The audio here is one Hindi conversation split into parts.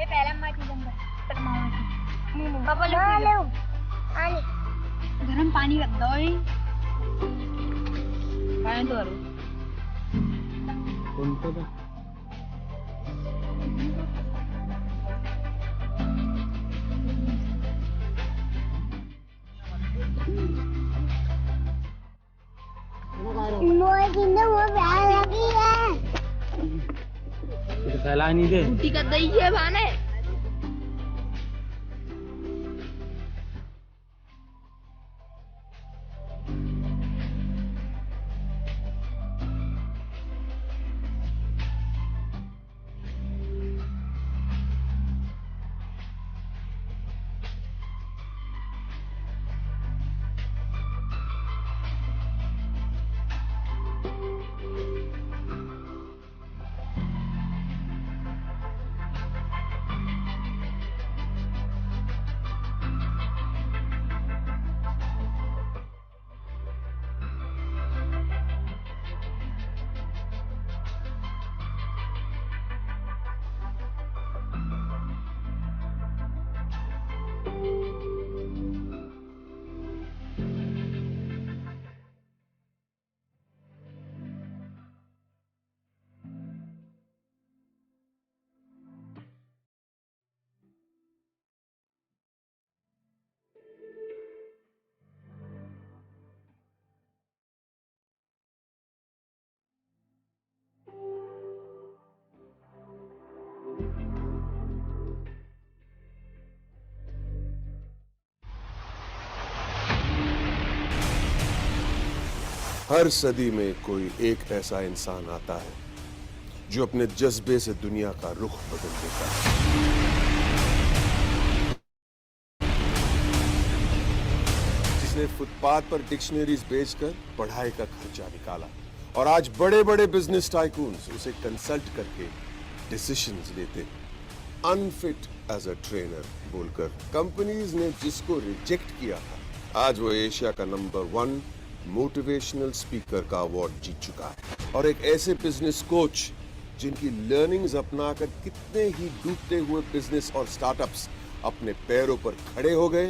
पहला मार दी बंदा तक मारो पापा ले पानी गरम पानी रख दो पानी तो करो कौन सा था वो प्यार लगी है फैला नहीं दे छुट्टी कर दी है भाने हर सदी में कोई एक ऐसा इंसान आता है जो अपने जज्बे से दुनिया का रुख बदल देता है। जिसने फुटपाथ पर डिक्शनरीज बेचकर पढ़ाई का खर्चा निकाला और आज बड़े बड़े बिजनेस टाइकून्स उसे कंसल्ट करके डिसीजंस लेते अनफिट एज अ ट्रेनर बोलकर कंपनीज ने जिसको रिजेक्ट किया था आज वो एशिया का नंबर 1 मोटिवेशनल स्पीकर का अवार्ड जीत चुका है और एक ऐसे बिजनेस कोच जिनकी लर्निंग्स अपनाकर कितने ही डूबते हुए बिजनेस और स्टार्टअप्स अपने पैरों पर खड़े हो गए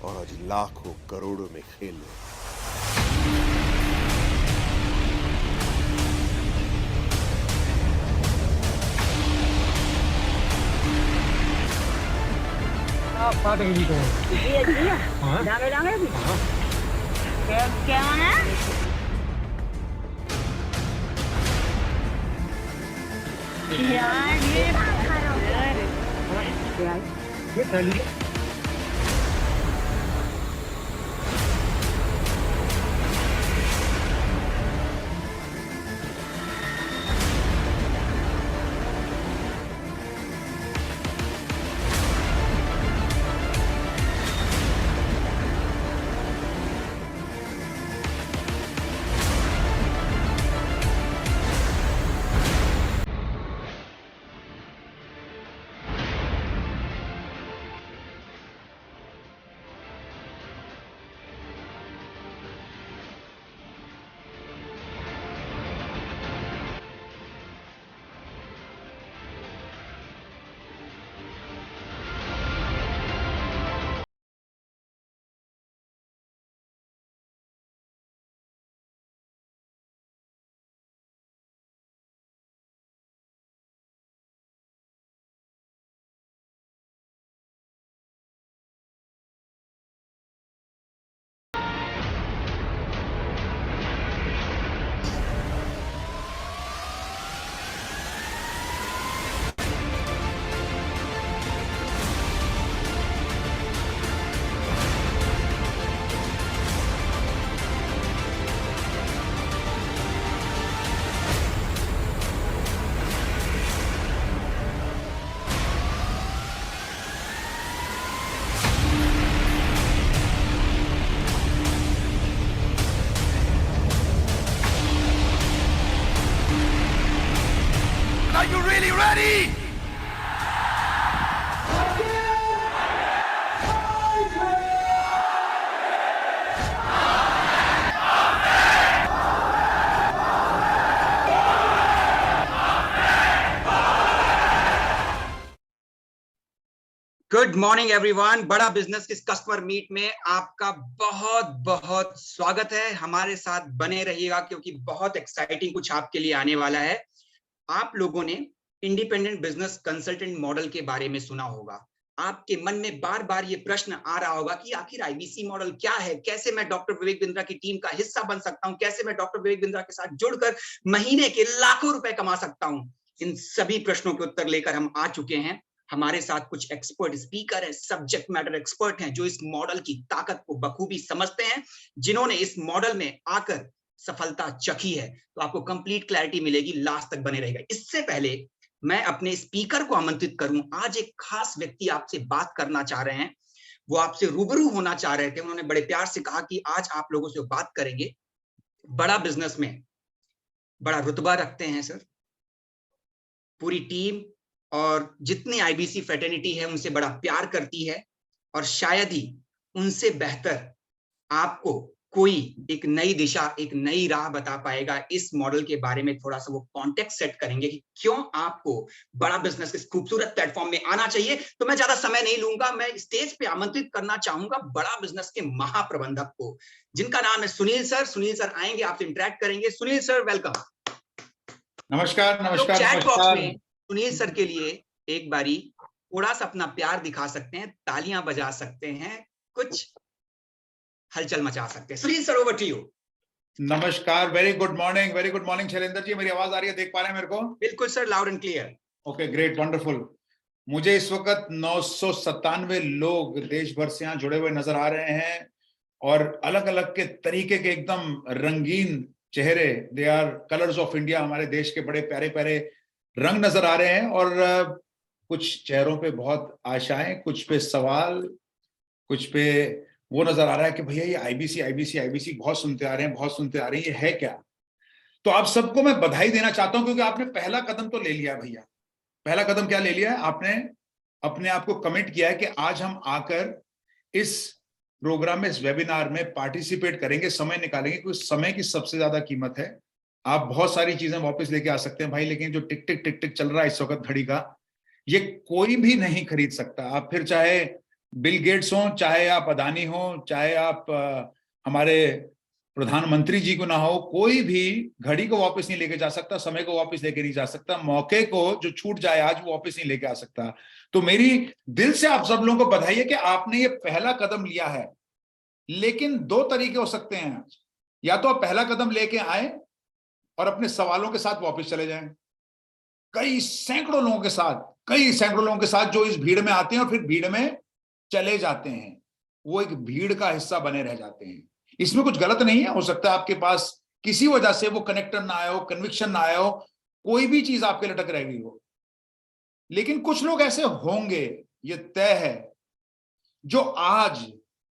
और आज लाखों करोड़ों में खेल रहे। क्या है यार ये Are you really ready? Good morning everyone. बड़ा बिजनेस किस कस्टमर मीट में आपका बहुत बहुत स्वागत है। हमारे साथ बने रहिएगा क्योंकि बहुत एक्साइटिंग कुछ आपके लिए आने वाला है। आप लोगों ने इंडिपेंडेंट बिजनेस कंसल्टेंट मॉडल के बारे में सुना होगा। आपके मन में बार बार ये प्रश्न आ रहा होगा कि आखिर आईबीसी मॉडल क्या है, कैसे मैं डॉक्टर विवेक बिंद्रा की टीम का हिस्सा बन सकता हूं, कैसे मैं डॉक्टर विवेक बिंद्रा के साथ जुड़कर महीने के लाखों रुपए कमा सकता हूं। इन सभी प्रश्नों के उत्तर लेकर हम आ चुके हैं। हमारे साथ कुछ एक्सपर्ट स्पीकर हैं, सब्जेक्ट मैटर एक्सपर्ट हैं, जो इस मॉडल की ताकत को बखूबी समझते हैं, जिन्होंने इस मॉडल में आकर सफलता चखी है। तो आपको कंप्लीट क्लैरिटी मिलेगी, लास्ट तक बने रहेगा। इससे पहले मैं अपने स्पीकर को आमंत्रित करूं, आज एक खास व्यक्ति आपसे बात करना चाह रहे हैं। वो आपसे रूबरू होना चाह रहे थे। उन्होंने बड़े प्यार से कहा कि आज आप लोगों से बात करेंगे। बड़ा बिजनेस में बड़ा रुतबा रखते हैं सर, पूरी टीम और जितनी आईबीसी फ्रेटर्निटी है उनसे बड़ा प्यार करती है, और शायद ही उनसे बेहतर आपको कोई एक नई दिशा, एक नई राह बता पाएगा। इस मॉडल के बारे में थोड़ा सा वो कॉन्टेक्स्ट सेट करेंगे कि क्यों आपको बड़ा बिजनेस के खूबसूरत प्लेटफॉर्म में आना चाहिए। तो मैं ज्यादा समय नहीं लूंगा, मैं स्टेज पे आमंत्रित करना चाहूंगा बड़ा बिजनेस के महाप्रबंधक को, जिनका नाम है सुनील सर। सुनील सर आएंगे, आपसे इंटरेक्ट करेंगे। Sunil sir welcome. नमस्कार नमस्कार चैट बॉक्स नमस्कार। में सुनील सर के लिए एक बारी थोड़ा सा अपना प्यार दिखा सकते हैं, तालियां बजा सकते हैं, कुछ हलचल मचा सकते हैं। Sunil sir over to you. नमस्कार, very good morning Shailendra ji. मेरी आवाज आ रही है, देख पा रहे हैं मेरे को? बिल्कुल sir, loud and clear. Okay, great, wonderful. मुझे इस वक्त 997 लोग देश भर से यहाँ जुड़े हुए नजर आ रहे हैं, और अलग अलग के तरीके के एकदम रंगीन चेहरे, they are colours of India. हमारे देश के बड़े प्यारे प्यारे रंग नजर आ रहे हैं, और कुछ चेहरों पे बहुत आशाएं, कुछ पे सवाल, कुछ पे वो नजर आ रहा है कि भैया ये आईबीसी आईबीसी आईबीसी बहुत सुनते आ रहे हैं, बहुत सुनते आ रहे हैं, ये है क्या? तो आप सबको मैं बधाई देना चाहता हूं, क्योंकि आपने पहला कदम तो ले लिया भैया। पहला कदम क्या ले लिया है आपने? अपने आप को कमिट किया है कि आज हम आकर इस प्रोग्राम में, इस वेबिनार में पार्टिसिपेट करेंगे, समय निकालेंगे, क्योंकि समय की सबसे ज्यादा कीमत है। आप बहुत सारी चीजें वापस लेके आ सकते हैं भाई, लेकिन जो टिक टिक टिक टिक चल रहा है इस वक्त घड़ी का, ये कोई भी नहीं खरीद सकता। आप फिर चाहे बिल गेट्स हो, चाहे आप अदानी हो, चाहे आप हमारे प्रधानमंत्री जी को ना हो, कोई भी घड़ी को वापस नहीं लेके जा सकता, समय को वापस लेके नहीं जा सकता, मौके को जो छूट जाए आज वो वापस नहीं लेके आ सकता। तो मेरी दिल से आप सब लोगों को बधाई है कि आपने ये पहला कदम लिया है। लेकिन दो तरीके हो सकते हैं आज, या तो आप पहला कदम लेके आए और अपने सवालों के साथ वापस चले जाएं। कई सैकड़ों लोगों के साथ जो इस भीड़ में आते हैं और फिर भीड़ में चले जाते हैं, वो एक भीड़ का हिस्सा बने रह जाते हैं। इसमें कुछ गलत नहीं है। हो सकता है आपके पास किसी वजह से वो कनेक्टर ना आया हो, कन्विक्शन ना आया हो, कोई भी चीज आपके लटक रह गई हो, लेकिन कुछ लोग ऐसे होंगे, ये तय है, जो आज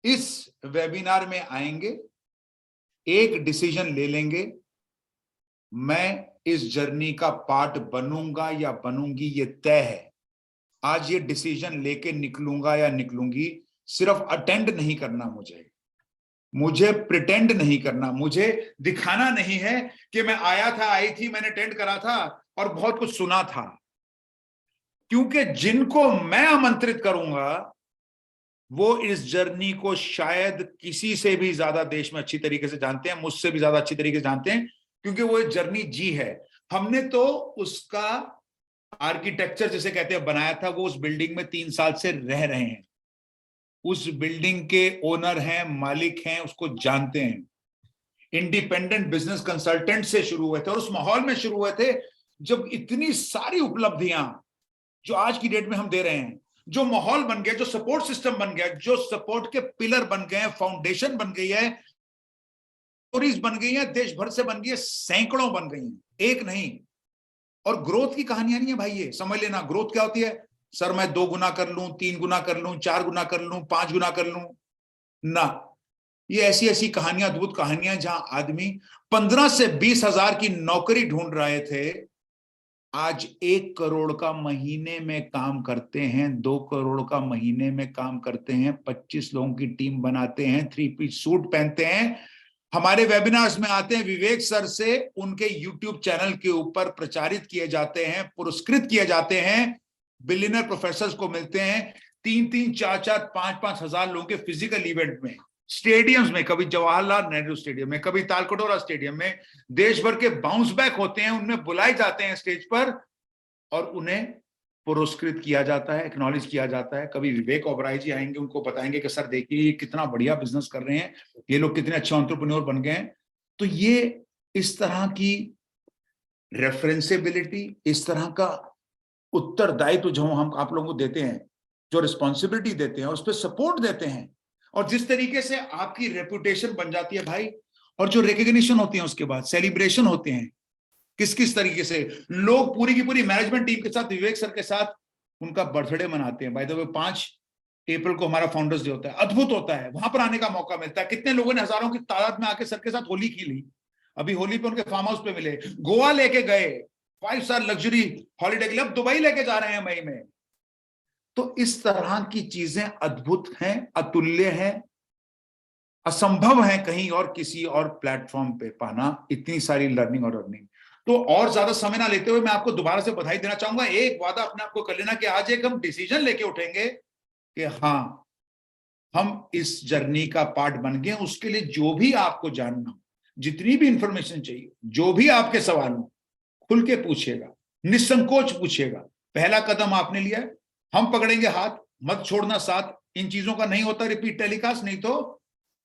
इस वेबिनार में आएंगे, एक डिसीजन ले लेंगे, मैं इस जर्नी का पार्ट बनूंगा या बनूंगी, ये तय है। आज ये डिसीजन लेके निकलूंगा या निकलूंगी। सिर्फ अटेंड नहीं करना, मुझे प्रिटेंड नहीं करना, मुझे दिखाना नहीं है कि मैं आया था, आई थी, मैंने अटेंड करा था और बहुत कुछ सुना था। क्योंकि जिनको मैं आमंत्रित करूंगा वो इस जर्नी को शायद किसी से भी ज्यादा देश में अच्छी तरीके से जानते हैं, मुझसे भी ज्यादा अच्छी तरीके से जानते हैं, क्योंकि वो एक जर्नी जी है। हमने तो उसका आर्किटेक्चर जिसे कहते हैं बनाया था, वो उस बिल्डिंग में 3 साल से रह रहे हैं, उस बिल्डिंग के ओनर हैं, मालिक हैं, उसको जानते हैं। इंडिपेंडेंट बिजनेस कंसल्टेंट से शुरू हुए थे और उस माहौल में शुरू हुए थे जब इतनी सारी उपलब्धियां जो आज की डेट में हम दे रहे हैं, जो माहौल बन गया, जो सपोर्ट सिस्टम बन गया, जो सपोर्ट के पिलर बन गए हैं, फाउंडेशन बन गई है, स्टोरीज बन गई है, देश भर से बन गई है, सैकड़ों बन गई हैं, एक नहीं। और ग्रोथ की कहानियां नहीं है भाई, ये समझ लेना। ग्रोथ क्या होती है? सर मैं 2 गुना कर लूं, 3 गुना कर लूं, 4 गुना कर लूं, 5 गुना कर लूं ना। ये ऐसी ऐसी कहानियां, अद्भुत कहानियां, जहां आदमी 15 से 20 हजार की नौकरी ढूंढ रहे थे, आज 1 करोड़ का महीने में काम करते हैं, 2 करोड़ का महीने में काम करते हैं, 25 लोगों की टीम बनाते हैं, 3 पीस सूट पहनते हैं, हमारे वेबिनार्स में आते हैं, विवेक सर से उनके यूट्यूब चैनल के ऊपर प्रचारित किए जाते हैं, पुरस्कृत किए जाते हैं, बिलियनर प्रोफेसर्स को मिलते हैं, 3-3, 4-4, 5-5 हजार लोगों के फिजिकल इवेंट में, स्टेडियम्स में, कभी जवाहरलाल नेहरू स्टेडियम में, कभी तालकटोरा स्टेडियम में, देश भर के बाउंस बैक होते हैं, उनमें बुलाए जाते हैं स्टेज पर और उन्हें पुरस्कृत किया जाता है, एक्नॉलेज किया जाता है। कभी विवेक ओबराय जी आएंगे, उनको बताएंगे कि सर देखिए ये कितना बढ़िया बिजनेस कर रहे हैं, ये लोग कितने अच्छे एंटरप्रेन्योर बन गए हैं। तो ये इस तरह की रेफरेंसेबिलिटी, इस तरह का उत्तरदायित्व जो हम आप लोगों को देते हैं, जो रिस्पॉन्सिबिलिटी देते हैं, उस पर सपोर्ट देते हैं, और जिस तरीके से आपकी रेपुटेशन बन जाती है भाई, और जो रिकग्निशन होती है उसके बाद सेलिब्रेशन होते हैं, किस किस तरीके से लोग पूरी की पूरी मैनेजमेंट टीम के साथ, विवेक सर के साथ उनका बर्थडे मनाते हैं। बाय द वे 5 अप्रैल को हमारा फाउंडर्स डे होता है, अद्भुत होता है, वहां पर आने का मौका मिलता है। कितने लोगों ने हजारों की तादाद में आके सर के साथ होली खेली, अभी होली पे उनके फार्म हाउस पे मिले, गोवा लेके गए, 5 स्टार लग्जरी हॉलीडे के लिए, अब दुबई लेके जा रहे हैं मई में। तो इस तरह की चीजें अद्भुत हैं, अतुल्य हैं, असंभव है कहीं और किसी और प्लेटफॉर्म पे पाना, इतनी सारी लर्निंग और अर्निंग। तो और ज्यादा समय ना लेते हुए मैं आपको दोबारा से बधाई देना चाहूंगा। एक वादा अपने आपको कर लेना कि आज एक हम डिसीजन लेके उठेंगे कि हाँ, हम इस जर्नी का पार्ट बन गए। उसके लिए जो भी आपको जानना हो, जितनी भी इंफॉर्मेशन चाहिए, जो भी आपके सवाल हो, खुल के पूछिएगा, निसंकोच पूछिएगा। पहला कदम आपने लिया है, हम पकड़ेंगे हाथ, मत छोड़ना साथ। इन चीजों का नहीं होता रिपीट टेलीकास्ट, नहीं तो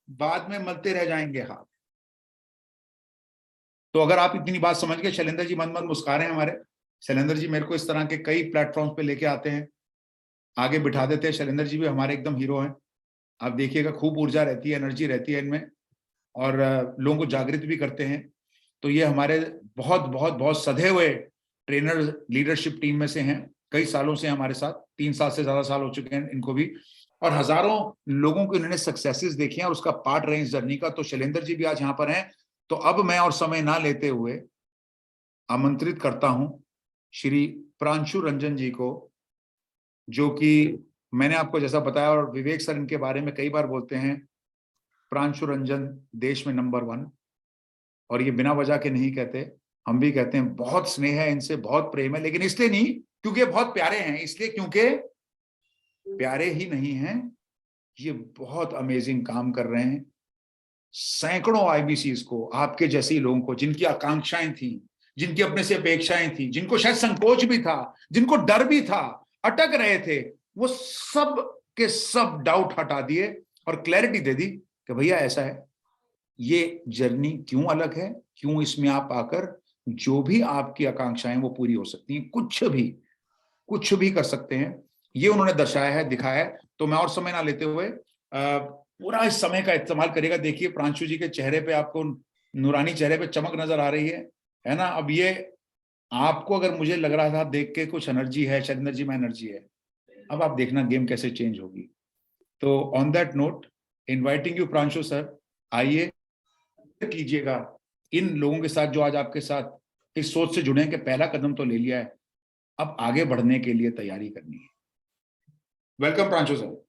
बाद में मलते रह जाएंगे हाथ। तो अगर आप इतनी बात समझ गए, शैलेंद्र जी मन मुस्कुरा रहे हैं हमारे। शैलेंद्र जी मेरे को इस तरह के कई प्लेटफॉर्म्स पे लेके आते हैं, आगे बिठा देते हैं। शैलेंद्र जी भी हमारे एकदम हीरो हैं। आप देखिएगा, खूब ऊर्जा रहती है, एनर्जी रहती है इनमें, और लोगों को जागृत भी करते हैं। तो ये हमारे बहुत बहुत बहुत सधे हुए ट्रेनर लीडरशिप टीम में से हैं, कई सालों से हमारे साथ, 3 साल से ज्यादा साल हो चुके हैं इनको भी, और हजारों लोगों को इन्होंने सक्सेसेस देखे हैं और उसका पार्ट रहे इस जर्नी का। तो शैलेंद्र जी भी आज यहाँ पर हैं। तो अब मैं और समय ना लेते हुए आमंत्रित करता हूं श्री प्रांशु रंजन जी को, जो कि मैंने आपको जैसा बताया, और विवेक सर इनके बारे में कई बार बोलते हैं, प्रांशु रंजन देश में नंबर 1। और ये बिना वजह के नहीं कहते, हम भी कहते हैं। बहुत स्नेह है इनसे, बहुत प्रेम है, लेकिन इसलिए नहीं क्योंकि ये बहुत प्यारे हैं, इसलिए क्योंकि प्यारे ही नहीं हैं, ये बहुत अमेजिंग काम कर रहे हैं। सैकड़ों आईबीसीज को, आपके जैसे लोगों को, जिनकी आकांक्षाएं थी, जिनकी अपने से अपेक्षाएं थी, जिनको शायद संकोच भी था, जिनको डर भी था, अटक रहे थे, वो सब के सब डाउट हटा दिए और क्लैरिटी दे दी कि भैया ऐसा है, ये जर्नी क्यों अलग है, क्यों इसमें आप आकर जो भी आपकी आकांक्षाएं वो पूरी हो सकती हैं, कुछ भी कर सकते हैं। ये उन्होंने दर्शाया है, दिखाया है। तो मैं और समय ना लेते हुए पूरा इस समय का इस्तेमाल करेगा। देखिए प्रांशु जी के चेहरे पे, आपको नूरानी चेहरे पे चमक नजर आ रही है ना। अब ये आपको अगर मुझे लग रहा था देख के कुछ एनर्जी है, शैलेंद्र जी में एनर्जी है, अब आप देखना गेम कैसे चेंज होगी। तो on that note, inviting you Pranshu sir, आइए कीजिएगा इन लोगों के साथ जो आज आपके साथ इस सोच से जुड़े हैं कि पहला कदम तो ले लिया है, अब आगे बढ़ने के लिए तैयारी करनी है। Welcome Pranshu sir.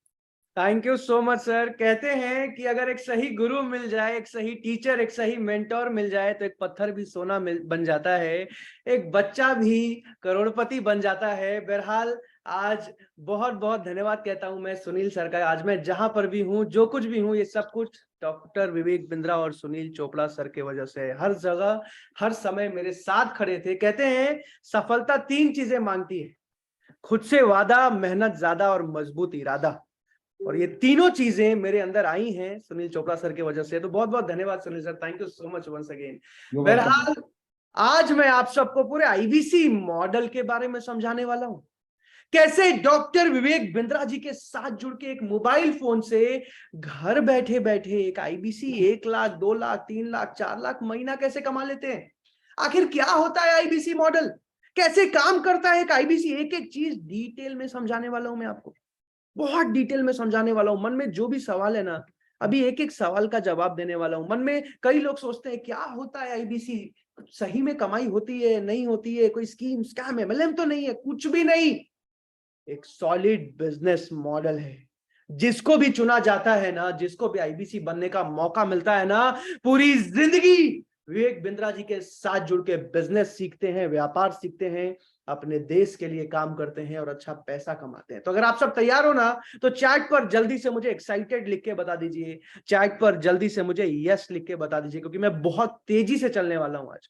Thank you so much sir. कहते हैं कि अगर एक सही गुरु मिल जाए, एक सही टीचर, एक सही मेंटोर मिल जाए, तो एक पत्थर भी सोना बन जाता है, एक बच्चा भी करोड़पति बन जाता है। बहरहाल आज बहुत बहुत धन्यवाद कहता हूं मैं सुनील सर का। आज मैं जहां पर भी हूं, जो कुछ भी हूं, ये सब कुछ डॉक्टर विवेक बिंद्रा और सुनील चोपड़ा सर के वजह से। हर जगह हर समय मेरे साथ खड़े थे। कहते हैं सफलता 3 चीजें मांगती है, खुद से वादा, मेहनत ज्यादा और मजबूत इरादा। और ये तीनों चीजें मेरे अंदर आई हैं सुनील चोपड़ा सर की वजह से। तो बहुत बहुत धन्यवाद Sunil sir, thank you so much once again. बहरहाल आज मैं आप सबको पूरे आईबीसी मॉडल के बारे में समझाने वाला हूं, कैसे डॉक्टर विवेक बिंद्रा जी के साथ जुड़ के एक मोबाइल फोन से घर बैठे बैठे एक आईबीसी 1 लाख, 2 लाख, 3 लाख, 4 लाख महीना कैसे कमा लेते हैं। आखिर क्या होता है आईबीसी मॉडल, कैसे काम करता है एक आईबीसी, एक एक चीज डिटेल में समझाने वाला हूं मैं आपको, बहुत डिटेल में समझाने वाला हूं। मन में जो भी सवाल है ना, अभी एक एक सवाल का जवाब देने वाला हूं। मन में कई लोग सोचते हैं क्या होता है आईबीसी, सही में कमाई होती है, नहीं होती है, कोई स्कीम स्कैम है, मतलब तो नहीं है, कुछ भी नहीं। एक सॉलिड बिजनेस मॉडल है। जिसको भी चुना जाता है ना, जिसको भी आईबीसी बनने का मौका मिलता है ना, पूरी जिंदगी विवेक बिंद्रा जी के साथ जुड़ के बिजनेस सीखते हैं, व्यापार सीखते हैं, अपने देश के लिए काम करते हैं और अच्छा पैसा कमाते हैं। तो अगर आप सब तैयार हो ना, तो चैट पर जल्दी से मुझे एक्साइटेड लिख के बता दीजिए, चैट पर जल्दी से मुझे यस लिख के बता दीजिए, क्योंकि मैं बहुत तेजी से चलने वाला हूं आज,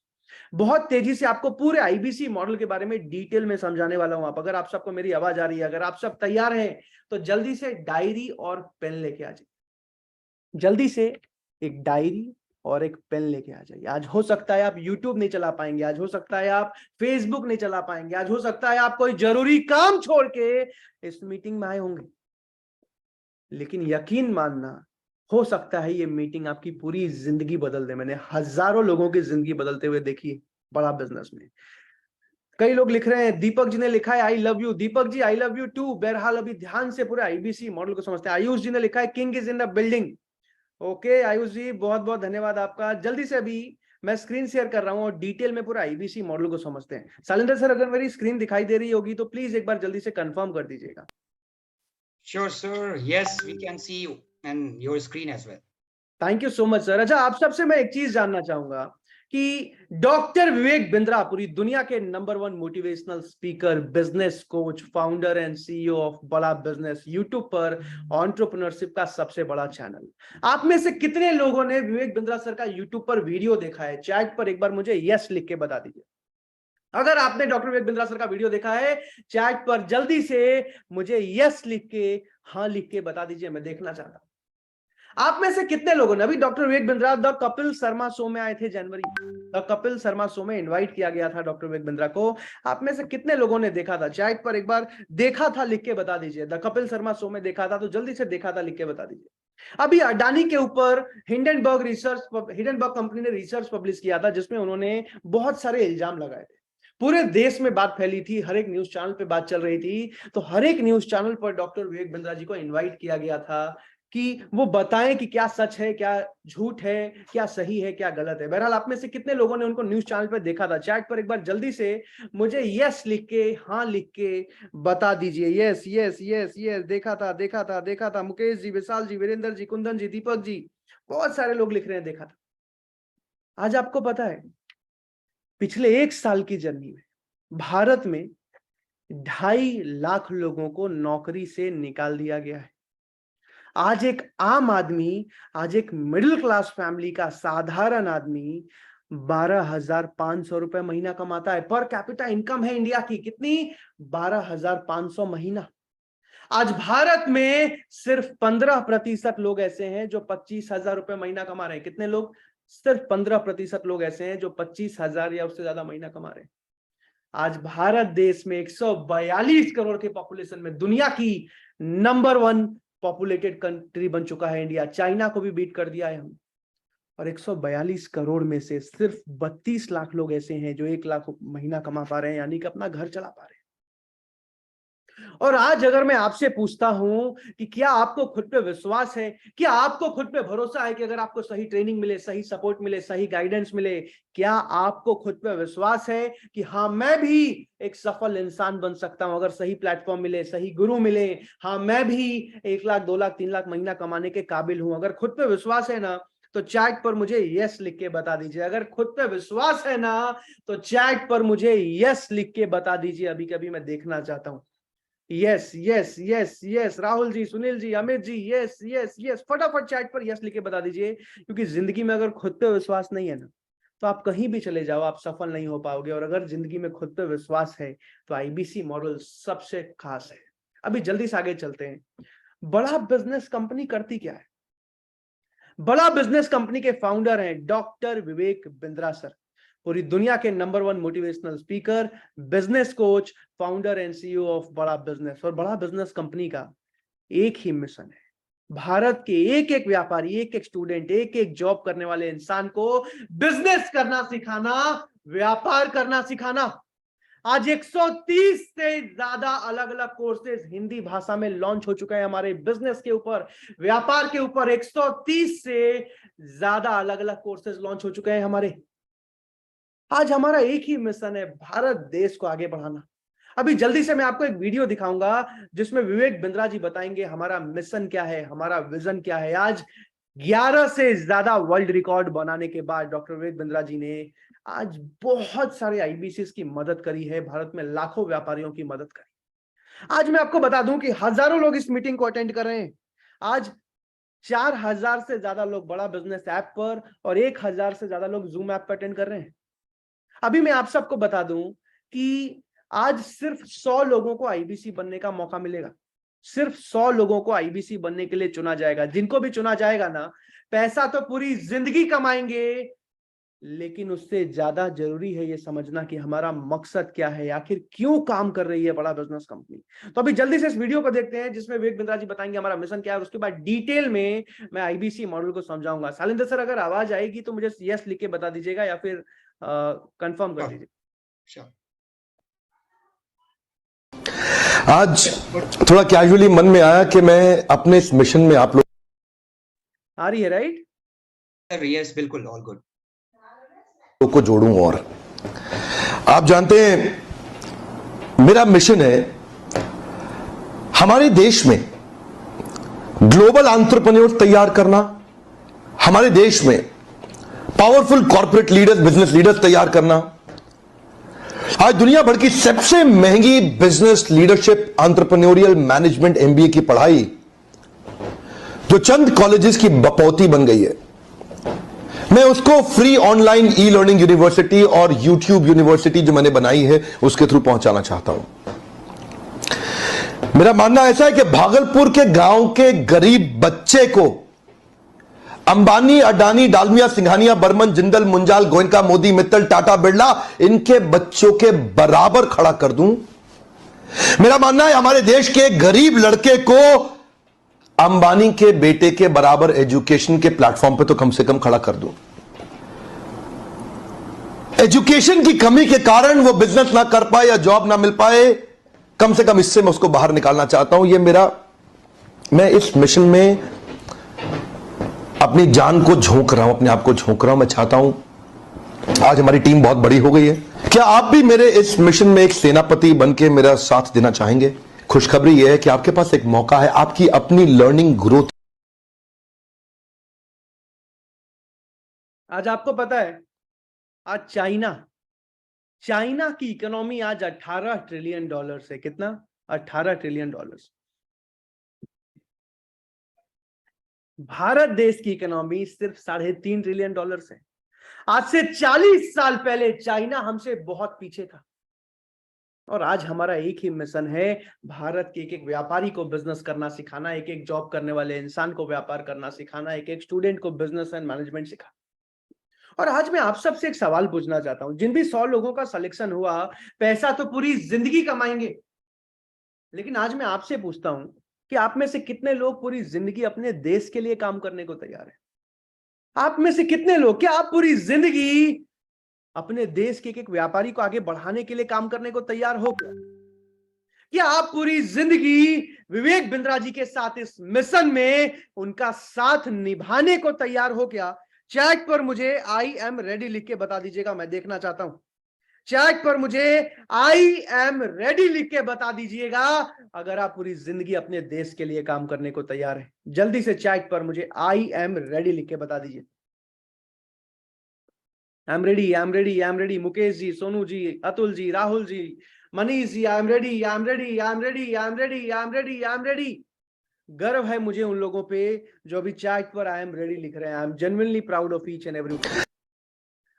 बहुत तेजी से आपको पूरे आईबीसी मॉडल के बारे में डिटेल में समझाने वाला हूं। अगर आप सबको मेरी आवाज आ रही है, अगर आप सब तैयार हैं, तो जल्दी से डायरी और पेन लेके आ जाइए, जल्दी से एक डायरी और एक पेन लेके आ जाइए। आज हो सकता है आप YouTube नहीं चला पाएंगे, आज हो सकता है आप Facebook नहीं चला पाएंगे, आज हो सकता है आप कोई जरूरी काम छोड़ के इस मीटिंग में आए होंगे, लेकिन यकीन मानना, हो सकता है ये मीटिंग आपकी पूरी जिंदगी बदल दे। मैंने हजारों लोगों की जिंदगी बदलते हुए देखी है बड़ा बिजनेस में। कई लोग लिख रहे हैं, दीपक जी ने लिखा है I love you. Deepak ji I love you too. बहरहाल अभी ध्यान से पूरे आईबीसी मॉडल को समझते हैं। आयुष जी ने लिखा है king is in the building. Okay Ayush ji, बहुत बहुत धन्यवाद आपका। जल्दी से अभी मैं स्क्रीन शेयर कर रहा हूं और डिटेल में पूरा आईबीसी मॉडल को समझते हैं। शैलेंद्र सर, अगर मेरी स्क्रीन दिखाई दे रही होगी तो प्लीज एक बार जल्दी से कंफर्म कर दीजिएगा। Sure, sir. Yes, we can see you and your screen as well. Thank you so much sir. अच्छा, आप सबसे मैं एक चीज जानना चाहूंगा कि डॉक्टर विवेक बिंद्रा पूरी दुनिया के number 1 motivational speaker, business coach, founder and CEO of बड़ा बिजनेस, यूट्यूब पर एंटरप्रेन्योरशिप का सबसे बड़ा चैनल। आप में से कितने लोगों ने विवेक बिंद्रा सर का यूट्यूब पर वीडियो देखा है? चैट पर एक बार मुझे यस लिख के बता दीजिए। अगर आपने डॉक्टर विवेक बिंद्रा सर का वीडियो देखा है, चैट पर जल्दी से मुझे यस लिख के, हाँ लिख के बता दीजिए, मैं देखना चाहता हूं। आप में से कितने लोगों ने, अभी doctor Vivek Bindra the Kapil Sharma show में आए थे जनवरी, द कपिल शर्मा शो में इनवाइट किया गया था डॉक्टर विवेक बिंद्रा को, आप में से कितने लोगों ने देखा था? चैट पर एक बार देखा था लिख के बता दीजिए। द कपिल शर्मा शो में देखा था तो जल्दी से देखा था लिख के बता दीजिए। अभी अडानी के ऊपर हिंडनबर्ग कंपनी ने रिसर्च पब्लिश किया था जिसमें उन्होंने बहुत सारे इल्जाम लगाए थे। पूरे देश में बात फैली थी, हर एक न्यूज चैनल पे बात चल रही थी, तो हर एक न्यूज चैनल पर डॉक्टर विवेक बिंद्रा जी को इनवाइट किया गया था कि वो बताएं कि क्या सच है, क्या झूठ है, क्या सही है, क्या गलत है। बहरहाल आप में से कितने लोगों ने उनको न्यूज चैनल पर देखा था? चैट पर एक बार जल्दी से मुझे यस लिख के, हाँ लिख के बता दीजिए। यस यस यस यस, देखा था देखा था देखा था। मुकेश जी, विशाल जी, वीरेंद्र जी, कुंदन जी, दीपक जी, बहुत सारे लोग लिख रहे हैं देखा था। आज आपको पता है पिछले 1 साल की जर्नी में भारत में 2.5 लाख लोगों को नौकरी से निकाल दिया गया है। आज एक आम आदमी, आज एक मिडिल क्लास फैमिली का साधारण आदमी 12,500 रुपए महीना कमाता है। पर कैपिटा इनकम है इंडिया की कितनी? 12,500 महीना। आज भारत में सिर्फ 15% लोग ऐसे हैं जो 25,000 रुपए महीना कमा रहे हैं। कितने लोग? सिर्फ 15% लोग ऐसे हैं जो 25,000 या उससे ज्यादा महीना कमा रहे हैं। आज भारत देश में 142 करोड़ के पॉपुलेशन में दुनिया की नंबर 1 पॉपुलेटेड कंट्री बन चुका है इंडिया। चाइना को भी बीट कर दिया है हम। और 142 करोड़ में से सिर्फ 32 लाख लोग ऐसे हैं जो 1 लाख महीना कमा पा रहे हैं, यानी कि अपना घर चला पा रहे हैं। और आज अगर मैं आपसे पूछता हूं कि क्या आपको खुद पे विश्वास है, क्या आपको खुद पे भरोसा है कि अगर आपको सही ट्रेनिंग मिले, सही सपोर्ट मिले, सही गाइडेंस मिले, क्या आपको खुद पे विश्वास है कि हाँ मैं भी एक सफल इंसान बन सकता हूं अगर सही प्लेटफॉर्म मिले, सही गुरु मिले? हाँ मैं भी 1 लाख, 2 लाख, 3 लाख महीना कमाने के काबिल हूं। अगर खुद पे विश्वास है ना तो चैट पर मुझे यस लिख के बता दीजिए। अगर खुद पे विश्वास है ना तो चैट पर मुझे यस लिख के बता दीजिए। अभी कभी मैं देखना चाहता हूं। Yes yes yes yes, Rahul ji, Sunil ji, Amit ji, yes yes yes, फटाफट चैट पर यस लिख के बता दीजिए। क्योंकि जिंदगी में अगर खुद पे विश्वास नहीं है ना तो आप कहीं भी चले जाओ, आप सफल नहीं हो पाओगे। और अगर जिंदगी में खुद पे विश्वास है तो आईबीसी मॉडल सबसे खास है। अभी जल्दी से आगे चलते हैं। बड़ा बिजनेस कंपनी करती क्या है? बड़ा बिजनेस कंपनी के फाउंडर हैं डॉक्टर विवेक बिंद्रा सर, पूरी दुनिया के number 1 motivational speaker, business coach, founder and CEO of बड़ा बिजनेस। और बड़ा बिजनेस कंपनी का एक ही मिशन है, भारत के एक एक व्यापारी, एक एक स्टूडेंट, एक एक जॉब करने वाले इंसान को बिजनेस करना सिखाना, व्यापार करना सिखाना। आज 130 से ज्यादा अलग अलग कोर्सेज हिंदी भाषा में लॉन्च हो चुके हैं हमारे बिजनेस के ऊपर, व्यापार के ऊपर। 130 से ज्यादा अलग अलग कोर्सेज लॉन्च हो चुके हैं हमारे। आज हमारा एक ही मिशन है, भारत देश को आगे बढ़ाना। अभी जल्दी से मैं आपको एक वीडियो दिखाऊंगा जिसमें विवेक बिंद्रा जी बताएंगे हमारा मिशन क्या है, हमारा विजन क्या है। आज 11 से ज्यादा वर्ल्ड रिकॉर्ड बनाने के बाद डॉक्टर विवेक बिंद्रा जी ने आज बहुत सारे आईबीसी की मदद करी है, भारत में लाखों व्यापारियों की मदद करी। आज मैं आपको बता दूं कि हजारों लोग इस मीटिंग को अटेंड कर रहे हैं। आज 4000 से ज्यादा लोग बड़ा बिजनेस ऐप पर और 1000 से ज्यादा लोग जूम ऐप पर अटेंड कर रहे हैं। अभी मैं आप सबको बता दूं कि आज सिर्फ 100 लोगों को आईबीसी बनने का मौका मिलेगा। सिर्फ 100 लोगों को आईबीसी बनने के लिए चुना जाएगा। जिनको भी चुना जाएगा ना, पैसा तो पूरी जिंदगी कमाएंगे, लेकिन उससे ज्यादा जरूरी है ये समझना कि हमारा मकसद क्या है, आखिर क्यों काम कर रही है बड़ा बिजनेस कंपनी। तो अभी जल्दी से इस वीडियो को देखते हैं जिसमें विवेक बिंद्रा जी बताएंगे हमारा मिशन क्या है, और उसके बाद डिटेल में मैं आईबीसी मॉडल को समझाऊंगा। शालिंदर सर, अगर आवाज आएगी तो मुझे यस लिख के बता दीजिएगा या फिर कंफर्म कर दीजिए। आज थोड़ा कैजुअली मन में आया कि मैं अपने इस मिशन में आप लोग आ रही है, राइट? यस, बिल्कुल, ऑल गुड को जोड़ूं। और आप जानते हैं मेरा मिशन है हमारे देश में ग्लोबल एंटरप्रेन्योर तैयार करना, हमारे देश में powerful corporate leaders, business leaders तैयार करना। आज दुनिया भर की सबसे महंगी business leadership entrepreneurial management MBA की पढ़ाई जो चंद कॉलेजेस की बपौती बन गई है, मैं उसको free online e learning university और यूट्यूब यूनिवर्सिटी जो मैंने बनाई है उसके थ्रू पहुंचाना चाहता हूं। मेरा मानना ऐसा है कि भागलपुर के गांव के गरीब बच्चे को अंबानी, अडानी, डालमिया, सिंघानिया, बर्मन, जिंदल, मुंजाल, गोयनका, मोदी, मित्तल, टाटा, बिरला, इनके बच्चों के बराबर खड़ा कर दूं। मेरा मानना है हमारे देश के गरीब लड़के को अंबानी के बेटे के बराबर एजुकेशन के प्लेटफॉर्म पे तो कम से कम खड़ा कर दूं। एजुकेशन की कमी के कारण वो बिजनेस ना कर पाए या जॉब ना मिल पाए, कम से कम इससे मैं उसको बाहर निकालना चाहता हूं। मैं इस मिशन में अपनी जान को झोंक रहा हूं, अपने आप को झोंक रहा हूं। मैं चाहता हूं, आज हमारी टीम बहुत बड़ी हो गई है, क्या आप भी मेरे इस मिशन में एक सेनापति बनके मेरा साथ देना चाहेंगे? खुशखबरी यह है कि आपके पास एक मौका है आपकी अपनी लर्निंग ग्रोथ। आज आपको पता है, आज चाइना की इकोनॉमी आज 18 ट्रिलियन डॉलर है। कितना? 18 ट्रिलियन डॉलर। भारत देश की इकोनॉमी सिर्फ 3.5 ट्रिलियन डॉलर है। आज से 40 साल पहले चाइना हमसे बहुत पीछे था, और आज हमारा एक ही मिशन है, भारत के एक एक व्यापारी को बिजनेस करना सिखाना, एक एक जॉब करने वाले इंसान को व्यापार करना सिखाना, एक एक स्टूडेंट को बिजनेस एंड मैनेजमेंट सिखाना। और आज मैं आप सबसे एक सवाल पूछना चाहता हूं। जिन भी 100 लोगों का सिलेक्शन हुआ, पैसा तो पूरी जिंदगी कमाएंगे, लेकिन आज मैं आपसे पूछता हूं कि आप में से कितने लोग पूरी जिंदगी अपने देश के लिए काम करने को तैयार हैं? आप में से कितने लोग, क्या आप पूरी जिंदगी अपने देश के एक व्यापारी को आगे बढ़ाने के लिए काम करने को तैयार हो? क्या आप पूरी जिंदगी विवेक बिंद्रा जी के साथ इस मिशन में उनका साथ निभाने को तैयार हो? क्या चैट पर मुझे आई एम रेडी लिख के बता दीजिएगा, मैं देखना चाहता हूं। चैट पर मुझे आई एम रेडी लिख के बता दीजिएगा अगर आप पूरी जिंदगी अपने देश के लिए काम करने को तैयार है। जल्दी से चैट पर मुझे आई एम रेडी लिख के बता दीजिए। I am ready, I am ready, I am ready. Mukesh ji, Sonu ji, Atul ji, Rahul ji, Manish ji, I am ready, I am ready, I am ready, I am ready, I am ready, I am ready. गर्व है मुझे उन लोगों पे जो अभी चैट पर आई एम रेडी लिख रहे हैं। I am genuinely proud of each and every.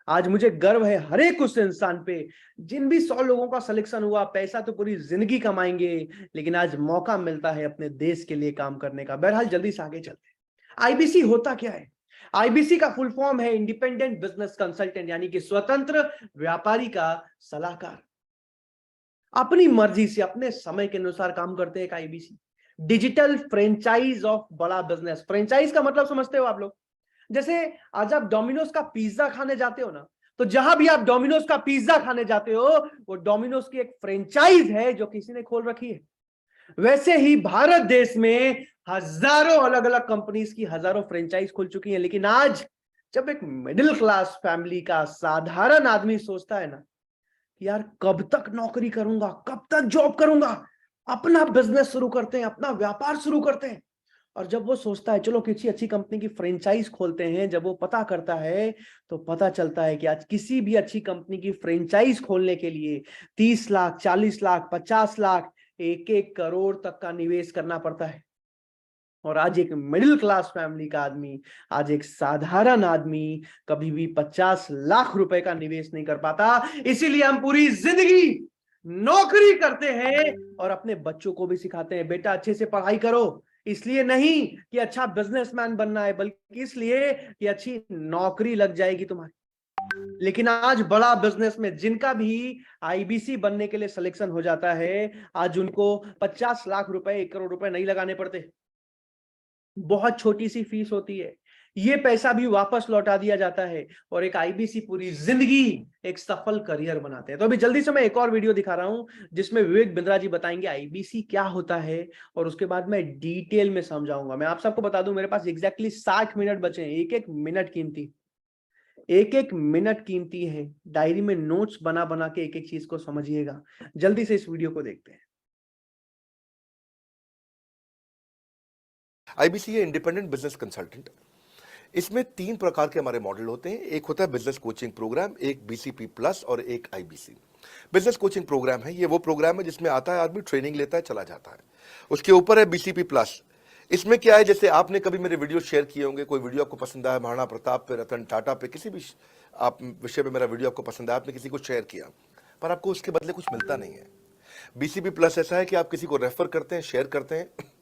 आज मुझे गर्व है हर एक उस इंसान पे, जिन भी 100 लोगों का सिलेक्शन हुआ, पैसा तो पूरी जिंदगी कमाएंगे, लेकिन आज मौका मिलता है अपने देश के लिए काम करने का। बहरहाल जल्दी से आगे चलते हैं। आईबीसी होता क्या है? आईबीसी का फुल फॉर्म है इंडिपेंडेंट बिजनेस कंसल्टेंट, यानी कि स्वतंत्र व्यापारी का सलाहकार। अपनी मर्जी से अपने समय के अनुसार काम करते हैं आईबीसी। डिजिटल फ्रेंचाइज ऑफ बड़ा बिजनेस। फ्रेंचाइज का मतलब समझते हो आप लोग? जैसे आज आप डोमिनोज का पिज्जा खाने जाते हो ना, तो जहां भी आप डोमिनोज का पिज्जा खाने जाते हो, वो डोमिनोज की एक फ्रेंचाइज है जो किसी ने खोल रखी है। वैसे ही भारत देश में हजारों अलग अलग कंपनीज की हजारों फ्रेंचाइज खुल चुकी हैं। लेकिन आज जब एक मिडिल क्लास फैमिली का साधारण आदमी सोचता है ना कि यार कब तक नौकरी करूंगा, कब तक जॉब करूंगा, अपना बिजनेस शुरू करते हैं, अपना व्यापार शुरू करते हैं, और जब वो सोचता है चलो किसी अच्छी कंपनी की फ्रेंचाइज खोलते हैं, जब वो पता करता है तो पता चलता है कि आज किसी भी अच्छी कंपनी की फ्रेंचाइज खोलने के लिए 30 लाख, 40 लाख, 50 लाख, 1-1 करोड़ तक का निवेश करना पड़ता है। और आज एक मिडिल क्लास फैमिली का आदमी, आज एक साधारण आदमी कभी भी 50 लाख रुपए का निवेश नहीं कर पाता। इसीलिए हम पूरी जिंदगी नौकरी करते हैं और अपने बच्चों को भी सिखाते हैं बेटा अच्छे से पढ़ाई करो, इसलिए नहीं कि अच्छा बिजनेसमैन बनना है, बल्कि इसलिए कि अच्छी नौकरी लग जाएगी तुम्हारी। लेकिन आज बड़ा बिजनेस में जिनका भी आईबीसी बनने के लिए सिलेक्शन हो जाता है, आज उनको 50 लाख रुपए, 1 करोड़ रुपए नहीं लगाने पड़ते। बहुत छोटी सी फीस होती है, ये पैसा भी वापस लौटा दिया जाता है और एक आईबीसी पूरी जिंदगी एक सफल करियर बनाते हैं। तो अभी जल्दी से मैं एक और वीडियो दिखा रहा हूं जिसमें विवेक बिंद्रा जी बताएंगे आईबीसी क्या होता है और उसके बाद मैं डिटेल में समझाऊंगा। मैं आप सबको बता दूं मेरे पास एग्जैक्टली 60 मिनट बचे हैं, एक एक मिनट कीमती है। डायरी में नोट्स बना बना के एक एक चीज को समझिएगा। जल्दी से इस वीडियो को देखते हैं। आईबीसी है इंडिपेंडेंट बिजनेस कंसल्टेंट। इसमें 3 प्रकार के हमारे मॉडल होते हैं। एक होता है बिजनेस कोचिंग प्रोग्राम, एक बीसीपी प्लस और एक आईबीसी। बिजनेस कोचिंग प्रोग्राम है, ये वो प्रोग्राम है जिसमें आता है आदमी, ट्रेनिंग लेता है, चला जाता है। उसके ऊपर है बीसीपी प्लस। इसमें क्या है, जैसे आपने कभी मेरे वीडियो शेयर किए होंगे, कोई वीडियो आपको पसंद आया, महाराणा प्रताप पे, रतन टाटा पे, किसी भी आप विषय पे मेरा वीडियो आपको पसंद आया, आपने किसी को शेयर किया, पर आपको उसके बदले कुछ मिलता नहीं है। बीसीपी प्लस ऐसा है कि आप किसी को रेफर करते हैं, शेयर करते हैं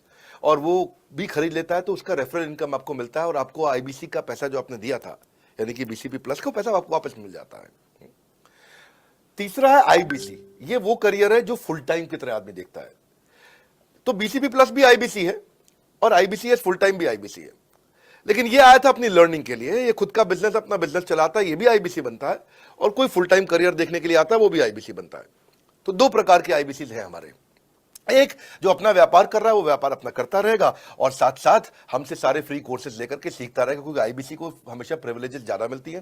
और वो भी खरीद लेता है, तो उसका रेफरल इनकम आपको मिलता है और आपको आईबीसी का पैसा जो आपने दिया था, यानी कि बीसीपी प्लस का पैसा आपको वापस मिल जाता है। तीसरा है आईबीसी। ये वो करियर है जो फुल टाइम की तरह आदमी देखता है। तो बीसीपी प्लस भी आईबीसी है और आईबीसी फुल टाइम भी आईबीसी है। लेकिन ये आया था अपनी लर्निंग के लिए, ये खुद का बिजनेस, अपना बिजनेस चलाता है, ये भी आईबीसी बनता है। और कोई फुल टाइम करियर देखने के लिए आता है, वो भी आईबीसी बनता है। तो 2 प्रकार के आईबीसी हैं हमारे। एक जो अपना व्यापार कर रहा है वो व्यापार अपना करता रहेगा और साथ साथ हमसे सारे फ्री कोर्सेज लेकर के सीखता रहेगा, क्योंकि आईबीसी को हमेशा प्रिविलेजेस ज्यादा मिलती है,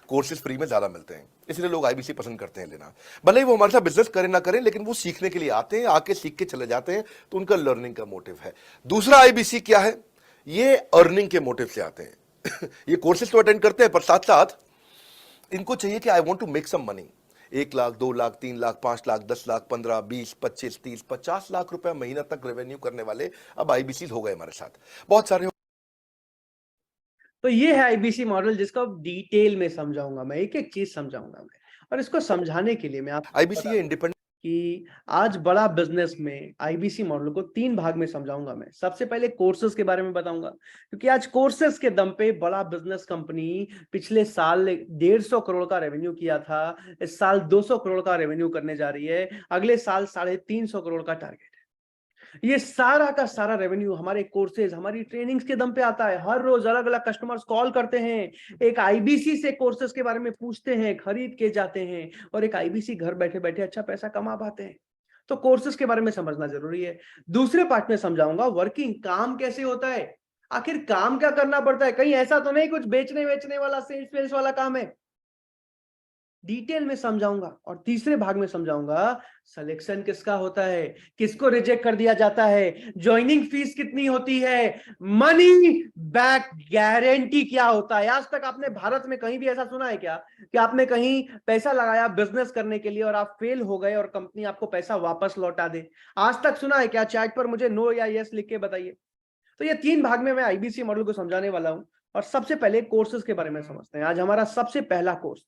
कोर्सेज फ्री में ज्यादा मिलते हैं, इसलिए लोग आईबीसी पसंद करते हैं लेना। भले ही वो हमारे साथ बिजनेस करें ना करें, लेकिन वो सीखने के लिए आते हैं, आके सीख के चले जाते हैं, तो उनका लर्निंग का मोटिव है। दूसरा आईबीसी क्या है, ये अर्निंग के मोटिव से आते हैं। ये कोर्सेज तो अटेंड करते हैं, पर साथ साथ इनको चाहिए कि I want to make some money. 1 lakh, 2 lakh, 3 lakh, 5 lakh, 10 lakh, 15, 20, 25, 30, 50 lakh रुपए महीना तक रेवेन्यू करने वाले अब आईबीसी हो गए हमारे साथ, बहुत सारे। तो ये है आईबीसी मॉडल, जिसको डिटेल में समझाऊंगा मैं, एक एक चीज समझाऊंगा मैं। और इसको समझाने के लिए मैं आप आईबीसी है इंडिपेंडेंट कि आज बड़ा बिजनेस में आईबीसी मॉडल को 3 भाग में समझाऊंगा मैं। सबसे पहले कोर्सेज के बारे में बताऊंगा, क्योंकि आज कोर्सेज के दम पे बड़ा बिजनेस कंपनी पिछले साल 150 करोड़ का रेवेन्यू किया था, इस साल 200 करोड़ का रेवेन्यू करने जा रही है, अगले साल 350 करोड़ का टारगेट है। ये सारा का सारा रेवेन्यू हमारे कोर्सेज, हमारी ट्रेनिंग्स के दम पे आता है। हर रोज अलग अलग कस्टमर्स कॉल करते हैं, एक आईबीसी से कोर्सेज के बारे में पूछते हैं, खरीद के जाते हैं और एक आईबीसी घर बैठे बैठे अच्छा पैसा कमा पाते हैं। तो कोर्सेज के बारे में समझना जरूरी है। दूसरे पार्ट में समझाऊंगा वर्किंग, काम कैसे होता है, आखिर काम क्या करना पड़ता है, कहीं ऐसा तो नहीं कुछ बेचने वेचने वाला, सेल्स वाला काम है, डिटेल में समझाऊंगा। और तीसरे भाग में समझाऊंगा सिलेक्शन किसका होता है, किसको रिजेक्ट कर दिया जाता है, ज्वाइनिंग फीस कितनी होती है, मनी बैक गारंटी क्या होता है। आज तक आपने भारत में कहीं भी ऐसा सुना है क्या कि आपने कहीं पैसा लगाया बिजनेस करने के लिए और आप फेल हो गए और कंपनी आपको पैसा वापस लौटा दे? आज तक सुना है क्या? चैट पर मुझे नो या यस लिख के बताइए। तो ये 3 भाग में मैं आईबीसी मॉडल को समझाने वाला हूं। और सबसे पहले कोर्सेज के बारे में समझते हैं। आज हमारा सबसे पहला course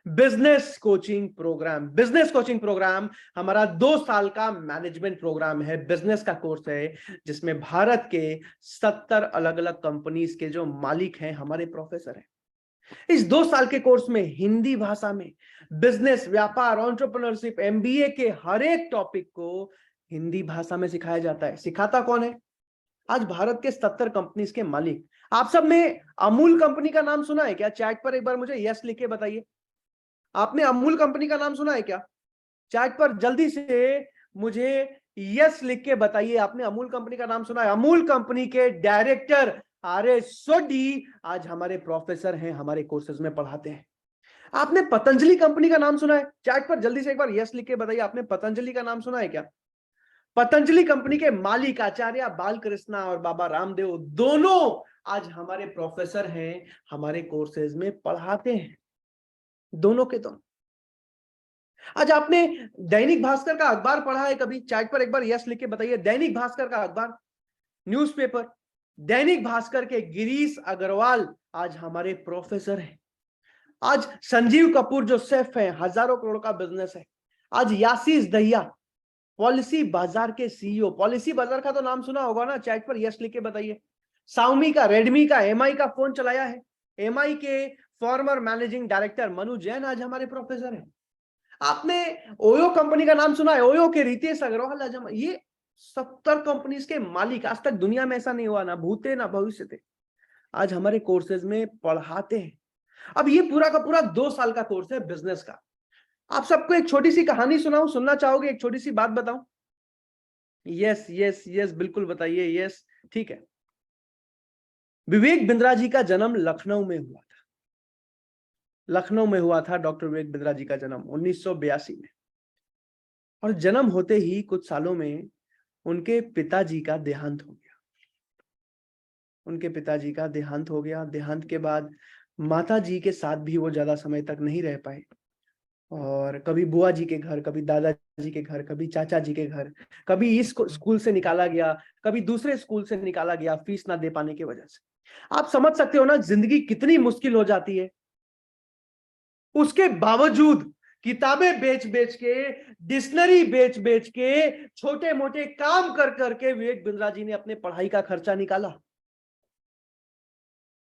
business coaching programme. Business coaching programme हमारा 2 साल का मैनेजमेंट प्रोग्राम है, बिजनेस का कोर्स है, जिसमें भारत के 70 अलग अलग कंपनीज के जो मालिक हैं हमारे प्रोफेसर हैं। इस 2 साल के कोर्स में हिंदी भाषा में बिजनेस, व्यापार, एंटरप्रेन्योरशिप, एमबीए के हर एक टॉपिक को हिंदी भाषा में सिखाया जाता है। सिखाता कौन है? आज भारत के 70 कंपनीज के मालिक। आप सब ने अमूल कंपनी का नाम सुना है क्या? चैट पर एक बार मुझे यस लिख के बताइए। आपने अमूल कंपनी का नाम सुना है क्या? चैट पर जल्दी से मुझे यस लिख के बताइए, आपने अमूल कंपनी का नाम सुना है? अमूल कंपनी के डायरेक्टर आर.एस. सोढी आज हमारे प्रोफेसर हैं, हमारे कोर्सेज में पढ़ाते हैं। आपने पतंजलि कंपनी का नाम सुना है? चैट पर जल्दी से एक बार यस लिख के बताइए, आपने पतंजलि का नाम सुना है क्या? पतंजलि कंपनी के मालिक आचार्य बालकृष्ण और बाबा रामदेव दोनों आज हमारे प्रोफेसर हैं, हमारे कोर्सेज में पढ़ाते हैं, दोनों के दोनों। आज आपने दैनिक भास्कर का अखबार पढ़ा है कभी? चैट पर एक बार यस लिख के बताइए। दैनिक भास्कर का अखबार, न्यूज़पेपर, दैनिक भास्कर के गिरीश अग्रवाल आज हमारे प्रोफेसर हैं। आज संजीव कपूर जो शेफ है, हजारों करोड़ का बिजनेस है। आज यासीस दहिया पॉलिसी बाजार के सीईओ, पॉलिसी बाजार का तो नाम सुना होगा ना? चैट पर यस लिख के बताइए। Xiaomi का, रेडमी का, एमआई का फोन चलाया है। एमआई के farmer managing director Manu Jain आज हमारे प्रोफेसर हैं। आपने ओयो कंपनी का नाम सुना है? ओयो के रितेश अग्रवाल आज ये 70 कंपनीज के मालिक, आज तक दुनिया में ऐसा नहीं हुआ, ना भूते ना भविष्य थे, आज हमारे कोर्सेज में पढ़ाते हैं। अब ये पूरा का पूरा 2 साल का कोर्स है बिजनेस का। आप सबको एक छोटी सी कहानी सुनाऊं, सुनना चाहोगे? एक छोटी सी बात बताऊं? यस यस यस बिल्कुल बताइए, यस ठीक है। विवेक बिंद्रा जी का जन्म लखनऊ में हुआ था। लखनऊ में हुआ था डॉक्टर विवेक बिंद्रा जी का जन्म 1982 में। और जन्म होते ही कुछ सालों में उनके पिताजी का देहांत हो गया। उनके पिताजी का देहांत हो गया। देहांत के बाद माता जी के साथ भी वो ज्यादा समय तक नहीं रह पाए, और कभी बुआ जी के घर, कभी दादाजी के घर, कभी चाचा जी के घर, कभी इस स्कूल से निकाला गया, कभी दूसरे स्कूल से निकाला गया फीस ना दे पाने की वजह से। आप समझ सकते हो ना जिंदगी कितनी मुश्किल हो जाती है। उसके बावजूद किताबें बेच बेच के, डिक्शनरी बेच बेच के, छोटे मोटे काम कर करके विवेक बिंद्रा जी ने अपने पढ़ाई का खर्चा निकाला।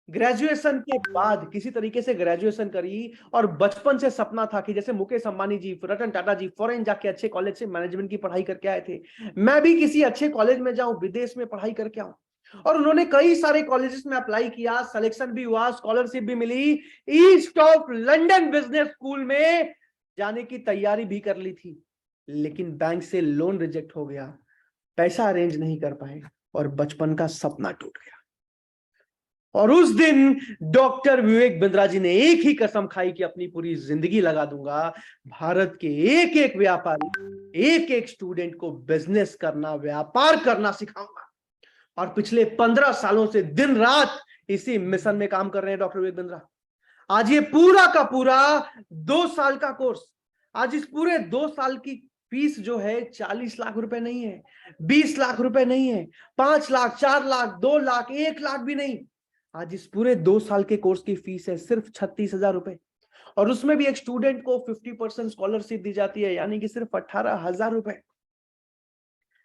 ग्रेजुएशन के बाद किसी तरीके से ग्रेजुएशन करी, और बचपन से सपना था कि जैसे मुकेश अंबानी जी, रतन टाटा जी फॉरेन जाके अच्छे कॉलेज से मैनेजमेंट की पढ़ाई करके आए थे, मैं भी किसी अच्छे कॉलेज में जाऊं, विदेश में पढ़ाई करके आऊं। और उन्होंने कई सारे कॉलेजेस में अप्लाई किया, सिलेक्शन भी हुआ, स्कॉलरशिप भी मिली, east of London business school में जाने की तैयारी भी कर ली थी, लेकिन बैंक से लोन रिजेक्ट हो गया, पैसा अरेंज नहीं कर पाए, और बचपन का सपना टूट गया। और उस दिन डॉक्टर विवेक बिंद्रा जी ने एक ही कसम खाई कि अपनी पूरी जिंदगी लगा दूंगा, भारत के एक एक व्यापारी, एक एक स्टूडेंट को बिजनेस करना, व्यापार करना सिखाऊंगा। और पिछले 15 सालों से दिन रात इसी मिशन में काम कर रहे हैं डॉक्टर विवेक बिंद्रा। आज ये पूरा का पूरा 2 साल का कोर्स, आज इस पूरे 2 साल की फीस जो है 40 लाख रुपए नहीं है, 20 लाख रुपए नहीं है, 5 लाख, 4 लाख, 2 लाख, 1 लाख भी नहीं। आज इस पूरे 2 साल के कोर्स की फीस है सिर्फ 36,000 रुपए, और उसमें भी एक स्टूडेंट को 50% स्कॉलरशिप दी जाती है, यानी कि सिर्फ 18,000 रुपए।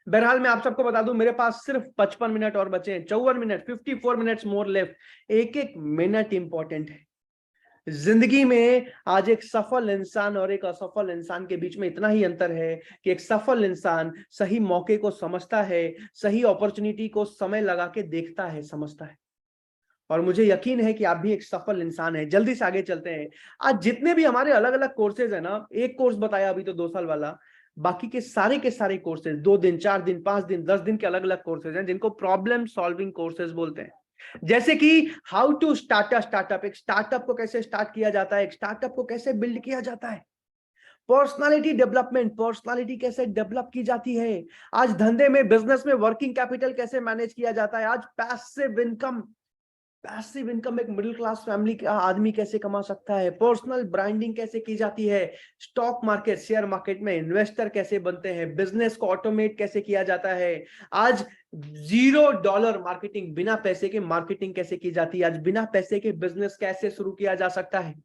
बहरहाल मैं आप सबको बता दूं, मेरे पास सिर्फ 55 मिनट और बचे हैं, 54 मिनट, 54 मिनट्स मोर लेफ्ट। एक एक मिनट इंपॉर्टेंट है जिंदगी में। आज एक सफल इंसान और एक असफल इंसान के बीच में इतना ही अंतर है कि एक सफल इंसान सही मौके को समझता है, सही अपॉर्चुनिटी को समय लगा के देखता है, समझता है। और मुझे यकीन है कि आप भी एक सफल इंसान है। जल्दी से आगे चलते हैं। आज जितने भी हमारे अलग अलग कोर्सेज है ना, एक कोर्स बताया अभी तो 2 साल वाला, बाकी के सारे कोर्सेज 2 दिन, 4 दिन, 5 दिन, 10 दिन के अलग अलग कोर्सेज हैं, जिनको प्रॉब्लम सॉल्विंग कोर्सेज बोलते हैं। जैसे कि how to start a startup, एक स्टार्टअप को कैसे स्टार्ट किया जाता है, एक स्टार्टअप को कैसे बिल्ड किया जाता है। पर्सनालिटी डेवलपमेंट, पर्सनालिटी कैसे डेवलप की जाती है। आज धंधे में, बिजनेस में वर्किंग कैपिटल कैसे मैनेज किया जाता है। आज पैसिव इनकम एक मिडिल क्लास फैमिली का आदमी कैसे कमा सकता है। पर्सनल ब्रांडिंग कैसे की जाती है। स्टॉक मार्केट, शेयर मार्केट में इन्वेस्टर कैसे बनते हैं। बिजनेस को ऑटोमेट कैसे किया जाता है। आज $0 मार्केटिंग, बिना पैसे के मार्केटिंग कैसे की जाती है। आज बिना पैसे के बिजनेस कैसे शुरू किया जा सकता है।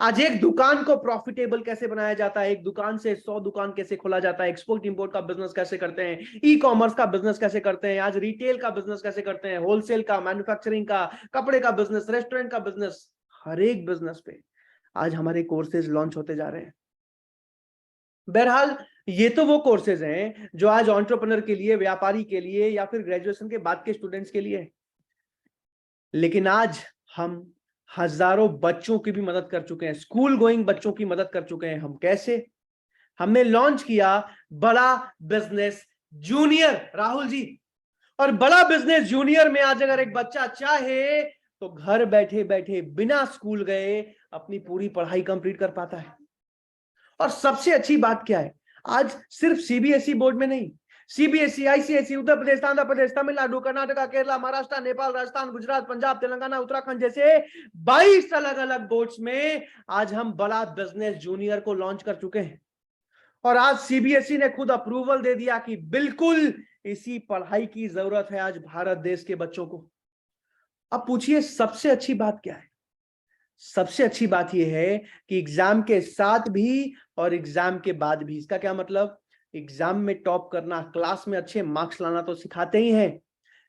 आज एक दुकान को प्रॉफिटेबल कैसे बनाया जाता है। एक दुकान से 100 दुकान कैसे खोला जाता है। एक्सपोर्ट इंपोर्ट का बिजनेस कैसे करते हैं। ई कॉमर्स का बिजनेस कैसे करते हैं। आज रिटेल का बिजनेस कैसे करते हैं। होलसेल का, मैन्युफैक्चरिंग का, कपड़े का बिजनेस, रेस्टोरेंट का बिजनेस, हर एक बिजनेस पे आज हमारे कोर्सेज लॉन्च होते जा रहे हैं। बहरहाल ये तो वो कोर्सेज हैं जो आज एंटरप्रेन्योर के लिए, व्यापारी के लिए, या फिर ग्रेजुएशन के बाद के स्टूडेंट्स के लिए है। लेकिन आज हम हजारों बच्चों की भी मदद कर चुके हैं, स्कूल गोइंग बच्चों की मदद कर चुके हैं। हम कैसे? हमने लॉन्च किया बड़ा बिजनेस जूनियर, राहुल जी। और बड़ा बिजनेस जूनियर में आज अगर एक बच्चा चाहे तो घर बैठे बैठे बिना स्कूल गए अपनी पूरी पढ़ाई कंप्लीट कर पाता है। और सबसे अच्छी बात क्या है, आज सिर्फ सीबीएसई बोर्ड में नहीं, सीबीएसई, आईसीएसई, उत्तर प्रदेश, आंध्र प्रदेश, तमिलनाडु, कर्नाटका, केरला, महाराष्ट्र, नेपाल, राजस्थान, गुजरात, पंजाब, तेलंगाना, उत्तराखंड जैसे 22 अलग अलग बोर्ड्स में आज हम बड़ा बिजनेस जूनियर को लॉन्च कर चुके हैं। और आज सीबीएसई ने खुद अप्रूवल दे दिया कि बिल्कुल इसी पढ़ाई की जरूरत है आज भारत देश के बच्चों को। अब पूछिए सबसे अच्छी बात क्या है? सबसे अच्छी बात यह है कि एग्जाम के साथ भी और एग्जाम के बाद भी। इसका क्या मतलब? एग्जाम में टॉप करना, क्लास में अच्छे मार्क्स लाना तो सिखाते ही हैं,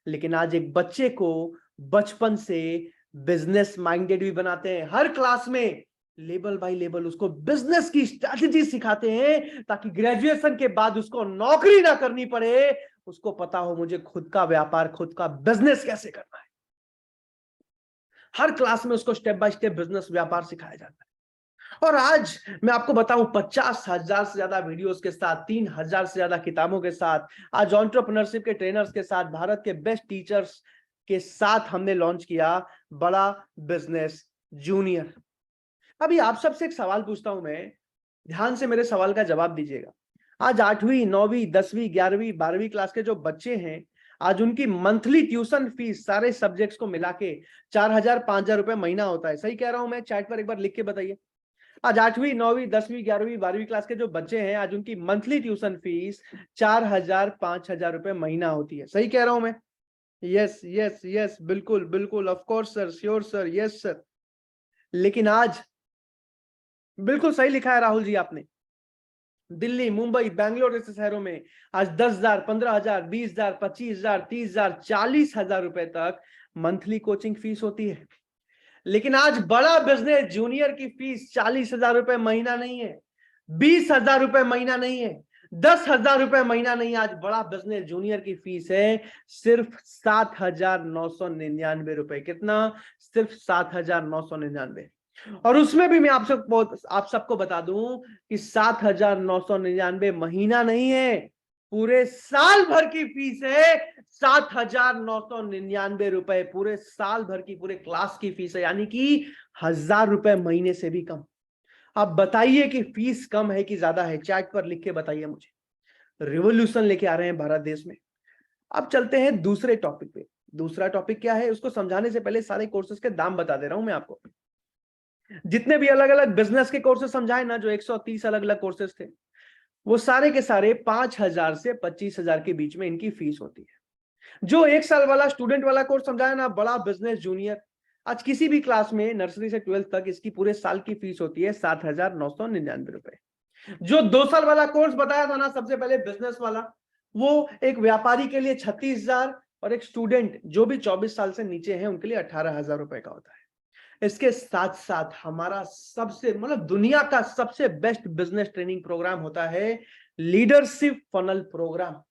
लेकिन आज एक बच्चे को बचपन से बिजनेस माइंडेड भी बनाते हैं। हर क्लास में लेवल बाय लेवल उसको बिजनेस की स्ट्रैटेजी सिखाते हैं, ताकि ग्रेजुएशन के बाद उसको नौकरी ना करनी पड़े, उसको पता हो मुझे खुद का व्यापार, खुद का बिजनेस कैसे करना है। हर क्लास में उसको स्टेप बाय स्टेप बिजनेस व्यापार सिखाया जाता है। और आज मैं आपको बताऊं 50,000 से ज्यादा वीडियोस के साथ, 3,000 से ज्यादा किताबों के साथ, आज एंटरप्रेन्योरशिप के ट्रेनर्स के साथ, भारत के बेस्ट टीचर्स के साथ हमने लॉन्च किया बड़ा बिजनेस जूनियर। अभी आप सबसे एक सवाल पूछता हूं मैं, ध्यान से मेरे सवाल का जवाब दीजिएगा। आज 8वीं, 9वीं, 10वीं, 11वीं, 12वीं क्लास के जो बच्चे हैं, आज उनकी मंथली ट्यूशन फीस सारे सब्जेक्ट्स को मिला के 4,000 5,000 रुपए महीना होता है। सही कह रहा हूं मैं? चैट पर एक बार लिख के बताइए। आज 8वीं, 9वीं, 10वीं, 11वीं, 12वीं क्लास के जो बच्चे हैं, आज उनकी मंथली ट्यूशन फीस 4,000 5,000 रुपए महीना होती है। सही कह रहा हूं मैं? यस यस यस, बिल्कुल बिल्कुल, of course sir, sure sir, yes sir. लेकिन आज बिल्कुल सही लिखा है राहुल जी आपने, दिल्ली, मुंबई, बैंगलोर जैसे शहरों में आज 10,000, 15,000, 20,000, 25,000, 30,000, 40,000 रुपए तक मंथली कोचिंग फीस होती है। लेकिन आज बड़ा बिजनेस जूनियर की फीस 40,000 रुपए महीना नहीं है, 20,000 रुपए महीना नहीं है, 10,000 रुपए महीना नहीं। आज बड़ा बिजनेस जूनियर की फीस है सिर्फ 7,999 रुपए। कितना? सिर्फ 7,999। और उसमें भी मैं आप सबको बता दूं कि 7,999 महीना नहीं है, पूरे साल भर की फीस है 7,999 रुपए। पूरे साल भर की, पूरे क्लास की फीस है, यानी कि 1,000 रुपए महीने से भी कम। अब बताइए कि फीस कम है कि ज्यादा है? चैट पर लिख के बताइए मुझे। रिवॉल्यूशन लेके आ रहे हैं भारत देश में। अब चलते हैं दूसरे टॉपिक पे। दूसरा टॉपिक क्या है उसको समझाने से पहले सारे कोर्सेज के दाम बता दे रहा हूं मैं आपको। जितने भी अलग अलग बिजनेस के कोर्सेज समझाए ना, जो 130 अलग अलग कोर्सेज थे, वो सारे के सारे 5,000 से 25,000 के बीच में इनकी फीस होती है। जो 1 साल वाला स्टूडेंट वाला कोर्स समझाया ना, बड़ा बिजनेस जूनियर, आज किसी भी क्लास में नर्सरी से 12th तक इसकी पूरे साल की फीस होती है 7,999 रुपए। जो 2 साल वाला कोर्स बताया था ना सबसे पहले, बिजनेस वाला, वो एक व्यापारी के लिए 36,000 और एक स्टूडेंट जो भी 24 साल से नीचे है उनके लिए 18,000 रुपए का होता है। इसके साथ साथ हमारा सबसे, मतलब दुनिया का सबसे बेस्ट बिजनेस ट्रेनिंग प्रोग्राम होता है leadership funnel programme.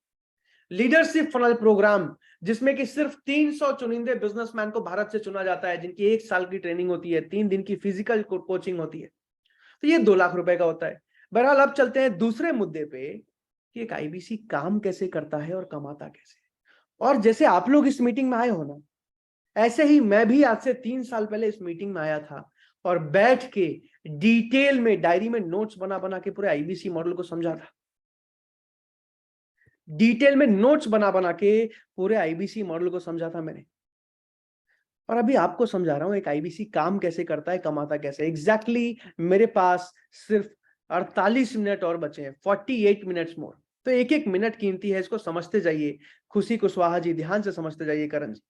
Leadership funnel programme, जिसमें कि सिर्फ 300 चुनिंदे बिजनेसमैन को भारत से चुना जाता है, जिनकी 1 साल की ट्रेनिंग होती है, 3 दिन की फिजिकल कोचिंग होती है। तो ये 2 लाख रुपए का होता है। बहरहाल अब चलते हैं दूसरे मुद्दे पे कि एक आईबीसी काम कैसे करता है और कमाता कैसे। और जैसे आप लोग इस मीटिंग में आए हो ना, ऐसे ही मैं भी आज से 3 साल पहले इस मीटिंग में आया था और बैठ के डिटेल में डायरी में नोट्स बना बना के पूरे आईबीसी मॉडल को समझा था। डिटेल में नोट्स बना बना के पूरे आईबीसी मॉडल को समझा था मैंने। और अभी आपको समझा रहा हूं एक आईबीसी काम कैसे करता है, कमाता कैसे। एग्जैक्टली मेरे पास सिर्फ 48 मिनट और बचे हैं, 48 मिनट्स मोर। तो एक एक मिनट कीमती है, इसको समझते जाइए। खुशी कुशवाहा जी, ध्यान से समझते जाइए। करण जी,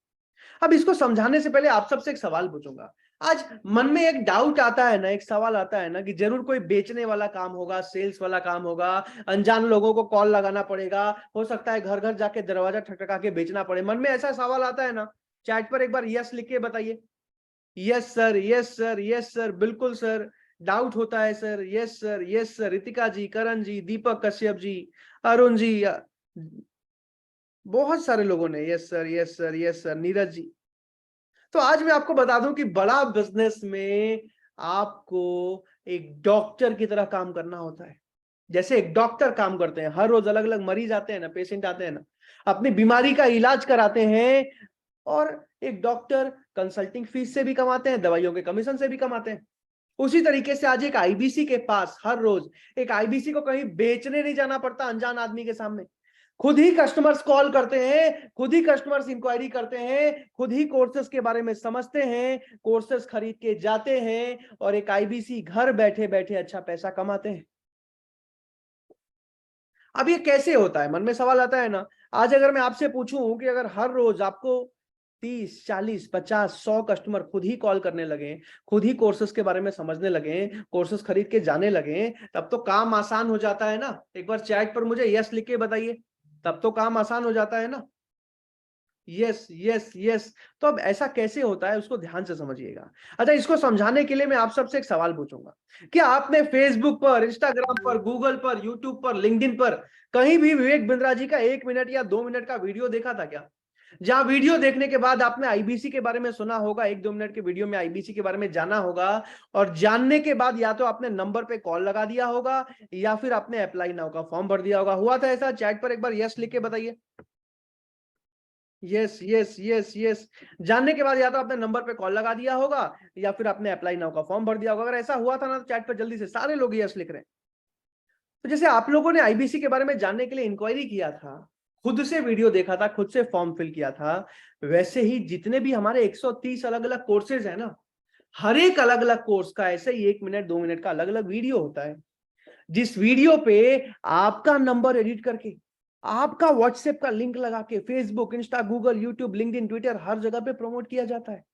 अब इसको समझाने से पहले आप सबसे एक सवाल पूछूंगा। आज मन में एक डाउट आता है ना, एक सवाल आता है ना कि जरूर कोई बेचने वाला काम होगा, सेल्स वाला काम होगा, अनजान लोगों को कॉल लगाना पड़ेगा, हो सकता है घर घर जाके दरवाजा ठकठका के बेचना पड़े। मन में ऐसा सवाल आता है ना? चैट पर एक बार यस लिख के बताइए। Yes sir, yes sir, yes sir, बिल्कुल सर, डाउट होता है sir, yes sir, yes sir. Ritika ji, Karan ji, Deepak Kashyap ji, Arun ji, बहुत सारे लोगों ने yes sir, yes sir, yes sir. Neeraj ji. तो आज मैं आपको बता दूं कि बड़ा बिजनेस में आपको एक डॉक्टर की तरह काम करना होता है। जैसे एक डॉक्टर काम करते हैं, हर रोज अलग अलग मरीज आते हैं ना, पेशेंट आते हैं ना, अपनी बीमारी का इलाज कराते हैं। और एक डॉक्टर कंसल्टिंग फीस से भी कमाते हैं, दवाइयों के कमीशन से भी कमाते हैं। उसी तरीके से आज एक आईबीसी के पास हर रोज, एक आईबीसी को कहीं बेचने नहीं जाना पड़ता अनजान आदमी के सामने। खुद ही कस्टमर्स कॉल करते हैं, खुद ही कस्टमर्स इंक्वायरी करते हैं, खुद ही कोर्सेज के बारे में समझते हैं, कोर्सेज खरीद के जाते हैं और एक आईबीसी घर बैठे बैठे अच्छा पैसा कमाते हैं। अब ये कैसे होता है, मन में सवाल आता है ना। आज अगर मैं आपसे पूछूं कि अगर हर रोज आपको 30, 40, 50, 100 कस्टमर खुद ही कॉल करने लगे, खुद ही कोर्सेज के बारे में समझने लगे, कोर्सेज खरीद के जाने लगे, तब तो काम आसान हो जाता है ना। एक बार चैट पर मुझे यस लिख के बताइए, तब तो काम आसान हो जाता है ना। Yes yes yes. तो अब ऐसा कैसे होता है उसको ध्यान से समझिएगा। अच्छा, इसको समझाने के लिए मैं आप सबसे एक सवाल पूछूंगा कि आपने फेसबुक पर, इंस्टाग्राम पर, गूगल पर, यूट्यूब पर, लिंक्डइन पर कहीं भी विवेक बिंद्रा जी का 1 मिनट या 2 मिनट का वीडियो देखा था क्या? जहां वीडियो देखने के बाद आपने आईबीसी के बारे में सुना होगा, 1-2 मिनट के वीडियो में आईबीसी के बारे में जाना होगा, और जानने के बाद या तो आपने नंबर पे कॉल लगा दिया होगा या फिर आपने अप्लाई नाउ का फॉर्म भर दिया होगा। हुआ था ऐसा? चैट पर एक बार यस लिख के बताइए। Yes yes yes yes. जानने के बाद या तो आपने नंबर पे कॉल लगा दिया होगा या फिर आपने अप्लाई नाउ का फॉर्म भर दिया होगा। अगर ऐसा हुआ था ना तो चैट पर जल्दी से सारे लोग यस लिख रहे हैं। तो जैसे आप लोगों ने आईबीसी के बारे में जानने के लिए इंक्वायरी किया था, खुद से वीडियो देखा था, खुद से फॉर्म फिल किया था, वैसे ही जितने भी हमारे 130 अलग अलग कोर्सेज है ना, हर एक अलग अलग कोर्स का ऐसे ही 1 मिनट 2 मिनट का अलग अलग वीडियो होता है, जिस वीडियो पे आपका नंबर एडिट करके, आपका व्हाट्सएप का लिंक लगा के Facebook, Insta, Google, YouTube, LinkedIn, Twitter हर जगह पे प्रमोट किया जाता है,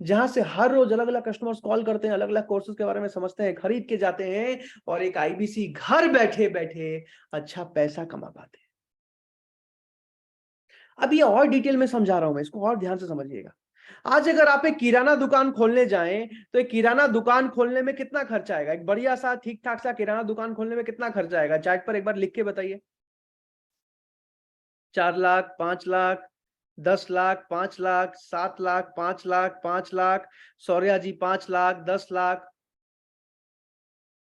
जहां से हर रोज अलग अलग कस्टमर्स कॉल करते हैं, अलग अलग कोर्सेज के बारे में समझते हैं, खरीद के जाते हैं और एक आईबीसी घर बैठे बैठे अच्छा पैसा कमा पाते हैं। अब ये और डिटेल में समझा रहा हूं मैं, इसको और ध्यान से समझिएगा। आज अगर आप एक किराना दुकान खोलने जाएं तो एक किराना दुकान खोलने में कितना खर्चा आएगा? एक बढ़िया सा ठीक ठाक सा किराना दुकान खोलने में कितना खर्चा आएगा? चैट पर एक बार लिख के बताइए। 4 लाख, 5 लाख, 10 लाख, 5 लाख, 7 लाख, 5 लाख, 5 लाख, सौर्या जी 5 लाख, 10 लाख,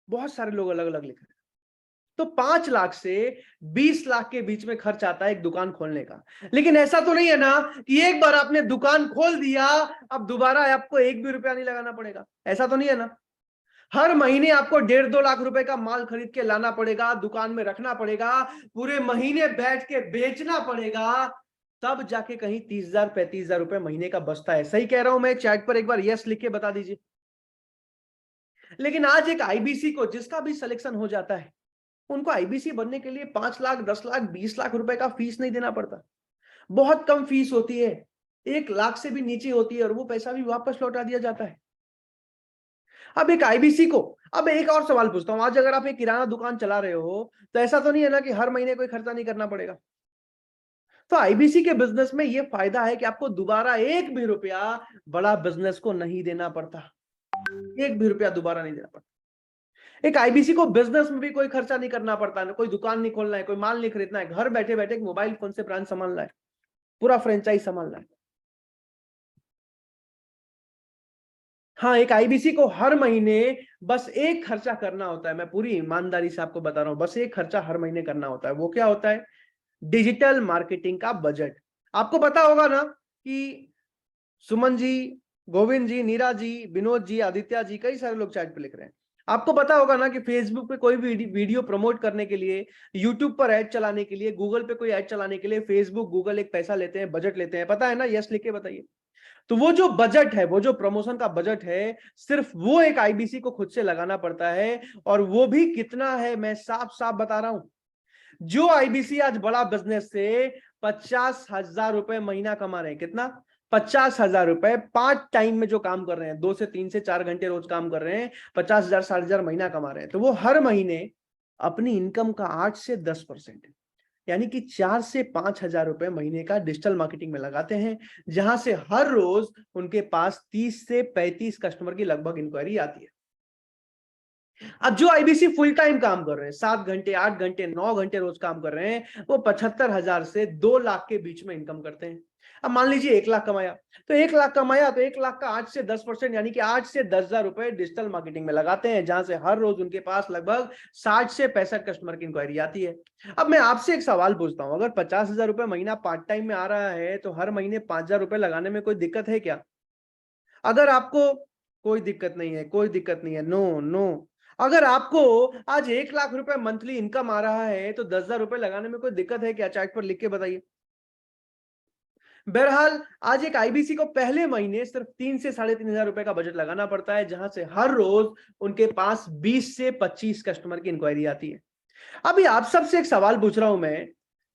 बहुत सारे लोग अलग अलग लिख रहे हैं। तो 5 लाख से 20 लाख के बीच में खर्च आता है एक दुकान खोलने का। लेकिन ऐसा तो नहीं है ना कि एक बार आपने दुकान खोल दिया अब दोबारा आपको 1 भी रुपया नहीं लगाना पड़ेगा, ऐसा तो नहीं है ना। हर महीने आपको 1.5-2 लाख रुपए का माल खरीद के लाना पड़ेगा, दुकान में रखना पड़ेगा, पूरे महीने बैठ के बेचना पड़ेगा, तब जाके कहीं 30,000 35,000 रुपए महीने का बचता है। सही कह रहा हूं मैं? चैट पर एक बार यस लिख के बता दीजिए। लेकिन आज एक आईबीसी को जिसका भी सिलेक्शन हो जाता है, उनको आईबीसी बनने के लिए 5 लाख, 10 लाख, 20 लाख रुपए का फीस नहीं देना पड़ता। बहुत कम फीस होती है, 1 लाख से भी नीचे होती है और वो पैसा भी वापस लौटा दिया जाता है। अब एक आईबीसी को, अब एक और सवाल पूछता हूं, आज अगर आप एक किराना दुकान चला रहे हो तो ऐसा तो नहीं है ना कि हर महीने कोई खर्चा नहीं करना पड़ेगा। तो आईबीसी के बिजनेस में ये फायदा है कि आपको दोबारा 1 भी रुपया बड़ा बिजनेस को नहीं देना पड़ता, 1 भी रुपया दोबारा नहीं देना पड़ता। एक आईबीसी को बिजनेस में भी कोई खर्चा नहीं करना पड़ता, ना कोई दुकान नहीं खोलना है, कोई माल नहीं खरीदना है, घर बैठे बैठे एक मोबाइल फोन से ब्रांच संभालना है, पूरा फ्रेंचाइज संभालना है। हाँ, एक आईबीसी को हर महीने बस एक खर्चा करना होता है, मैं पूरी ईमानदारी से आपको बता रहा हूं, बस एक खर्चा हर महीने करना होता है। वो क्या होता है? डिजिटल मार्केटिंग का बजट। आपको पता होगा ना कि सुमन जी, गोविंद जी, नीरा जी, विनोद जी, आदित्य जी, कई सारे लोग चैट पे लिख रहे हैं। आपको पता होगा ना कि फेसबुक पे कोई भी वीडियो प्रमोट करने के लिए, यूट्यूब पर ऐड चलाने के लिए, गूगल पे कोई ऐड चलाने के लिए फेसबुक, गूगल एक पैसा लेते हैं, बजट लेते हैं, पता है ना? यस लिख के बताइए। तो वो जो बजट है, वो जो प्रमोशन का बजट है, सिर्फ वो एक आईबीसी को खुद से लगाना पड़ता है। और वो भी कितना है, मैं साफ साफ बता रहा हूं। जो आईबीसी आज बड़ा बिजनेस से 50,000 रुपए महीना कमा रहे हैं, कितना? 50,000 रुपए पार्ट टाइम में जो काम कर रहे हैं, 2 से 3 से 4 घंटे रोज काम कर रहे हैं, 50,000 60,000 महीना कमा रहे हैं, तो वो हर महीने अपनी इनकम का 8 से 10%, यानी कि 4 से 5,000 रुपए महीने का डिजिटल मार्केटिंग में लगाते हैं, जहां से हर रोज उनके पास 30 से 35 कस्टमर की लगभग इंक्वायरी आती है। अब जो आईबीसी फुल टाइम काम कर रहे हैं, 7 घंटे, 8 घंटे, 9 घंटे रोज काम कर रहे हैं, वो 75,000 से 2 लाख के बीच में इनकम करते हैं। अब मान लीजिए 1 लाख कमाया, तो 1 लाख कमाया तो 1 लाख का 8 से 10%, यानी कि 8 से 10,000 रुपए डिजिटल मार्केटिंग में लगाते हैं, जहां से हर रोज उनके पास लगभग 60 से 65 कस्टमर की इंक्वायरी आती है। अब मैं आपसे एक सवाल पूछता हूं, अगर 50,000 रुपए महीना पार्ट टाइम में आ रहा है तो हर महीने 5,000 रुपए लगाने में कोई दिक्कत है क्या? अगर आपको कोई दिक्कत नहीं है, कोई दिक्कत नहीं है, नो नो, अगर आपको आज 1 लाख रुपए मंथली इनकम आ रहा है तो 10,000 रुपए लगाने में कोई दिक्कत है क्या? चैट पर लिख के बताइए। बहरहाल आज एक आईबीसी को पहले महीने सिर्फ 3 से 3,500 रुपए का बजट लगाना पड़ता है, जहां से हर रोज उनके पास 20 से 25 कस्टमर की इंक्वायरी आती है। अभी आप सबसे एक सवाल पूछ रहा हूं मैं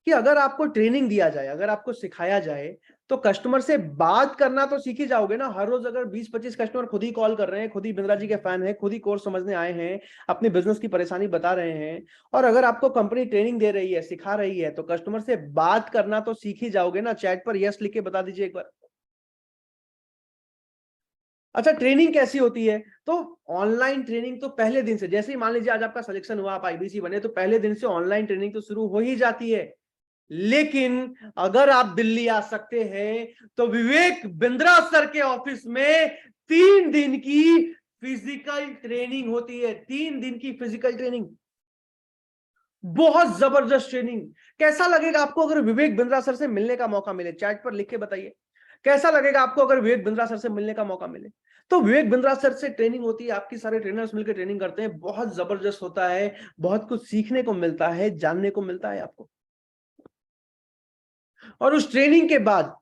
कि अगर आपको ट्रेनिंग दिया जाए, अगर आपको सिखाया जाए, तो कस्टमर से बात करना तो सीख ही जाओगे ना। हर रोज अगर 20-25 कस्टमर खुद ही कॉल कर रहे हैं, खुद ही बिंद्रा जी के फैन हैं, खुद ही कोर्स समझने आए हैं, अपने बिजनेस की परेशानी बता रहे हैं, और अगर आपको कंपनी ट्रेनिंग दे रही है, सिखा रही है, तो कस्टमर से बात करना तो सीख ही जाओगे ना। चैट पर यस लिख के बता दीजिए एक बार। अच्छा, ट्रेनिंग कैसी होती है? तो ऑनलाइन ट्रेनिंग तो पहले दिन से, जैसे ही मान लीजिए आज आपका सिलेक्शन हुआ, आप आईबीसी बने, तो पहले दिन से ऑनलाइन ट्रेनिंग तो शुरू हो ही जाती है। लेकिन अगर आप दिल्ली आ सकते हैं तो विवेक बिंद्रा सर के ऑफिस में 3 दिन की फिजिकल ट्रेनिंग होती है। 3 दिन की फिजिकल ट्रेनिंग, बहुत जबरदस्त ट्रेनिंग। कैसा लगेगा आपको अगर विवेक बिंद्रा सर से मिलने का मौका मिले? चैट पर लिख के बताइए, कैसा लगेगा आपको अगर विवेक बिंद्रा सर से मिलने का मौका मिले? तो विवेक बिंद्रा सर से ट्रेनिंग होती है, आपकी सारे ट्रेनर्स मिलकर ट्रेनिंग करते हैं, बहुत जबरदस्त होता है, बहुत कुछ सीखने को मिलता है, जानने को मिलता है आपको। और उस ट्रेनिंग के बाद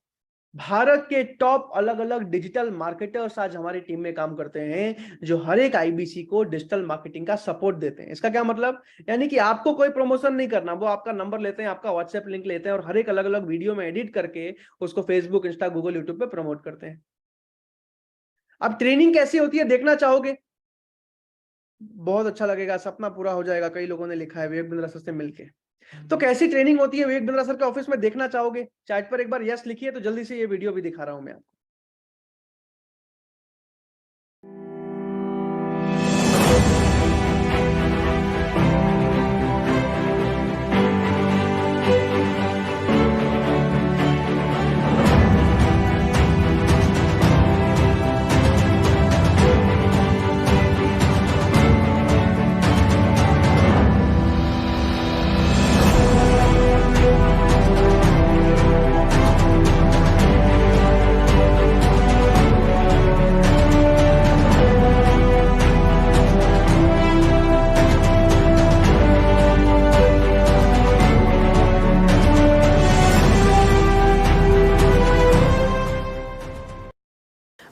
भारत के टॉप अलग अलग डिजिटल मार्केटर्स आज हमारी टीम में काम करते हैं, जो हर एक आईबीसी को डिजिटल मार्केटिंग का सपोर्ट देते हैं। इसका क्या मतलब? यानी कि आपको कोई प्रमोशन नहीं करना, वो आपका नंबर लेते हैं, आपका व्हाट्सएप लिंक लेते हैं और हर एक अलग अलग वीडियो में एडिट करके उसको फेसबुक, इंस्टा, गूगल, यूट्यूब पे प्रमोट करते हैं। अब ट्रेनिंग कैसी होती है देखना चाहोगे? बहुत अच्छा लगेगा, सपना पूरा हो जाएगा। कई लोगों ने लिखा है विवेक बिंद्रा सर से मिलके। तो कैसी ट्रेनिंग होती है विवेक बिंद्रा सर के ऑफिस में देखना चाहोगे? चैट पर एक बार यस लिखिए, तो जल्दी से ये वीडियो भी दिखा रहा हूं मैं आपको।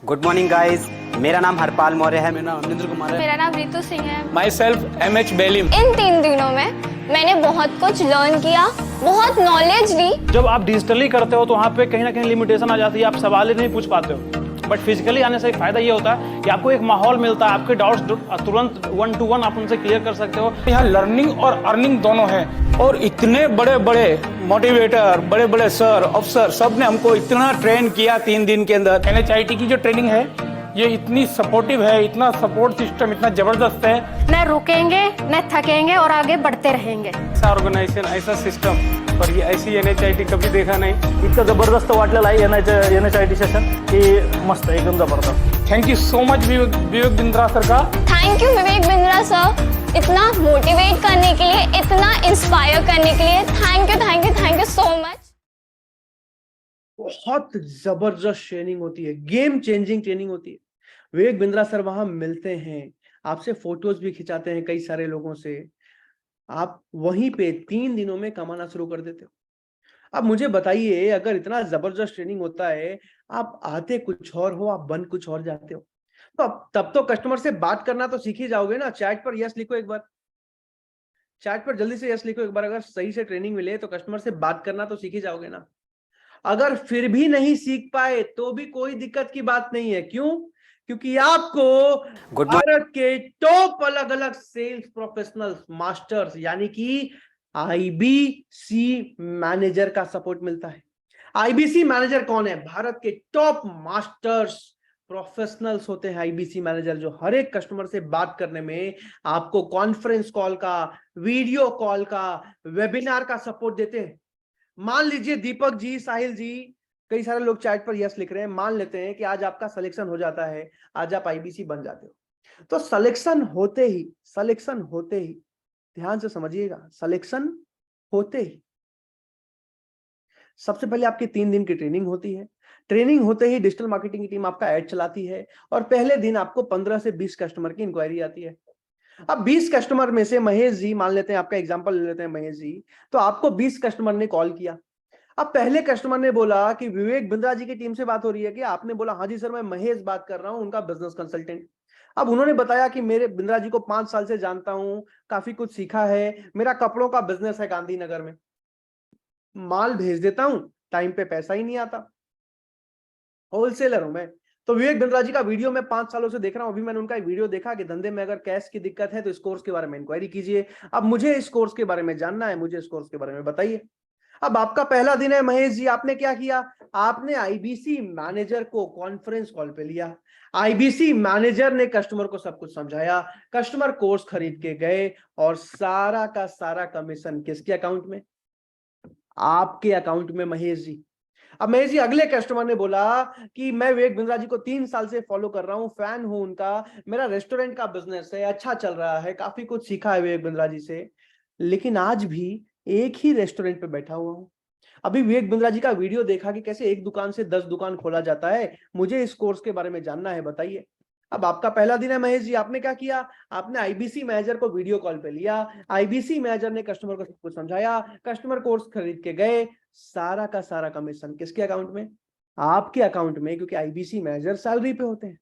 गुड मॉर्निंग गाइस, मेरा नाम हरपाल मौर्य है। मेरा नाम अमरिंदर कुमार है। मेरा नाम रितु सिंह है। Myself MH. बेलिम। इन 3 दिनों में मैंने बहुत कुछ लर्न किया, बहुत नॉलेज ली। जब आप डिजिटली करते हो तो वहाँ पे कहीं ना कहीं लिमिटेशन आ जाती है, आप सवाल ही नहीं पूछ पाते हो। बट फिजिकली आने से फायदा ये होता है कि आपको एक माहौल मिलता है, आपके डाउट्स तुरंत 1 to 1 आप उनसे क्लियर कर सकते हो। यहाँ लर्निंग और अर्निंग दोनों है, और इतने बड़े बड़े मोटिवेटर, बड़े बड़े सर, अफसर, सब ने हमको इतना ट्रेन किया 3 दिन के अंदर। NHIT की जो ट्रेनिंग है ये इतनी सपोर्टिव है, इतना सपोर्ट सिस्टम इतना जबरदस्त है। न रुकेंगे न थकेंगे और आगे बढ़ते रहेंगे। ऐसा ऑर्गेनाइजेशन, ऐसा सिस्टम और ये ऐसी NHIT कभी देखा नहीं। इतका जबरदस्त वाटलेला आहे NHIT सेशन की मस्त, एकदम जबरदस्त। Thank you so much Vivek Bindra sir का। Thank you Vivek Bindra sir, इतना मोटिवेट करने के लिए, इतना इंस्पायर करने के लिए। Thank you so much. बहुत जबरदस्त ट्रेनिंग होती है, गेम चेंजिंग ट्रेनिंग होती है। विवेक बिंद्रा सर वहां मिलते हैं, आपसे फोटोज भी खिंचाते हैं कई सारे लोगों से। आप वहीं पे 3 दिनों में कमाना शुरू कर देते हो। अब मुझे बताइए, अगर इतना जबरदस्त ट्रेनिंग होता है, आप आते कुछ और हो, आप बन कुछ और जाते हो, तो तब तो कस्टमर से बात करना तो सीख ही जाओगे ना। चैट पर यस लिखो एक बार, चैट पर जल्दी से यस लिखो एक बार। अगर सही से ट्रेनिंग मिले तो कस्टमर से बात करना तो सीख ही जाओगे ना। अगर फिर भी नहीं सीख पाए तो भी कोई दिक्कत की बात नहीं है। क्यों? क्योंकि आपको भारत के टॉप अलग अलग सेल्स प्रोफेशनल्स, मास्टर्स यानी कि आईबीसी मैनेजर का सपोर्ट मिलता है। आईबीसी मैनेजर कौन है? भारत के टॉप मास्टर्स प्रोफेशनल्स होते हैं आईबीसी मैनेजर, जो हर एक कस्टमर से बात करने में आपको कॉन्फ्रेंस कॉल का, वीडियो कॉल का, वेबिनार का सपोर्ट देते हैं। मान लीजिए दीपक जी, साहिल जी, कई सारे लोग चैट पर यस लिख रहे हैं, मान लेते हैं कि आज आपका सिलेक्शन हो जाता है, आज आप आईबीसी बन जाते हो, तो सिलेक्शन होते ही ध्यान से समझिएगा, सिलेक्शन होते ही सबसे पहले आपकी 3 दिन की ट्रेनिंग होती है। ट्रेनिंग होते ही डिजिटल मार्केटिंग की टीम आपका ऐड चलाती है और पहले दिन आपको 15 से 20 कस्टमर की इंक्वायरी आती है। अब 20 कस्टमर में से महेश जी, मान लेते हैं आपका एग्जांपल ले लेते हैं महेश जी, तो आपको 20 कस्टमर ने कॉल किया। अब पहले कस्टमर ने बोला कि विवेक बिंद्रा जी की टीम से बात हो रही है कि आपने बोला हाँ जी सर, मैं महेश बात कर रहा हूं, उनका बिजनेस कंसल्टेंट। अब उन्होंने बताया कि मेरे बिंद्रा जी को 5 साल से जानता हूं, काफी कुछ सीखा है, मेरा कपड़ों का बिजनेस है गांधीनगर में, माल भेज देता हूं, टाइम पे पैसा ही नहीं आता, होलसेलर हूं मैं। तो विवेक बिंद्रा जी का वीडियो मैं 5 सालों से देख रहा हूं। अभी मैंने उनका एक वीडियो देखा कि धंधे में अगर कैश की दिक्कत है तो इस कोर्स के बारे में इंक्वायरी कीजिए। अब मुझे इस कोर्स के बारे में जानना है, मुझे इस कोर्स के बारे में बताइए। अब आपका पहला दिन है महेश जी, आपने क्या किया? आपने आईबीसी मैनेजर को कॉन्फ्रेंस कॉल पे लिया। आईबीसी मैनेजर ने कस्टमर को सब कुछ समझाया, कस्टमर कोर्स खरीद के गए और सारा का सारा कमीशन किसके अकाउंट में? आपके अकाउंट में महेश जी। अब महेश जी, अगले कस्टमर ने बोला कि मैं विवेक बिंद्रा जी को 3 साल से फॉलो कर रहा हूं, फैन हूं उनका, मेरा रेस्टोरेंट का बिजनेस है, अच्छा चल रहा है, काफी कुछ सीखा है विवेक बिंद्रा जी से, लेकिन आज भी एक ही रेस्टोरेंट पे बैठा हुआ हूं। अभी विवेक बिंद्रा जी का वीडियो देखा कि कैसे एक दुकान से 10 दुकान खोला जाता है, मुझे इस कोर्स के बारे में जानना है, बताइए। अब आपका पहला दिन है महेश जी, आपने क्या किया? आपने आईबीसी मैनेजर को वीडियो कॉल पे लिया, आईबीसी मैनेजर ने कस्टमर को सब कुछ समझाया, कस्टमर कोर्स खरीद के गए, सारा का सारा कमीशन किसके अकाउंट में? आपके अकाउंट में, क्योंकि आईबीसी मैनेजर सैलरी पे होते हैं।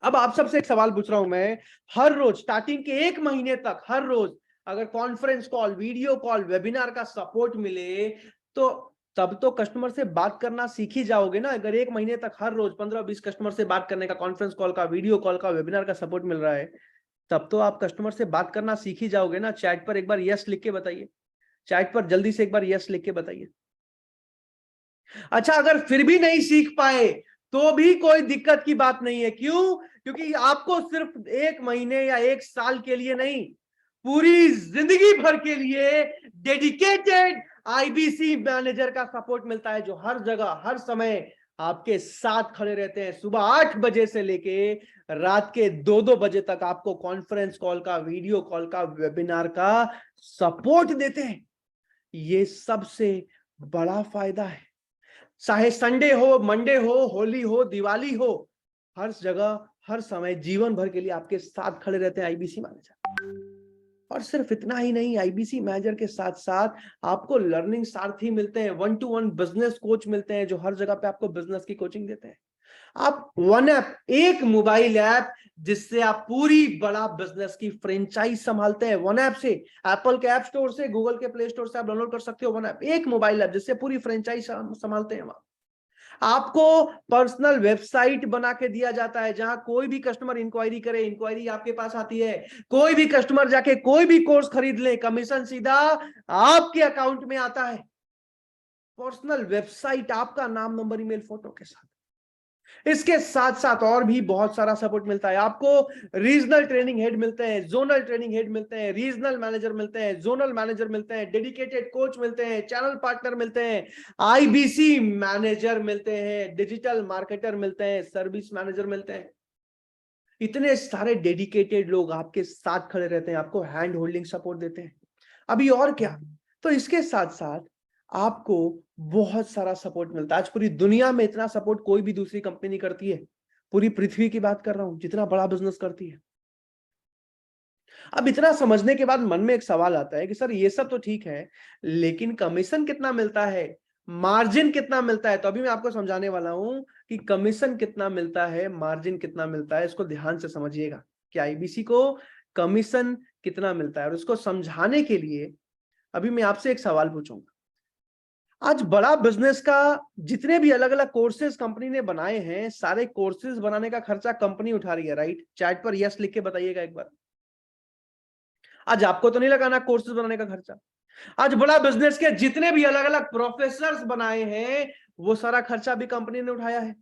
अब आप सबसे एक सवाल पूछ रहा हूं मैं, हर रोज स्टार्टिंग के 1 महीने तक हर रोज अगर conference call, video call, webinar का सपोर्ट मिले तो तब तो कस्टमर से बात करना सीख ही जाओगे ना। अगर 1 महीने तक हर रोज 15-20 कस्टमर से बात करने का, कॉन्फ्रेंस कॉल का, वीडियो कॉल का, वेबिनार का सपोर्ट मिल रहा है, तब तो आप कस्टमर से बात करना सीख ही जाओगे ना। चैट पर एक बार यस लिख के बताइए, चैट पर जल्दी से एक बार यस लिख के बताइए। अच्छा, अगर फिर भी नहीं सीख पाए तो भी कोई दिक्कत की बात नहीं है। क्यों? क्योंकि आपको सिर्फ 1 महीने या 1 साल के लिए नहीं, पूरी जिंदगी भर के लिए डेडिकेटेड आईबीसी मैनेजर का सपोर्ट मिलता है, जो हर जगह हर समय आपके साथ खड़े रहते हैं। सुबह 8 बजे से लेके रात के 2-2 बजे तक आपको कॉन्फ्रेंस कॉल का, वीडियो कॉल का, वेबिनार का सपोर्ट देते हैं। ये सबसे बड़ा फायदा है। चाहे संडे हो, मंडे हो, होली हो, दिवाली हो, हर जगह हर समय जीवन भर के लिए आपके साथ खड़े रहते हैं आईबीसी मैनेजर। और सिर्फ इतना ही नहीं, आईबीसी मैनेजर के साथ साथ आपको लर्निंग सारथी मिलते हैं, 1-to-1 बिजनेस कोच मिलते हैं, जो हर जगह पे आपको बिजनेस की कोचिंग देते हैं। आप वन ऐप, एक मोबाइल ऐप, जिससे आप पूरी बड़ा बिजनेस की फ्रेंचाइज संभालते हैं। वन ऐप से, एप्पल के ऐप स्टोर से, गूगल के प्ले स्टोर से आप डाउनलोड कर सकते हो वन ऐप, एक मोबाइल ऐप जिससे पूरी फ्रेंचाइज संभालते हैं। आपको पर्सनल वेबसाइट बना के दिया जाता है, जहां कोई भी कस्टमर इंक्वायरी करे, इंक्वायरी आपके पास आती है। कोई भी कस्टमर जाके कोई भी कोर्स खरीद ले, कमीशन सीधा आपके अकाउंट में आता है। पर्सनल वेबसाइट, आपका नाम, नंबर, ईमेल, फोटो के साथ। इसके साथ साथ और भी बहुत सारा सपोर्ट मिलता है आपको। रीजनल ट्रेनिंग हेड मिलते हैं, जोनल ट्रेनिंग हेड मिलते हैं, रीजनल मैनेजर मिलते हैं, जोनल मैनेजर मिलते हैं, डेडिकेटेड कोच मिलते हैं, चैनल पार्टनर मिलते हैं, आईबीसी मैनेजर मिलते हैं, डिजिटल मार्केटर मिलते हैं, सर्विस मैनेजर मिलते हैं। इतने सारे डेडिकेटेड लोग आपके साथ खड़े रहते हैं, आपको हैंड होल्डिंग सपोर्ट देते हैं। अभी और क्या, तो इसके साथ साथ आपको बहुत सारा सपोर्ट मिलता है। आज पूरी दुनिया में इतना सपोर्ट कोई भी दूसरी कंपनी नहीं करती है। पूरी पृथ्वी की बात कर रहा हूं, जितना बड़ा बिजनेस करती है। अब इतना समझने के बाद मन में एक सवाल आता है कि सर ये सब तो ठीक है, लेकिन कमीशन कितना मिलता है, मार्जिन कितना मिलता है? तो अभी मैं आपको समझाने वाला हूं कि कमीशन कितना मिलता है, मार्जिन कितना मिलता है। इसको ध्यान से समझिएगा कि आईबीसी को कमीशन कितना मिलता है। और उसको समझाने के लिए अभी मैं आपसे एक सवाल पूछूंगा। आज बड़ा बिजनेस का जितने भी अलग अलग कोर्सेज कंपनी ने बनाए हैं, सारे कोर्सेज बनाने का खर्चा कंपनी उठा रही है, राइट? चैट पर यस लिख के बताइएगा एक बार। आज आपको तो नहीं लगाना कोर्सेज बनाने का खर्चा। आज बड़ा बिजनेस के जितने भी अलग अलग प्रोफेसर्स बनाए हैं, वो सारा खर्चा भी कंपनी ने उठाया है।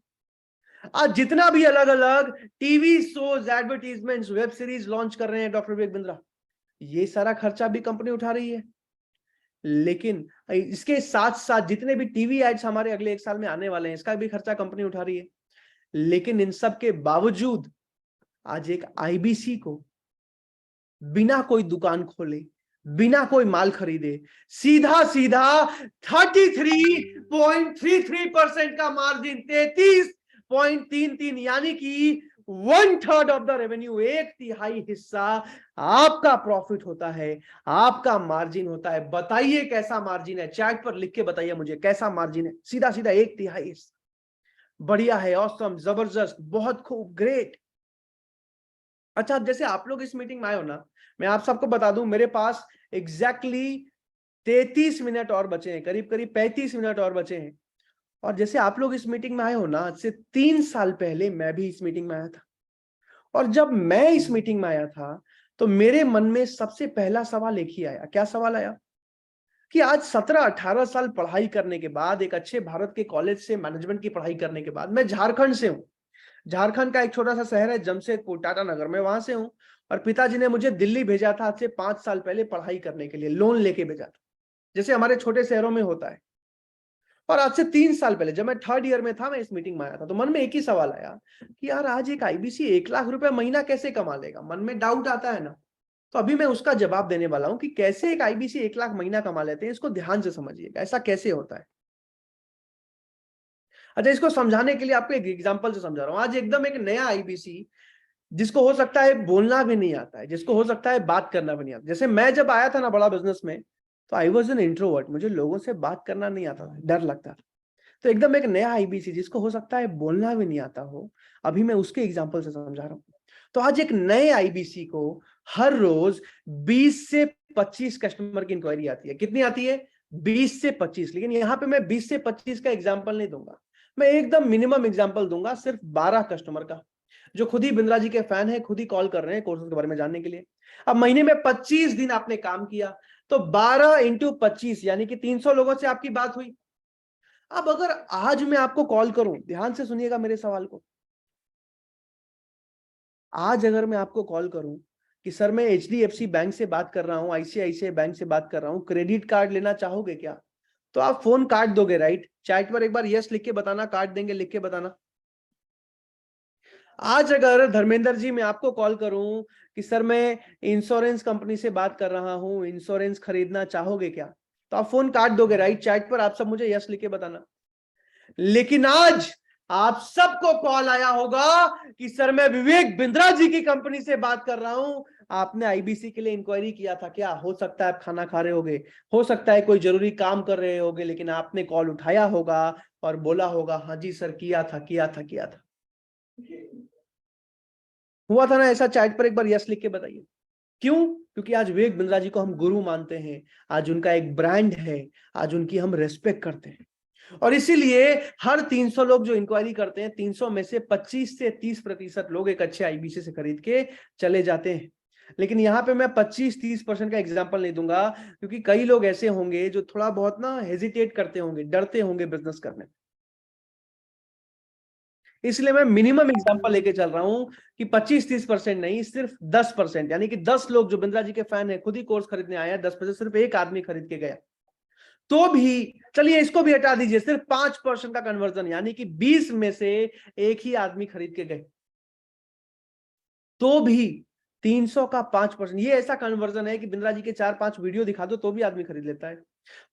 आज जितना भी अलग अलग TV shows, advertisements, web series launch कर रहे हैं डॉक्टर विवेक बिंद्रा, ये सारा खर्चा भी कंपनी उठा रही है। लेकिन इसके साथ साथ जितने भी टीवी एड्स हमारे अगले 1 साल में आने वाले हैं, इसका भी खर्चा कंपनी उठा रही है। लेकिन इन सब के बावजूद आज एक आईबीसी को बिना कोई दुकान खोले, बिना कोई माल खरीदे, सीधा सीधा 33.33% का मार्जिन, 33.33, यानी कि 1/3 ऑफ द रेवेन्यू, 1/3 हिस्सा आपका प्रॉफिट होता है, आपका मार्जिन होता है। बताइए कैसा मार्जिन है, चैट पर लिख के बताइए मुझे कैसा मार्जिन है। सीधा सीधा 1/3 हिस्सा, बढ़िया है, ऑसम, जबरदस्त, बहुत खूब, ग्रेट। अच्छा, जैसे आप लोग इस मीटिंग में आए हो ना, मैं आप सबको बता दूं, मेरे पास एग्जैक्टली 33 मिनट और बचे हैं, करीब करीब 35 मिनट और बचे हैं। और जैसे आप लोग इस मीटिंग में आए हो ना, आज से 3 साल पहले मैं भी इस मीटिंग में आया था। और जब मैं इस मीटिंग में आया था तो मेरे मन में सबसे पहला सवाल एक ही आया। क्या सवाल आया? कि आज 17-18 साल पढ़ाई करने के बाद, एक अच्छे भारत के कॉलेज से मैनेजमेंट की पढ़ाई करने के बाद, मैं झारखंड से हूं। झारखंड का एक छोटा सा शहर है जमशेदपुर, टाटानगर, मैं वहां से हूं। और पिताजी ने मुझे दिल्ली भेजा था आज से 5 साल पहले पढ़ाई करने के लिए, लोन लेके भेजा था, जैसे हमारे छोटे शहरों में होता है। और आज से 3 साल पहले जब मैं 3rd ईयर में था, मैं इस मीटिंग में आया था, तो मन में एक ही सवाल आया कि यार आज एक आईबीसी 1 लाख रुपए महीना कैसे कमा लेगा? मन में डाउट आता है ना। तो अभी मैं उसका जवाब देने वाला हूं कि कैसे एक आईबीसी 1 लाख महीना कमा लेते हैं। इसको ध्यान से समझिएगा, ऐसा कैसे होता है। अच्छा, इसको समझाने के लिए आपको एक एग्जांपल से समझा रहा हूं। आज एकदम एक नया आईबीसी, जिसको हो सकता है बोलना भी नहीं आता है, जिसको हो सकता है बात करना भी नहीं आता। जैसे मैं जब आया था ना बड़ा बिजनेस में, तो आई वॉज एन इंट्रोवर्ट, मुझे लोगों से बात करना नहीं आता था, डर लगता था। तो एकदम एक नया आईबीसी, जिसको हो सकता है बोलना भी नहीं आता हो, अभी मैं उसके एग्जांपल से समझा रहा हूं। तो आज एक नए आईबीसी को हर रोज 20 से 25 कस्टमर की इंक्वायरी आती है। कितनी आती है? 20 से 25। लेकिन यहां पे मैं 20 से 25 का एग्जांपल नहीं दूंगा, मैं एकदम मिनिमम एग्जांपल दूंगा, सिर्फ 12 कस्टमर का, जो खुद ही बिंद्रा जी के फैन है, खुद ही कॉल कर रहे हैं कोर्सेज के बारे में जानने के लिए। अब महीने में 25 दिन आपने काम किया, तो 12 × 25 यानी कि 300 लोगों से आपकी बात हुई। अब अगर आज मैं आपको कॉल करूं, ध्यान से सुनिएगा मेरे सवाल को, आज अगर मैं आपको कॉल करूं कि सर मैं HDFC बैंक से बात कर रहा हूं, ICICI बैंक से बात कर रहा हूं, क्रेडिट कार्ड लेना चाहोगे क्या? तो आप फोन काट दोगे, राइट? चैट पर एक बार यस लिख के बताना, काट देंगे लिख के बताना। आज अगर धर्मेंद्र जी मैं आपको कॉल करूं कि सर मैं इंश्योरेंस कंपनी से बात कर रहा हूं, इंश्योरेंस खरीदना चाहोगे क्या? तो आप फोन काट दोगे, राइट? चैट पर आप सब मुझे यस लिख के बताना। लेकिन आज आप सबको कॉल आया होगा कि सर मैं विवेक बिंद्रा जी की कंपनी से बात कर रहा हूं, आपने आईबीसी के लिए इंक्वायरी किया था क्या? हो सकता है आप खाना खा रहे होगे, हो सकता है कोई जरूरी काम कर रहे होगे, लेकिन आपने कॉल उठाया होगा और बोला होगा हाँ जी सर, किया था किया था किया था। हुआ था ना ऐसा? चैट पर एक बार यस लिख के बताइए। क्यों? क्योंकि आज विवेक बिंद्रा जी को हम गुरु मानते हैं, आज उनका एक ब्रांड है, आज उनकी हम रेस्पेक्ट करते हैं। और इसीलिए हर 300 लोग जो इंक्वायरी करते हैं, 300 में से 25 से 30% लोग एक अच्छे आईबीसी से खरीद के चले जाते हैं। लेकिन यहाँ पे मैं 25-30% का एग्जांपल नहीं दूंगा, क्योंकि कई लोग ऐसे होंगे जो थोड़ा बहुत ना हेजिटेट करते होंगे, डरते होंगे बिजनेस करने। इसलिए मैं मिनिमम एग्जांपल लेके चल रहा हूं कि 25-30% नहीं, सिर्फ 10%, यानी कि 10 लोग जो बिंद्रा जी के फैन है, खुद ही कोर्स खरीदने आया है, 10 में से सिर्फ एक आदमी खरीद के गया। तो भी चलिए इसको भी हटा दीजिए, सिर्फ 5% का कन्वर्जन, यानी कि 20 में से एक ही आदमी खरीद के गए, तो भी 300 का 5%, ये ऐसा कन्वर्जन है कि बिंद्रा जी के 4-5 वीडियो दिखा दो तो भी आदमी खरीद लेता है।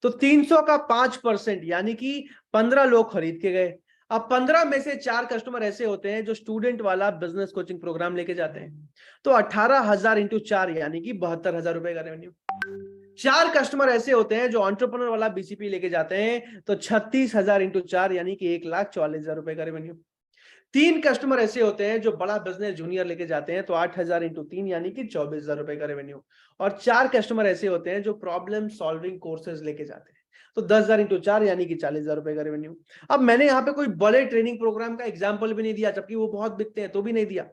तो 300 का 5% यानी कि 15 लोग खरीद के गए। अब 15 में से 4 कस्टमर ऐसे होते हैं जो स्टूडेंट वाला बिजनेस कोचिंग प्रोग्राम लेके जाते हैं, तो 18,000 × 4 यानी कि 72,000 रुपए का रेवेन्यू। 4 कस्टमर ऐसे होते हैं जो एंटरप्रेन्योर वाला बीसीपी लेके जाते हैं, तो 36,000 × 4 यानी कि 1,44,000 रुपए का रेवेन्यू। 3 कस्टमर ऐसे होते हैं जो बड़ा बिजनेस जूनियर लेके जाते हैं, तो 8,000 × 3 यानी कि 24,000 रुपए का रेवेन्यू। और 4 कस्टमर ऐसे होते हैं जो प्रॉब्लम सॉल्विंग कोर्सेज लेके जाते हैं, तो 10,000 × 4 यानी कि 40,000 रुपए का रेवेन्यू। अब मैंने यहाँ पे कोई बड़े ट्रेनिंग प्रोग्राम का एग्जाम्पल भी नहीं दिया, जबकि वो बहुत बिकते हैं, तो भी नहीं दिया।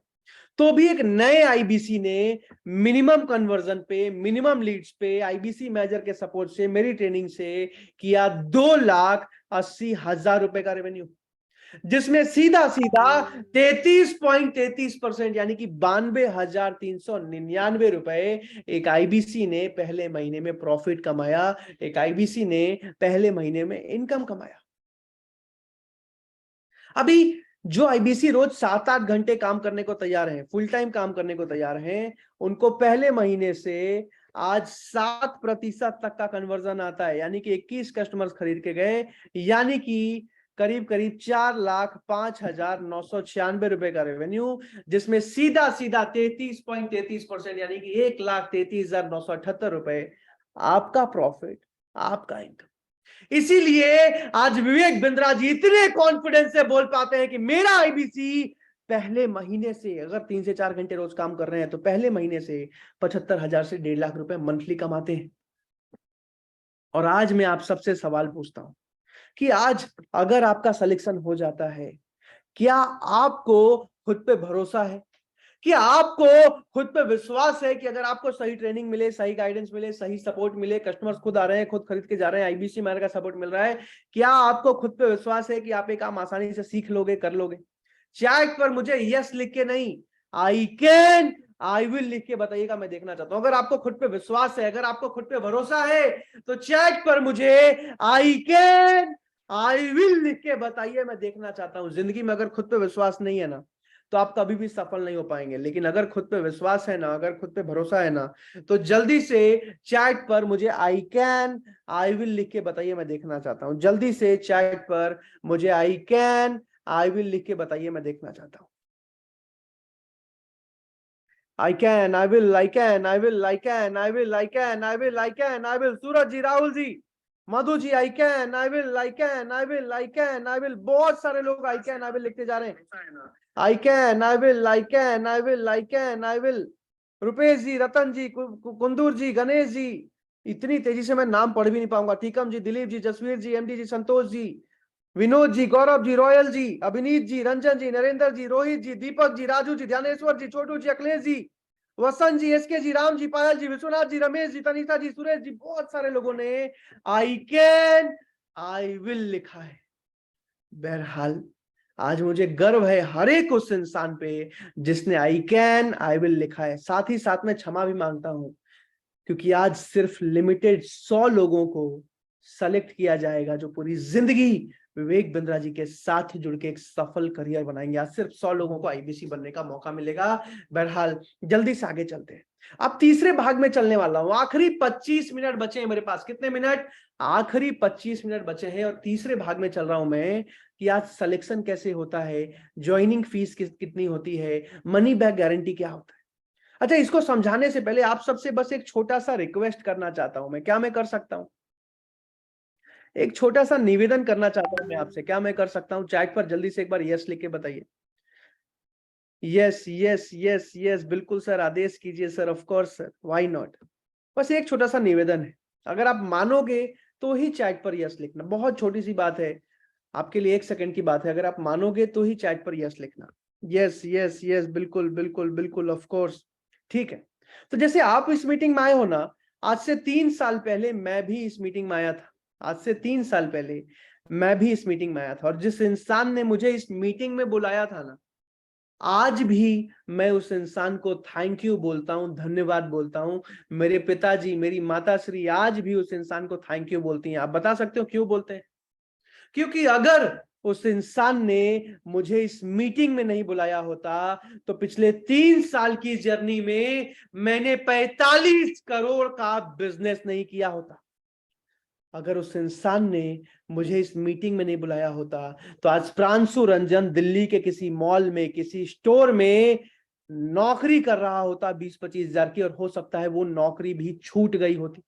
तो भी एक नए आईबीसी ने मिनिमम कन्वर्जन पे, मिनिमम लीड्स पे, आईबीसी मैनेजर के सपोर्ट से, मेरी ट्रेनिंग से किया 2,80,000 रुपए का रेवेन्यू, जिसमें सीधा सीधा 33.33% यानी कि 92,399 रुपए एक आईबीसी ने पहले महीने में प्रॉफिट कमाया, एक आईबीसी ने पहले महीने में इनकम कमाया। अभी जो आईबीसी रोज 7-8 घंटे काम करने को तैयार हैं, फुल टाइम काम करने को तैयार हैं, उनको पहले महीने से आज 7% तक का कन्वर्जन आता है, यानी कि 21 कस्टमर्स खरीद के गए, यानी कि करीब करीब 4,05,996 रुपए का रेवेन्यू, जिसमें सीधा सीधा 33.33% यानी कि 1,33,978 रुपए आपका प्रॉफिट, आपका इनकम। इसीलिए आज विवेक बिंद्रा जी इतने कॉन्फिडेंस से बोल पाते हैं कि मेरा आईबीसी पहले महीने से, अगर 3 से 4 घंटे रोज काम कर रहे हैं तो पहले महीने से 75,000 से 1.5 लाख रुपए मंथली कमाते हैं। और आज मैं आप सबसे सवाल पूछता हूं कि आज अगर आपका सिलेक्शन हो जाता है, क्या आपको खुद पे भरोसा है? क्या आपको खुद पे विश्वास है कि अगर आपको सही ट्रेनिंग मिले, सही गाइडेंस मिले, सही सपोर्ट मिले, कस्टमर्स खुद आ रहे हैं, खुद खरीद के जा रहे हैं, आईबीसी मैनेजर का सपोर्ट मिल रहा है, क्या आपको खुद पे विश्वास है कि आप एक काम आसानी से सीख लोगे, कर लोगे? चैट पर मुझे यस लिख के नहीं, आई कैन, आई विल लिख के बताइएगा, मैं देखना चाहता हूं। अगर आपको खुद पे विश्वास है, अगर आपको खुद पे भरोसा है, तो चैट पर मुझे आई कैन, आई विल लिख के बताइए, मैं देखना चाहता हूं। जिंदगी में अगर खुद पे विश्वास नहीं है ना, तो आप कभी भी सफल नहीं हो पाएंगे। लेकिन अगर खुद पे विश्वास है ना, अगर खुद पे भरोसा है ना, तो जल्दी से चैट पर मुझे आई कैन, आई विल लिख के बताइए, मैं देखना चाहता हूं। जल्दी से चैट पर मुझे आई कैन, आई विल लिख के बताइए, मैं देखना चाहता हूं। I can, I will, I can, I will, I can, I will, I can, I will, I can, I will। Suraj ji, Rahul ji, Madhu ji, I can, I will, I can, I will, I can, I will। बहुत सारे लोग I can, I will लिखते जा रहे हैं। I can, I will, I can, I will, I can, I will। Rupesh जी, रतन जी, कुंदूर जी, गणेश जी, इतनी तेजी से मैं नाम पढ़ भी नहीं पाऊंगा। टीकम जी, दिलीप जी, जसवीर जी, एमडी जी, संतोष जी, विनोद जी, गौरव जी, रॉयल जी, अभिनीत जी, रंजन जी, नरेंद्र जी, रोहित जी, दीपक जी, राजू जी, ध्यानेश्वर जी, छोटू जी, अखिलेश जी, वसंत जी, एसके जी, राम जी, पायल जी, विश्वनाथ जी, रमेश जी, तनीषा जी, सुरेश जी, बहुत सारे लोगों ने आई कैन, आई विल लिखा है। बहरहाल आज मुझे गर्व है हर एक उस इंसान पे जिसने आई कैन, आई विल लिखा है। साथ ही साथ मैं क्षमा भी मांगता हूं, क्योंकि आज सिर्फ लिमिटेड 100 लोगों को सेलेक्ट किया जाएगा जो पूरी जिंदगी विवेक बिंद्रा जी के साथ जुड़ के एक सफल करियर बनाएंगे। आज सिर्फ 100 लोगों को आईबीसी बनने का मौका मिलेगा। बहरहाल जल्दी से आगे चलते हैं। अब तीसरे भाग में चलने वाला हूं। आखिरी 25 मिनट बचे हैं मेरे पास। कितने मिनट? आखिरी 25 मिनट बचे हैं और तीसरे भाग में चल रहा हूं मैं कि आज सिलेक्शन कैसे होता है, ज्वाइनिंग फीस कितनी होती है, मनी बैक गारंटी क्या होता है। अच्छा, इसको समझाने से पहले आप सबसे बस एक छोटा सा रिक्वेस्ट करना चाहता हूं मैं। क्या मैं कर सकता हूं? एक छोटा सा निवेदन करना चाहता हूं मैं आपसे। क्या मैं कर सकता हूं? चैट पर जल्दी से एक बार यस लिख के बताइए। यस यस यस यस, बिल्कुल सर, आदेश कीजिए sir, of course sir, why not. बस एक छोटा सा निवेदन है, अगर आप मानोगे तो ही चैट पर यस लिखना। बहुत छोटी सी बात है, आपके लिए 1 सेकंड की बात है। अगर आप मानोगे तो ही चैट पर यस लिखना। यस यस यस, बिल्कुल बिल्कुल बिल्कुल, ऑफ कोर्स। ठीक है, तो जैसे आप इस मीटिंग में आए हो ना, आज से 3 साल पहले मैं भी इस मीटिंग में आया था। आज से 3 साल पहले मैं भी इस मीटिंग में आया था, और जिस इंसान ने मुझे इस मीटिंग में बुलाया था ना, आज भी मैं उस इंसान को थैंक यू बोलता हूं, धन्यवाद बोलता हूं। मेरे पिताजी, मेरी माताश्री आज भी उस इंसान को थैंक यू बोलती हैं। आप बता सकते हो क्यों बोलते हैं? क्योंकि अगर उस इंसान ने मुझे इस मीटिंग में नहीं बुलाया होता तो पिछले 3 साल की जर्नी में मैंने 45 करोड़ का बिजनेस नहीं किया होता। अगर उस इंसान ने मुझे इस मीटिंग में नहीं बुलाया होता तो आज प्रांशु रंजन दिल्ली के किसी मॉल में, किसी स्टोर में नौकरी कर रहा होता 20-25 हजार की, और हो सकता है वो नौकरी भी छूट गई होती।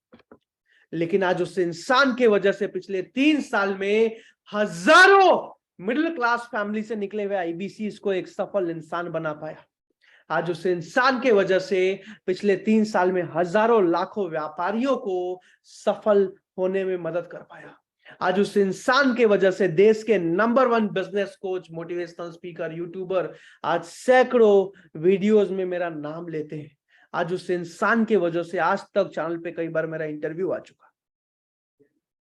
लेकिन आज उस इंसान के वजह से पिछले 3 साल में हजारों मिडिल क्लास फैमिली से निकले हुए आईबीसी इसको एक सफल इंसान बना पाया। आज उस इंसान के वजह से पिछले 3 साल में हजारों लाखों व्यापारियों को सफल होने में मदद कर पाया। आज उस इंसान के वजह से देश के number 1 business coach, motivational speaker, YouTuber आज सैकड़ों वीडियोस में मेरा नाम लेते हैं। आज उस इंसान के वजह से आज तक चैनल पे कई बार मेरा इंटरव्यू आ चुका,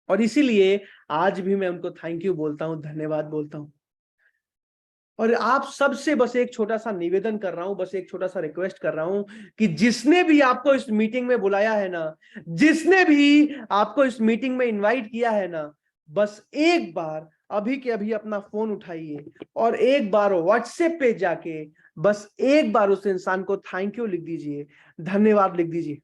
और इसीलिए आज भी मैं उनको थैंक यू बोलता हूं, धन्यवाद बोलता हूं। और आप सबसे बस एक छोटा सा निवेदन कर रहा हूं, बस एक छोटा सा रिक्वेस्ट कर रहा हूं कि जिसने भी आपको इस मीटिंग में बुलाया है ना, जिसने भी आपको इस मीटिंग में इनवाइट किया है ना, बस एक बार अभी के अभी अपना फोन उठाइए और एक बार व्हाट्सएप पे जाके बस एक बार उस इंसान को थैंक यू लिख दीजिए, धन्यवाद लिख दीजिए।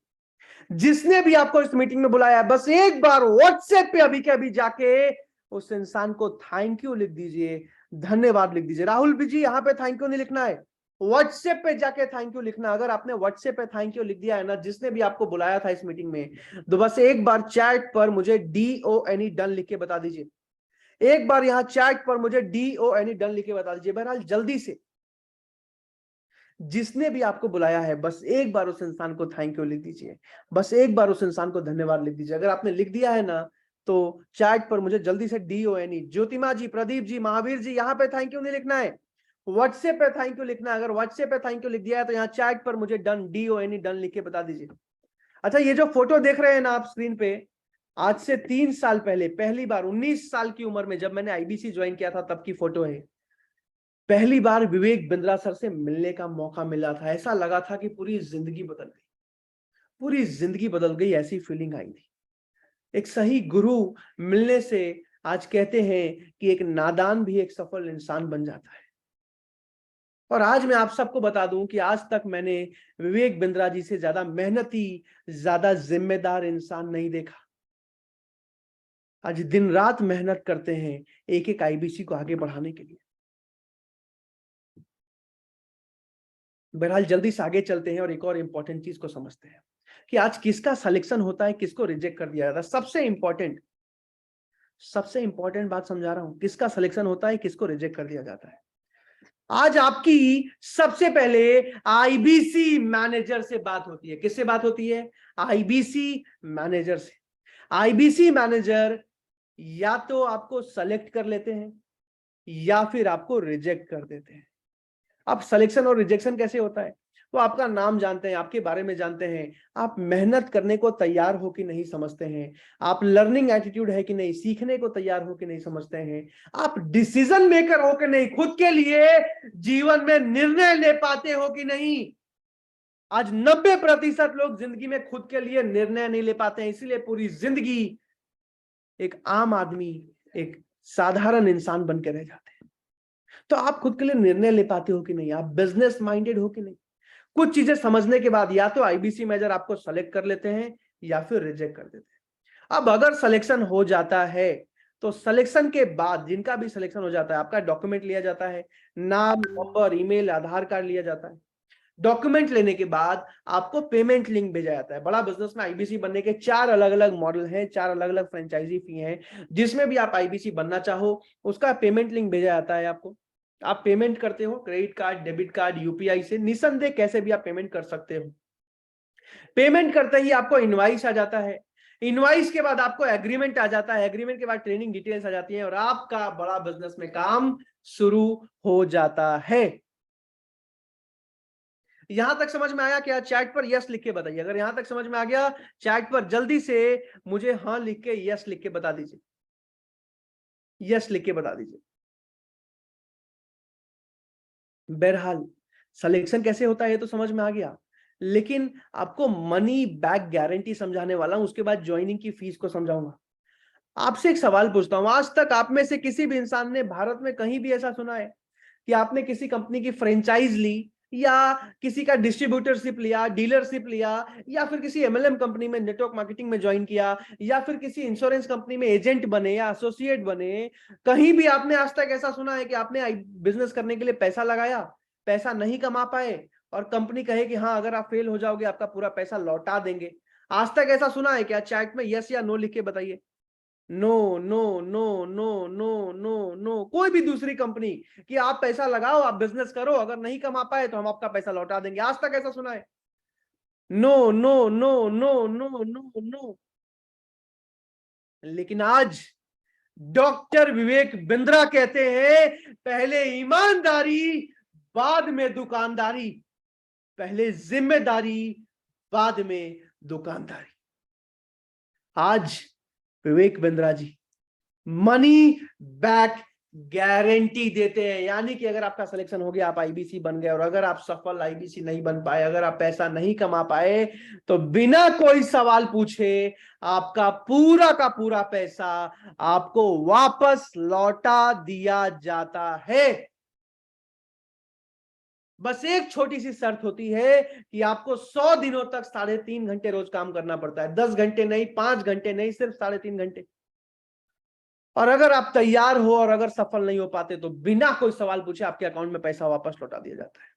जिसने भी आपको इस मीटिंग में बुलाया है, बस एक बार व्हाट्सएप पे अभी के अभी जाके उस इंसान को थैंक यू लिख दीजिए, धन्यवाद लिख दीजिए। राहुल जी यहाँ पे थैंक यू नहीं लिखना है, व्हाट्सएप पे जाके थैंक यू लिखना। अगर आपने व्हाट्सएप पे थैंक यू लिख दिया है ना, जिसने भी आपको बुलाया था इस मीटिंग में, तो बस एक बार चैट पर मुझे DONE डन लिख के बता दीजिए। एक बार यहाँ चैट पर मुझे DONE डन लिख के बता दीजिए। बहरहाल जल्दी से, जिसने भी आपको बुलाया है बस एक बार उस इंसान को थैंक यू लिख दीजिए, बस एक बार उस इंसान को धन्यवाद लिख दीजिए। अगर आपने लिख दिया है ना, तो चैट पर मुझे जल्दी से DONE, ज्योतिमा जी, प्रदीप जी, महावीर जी, यहाँ पे थैंक यू नहीं लिखना है, व्हाट्सएप पे थैंक यू लिखना है। अगर व्हाट्सएप पे थैंक यू लिख दिया है तो यहाँ चैट पर मुझे DONE डन लिख के बता दीजिए। अच्छा, ये जो फोटो देख रहे हैं ना आप स्क्रीन पे, आज से 3 साल पहले पहली बार 19 साल की उम्र में जब मैंने IBC ज्वाइन किया था तब की फोटो है। पहली बार विवेक बिंद्रा सर से मिलने का मौका मिला था। ऐसा लगा था कि पूरी जिंदगी बदल गई, पूरी जिंदगी बदल गई, ऐसी फीलिंग आई थी। एक सही गुरु मिलने से आज कहते हैं कि एक नादान भी एक सफल इंसान बन जाता है। और आज मैं आप सबको बता दूं कि आज तक मैंने विवेक बिंद्रा जी से ज्यादा मेहनती, ज्यादा जिम्मेदार इंसान नहीं देखा। आज दिन रात मेहनत करते हैं एक एक IBC को आगे बढ़ाने के लिए। बहरहाल जल्दी से आगे चलते हैं और एक और इंपॉर्टेंट चीज को समझते हैं कि आज किसका सिलेक्शन होता है, किसको रिजेक्ट कर दिया जाता है। सबसे इंपॉर्टेंट बात समझा रहा हूं, किसका सिलेक्शन होता है, किसको रिजेक्ट कर दिया जाता है। आज आपकी सबसे पहले IBC मैनेजर से बात होती है। किससे बात होती है? IBC मैनेजर से। IBC मैनेजर या तो आपको सेलेक्ट कर लेते हैं या फिर आपको रिजेक्ट कर देते हैं। अब सिलेक्शन और रिजेक्शन कैसे होता है? वो आपका नाम जानते हैं, आपके बारे में जानते हैं, आप मेहनत करने को तैयार हो कि नहीं समझते हैं, आप लर्निंग एटीट्यूड है कि नहीं, सीखने को तैयार हो कि नहीं समझते हैं, आप डिसीजन मेकर हो कि नहीं, खुद के लिए जीवन में निर्णय ले पाते हो कि नहीं। आज 90% लोग जिंदगी में खुद के लिए निर्णय नहीं ले पाते हैं, इसीलिए पूरी जिंदगी एक आम आदमी, एक साधारण इंसान बन के रह जाते हैं। तो आप खुद के लिए निर्णय ले पाते हो कि नहीं, आप बिजनेस माइंडेड हो कि नहीं। कुछ चीजें समझने के बाद या तो IBC मैनेजर आपको सेलेक्ट कर लेते हैं या फिर रिजेक्ट कर देते हैं। अब अगर सिलेक्शन हो जाता है तो सिलेक्शन के बाद, जिनका भी सिलेक्शन हो जाता है, आपका डॉक्यूमेंट लिया जाता है, नाम, नंबर, ईमेल, आधार कार्ड लिया जाता है। डॉक्यूमेंट लेने के बाद आपको पेमेंट लिंक भेजा जाता है। बड़ा बिजनेस में IBC बनने के 4 अलग अलग मॉडल हैं, 4 अलग अलग फ्रेंचाइजी फी हैं। जिसमें भी आप IBC बनना चाहो उसका पेमेंट लिंक भेजा जाता है आपको। आप पेमेंट करते हो credit card, debit card, UPI से, निसंदेह कैसे भी आप पेमेंट कर सकते हो। पेमेंट करते ही आपको इनवाइस आ जाता है, इनवाइस के बाद आपको एग्रीमेंट आ जाता है, एग्रीमेंट के बाद ट्रेनिंग डिटेल्स आ जाती है और आपका बड़ा बिजनेस में काम शुरू हो जाता है। यहां तक समझ में आया क्या? चैट पर यस लिख के बताइए। अगर यहां तक समझ में आ गया, चैट पर जल्दी से मुझे हाँ लिख के, यस लिख के बता दीजिए, यस लिख के बता दीजिए। बहरहाल सिलेक्शन कैसे होता है तो समझ में आ गया, लेकिन आपको मनी बैक गारंटी समझाने वाला हूं, उसके बाद ज्वाइनिंग की फीस को समझाऊंगा। आपसे एक सवाल पूछता हूं, आज तक आप में से किसी भी इंसान ने भारत में कहीं भी ऐसा सुना है कि आपने किसी कंपनी की फ्रेंचाइज ली या किसी का डिस्ट्रीब्यूटरशिप लिया, डीलरशिप लिया, या फिर किसी MLM कंपनी में नेटवर्क मार्केटिंग में ज्वाइन किया, या फिर किसी इंश्योरेंस कंपनी में एजेंट बने या एसोसिएट बने? कहीं भी आपने आज तक ऐसा सुना है कि आपने बिजनेस करने के लिए पैसा लगाया, पैसा नहीं कमा पाए और कंपनी कहे कि हाँ अगर आप फेल हो जाओगे आपका पूरा पैसा लौटा देंगे? आज तक ऐसा सुना है क्या? चैट में यस या नो लिख के बताइए। No no no no no no no. कोई भी दूसरी कंपनी कि आप पैसा लगाओ, आप बिजनेस करो, अगर नहीं कमा पाए तो हम आपका पैसा लौटा देंगे, आज तक ऐसा सुना है? No no no no no no no. लेकिन आज डॉक्टर विवेक बिंद्रा कहते हैं पहले ईमानदारी बाद में दुकानदारी, पहले जिम्मेदारी बाद में दुकानदारी। आज Vivek Bindra ji money back guarantee देते हैं, यानी कि अगर आपका सिलेक्शन हो गया, आप IBC बन गए, और अगर आप सफल IBC नहीं बन पाए, अगर आप पैसा नहीं कमा पाए, तो बिना कोई सवाल पूछे आपका पूरा का पूरा पैसा आपको वापस लौटा दिया जाता है। बस एक छोटी सी शर्त होती है कि आपको 100 दिनों तक 3.5 घंटे रोज काम करना पड़ता है। 10 घंटे नहीं, 5 घंटे नहीं, सिर्फ 3.5 घंटे। और अगर आप तैयार हो और अगर सफल नहीं हो पाते तो बिना कोई सवाल पूछे आपके अकाउंट में पैसा वापस लौटा दिया जाता है।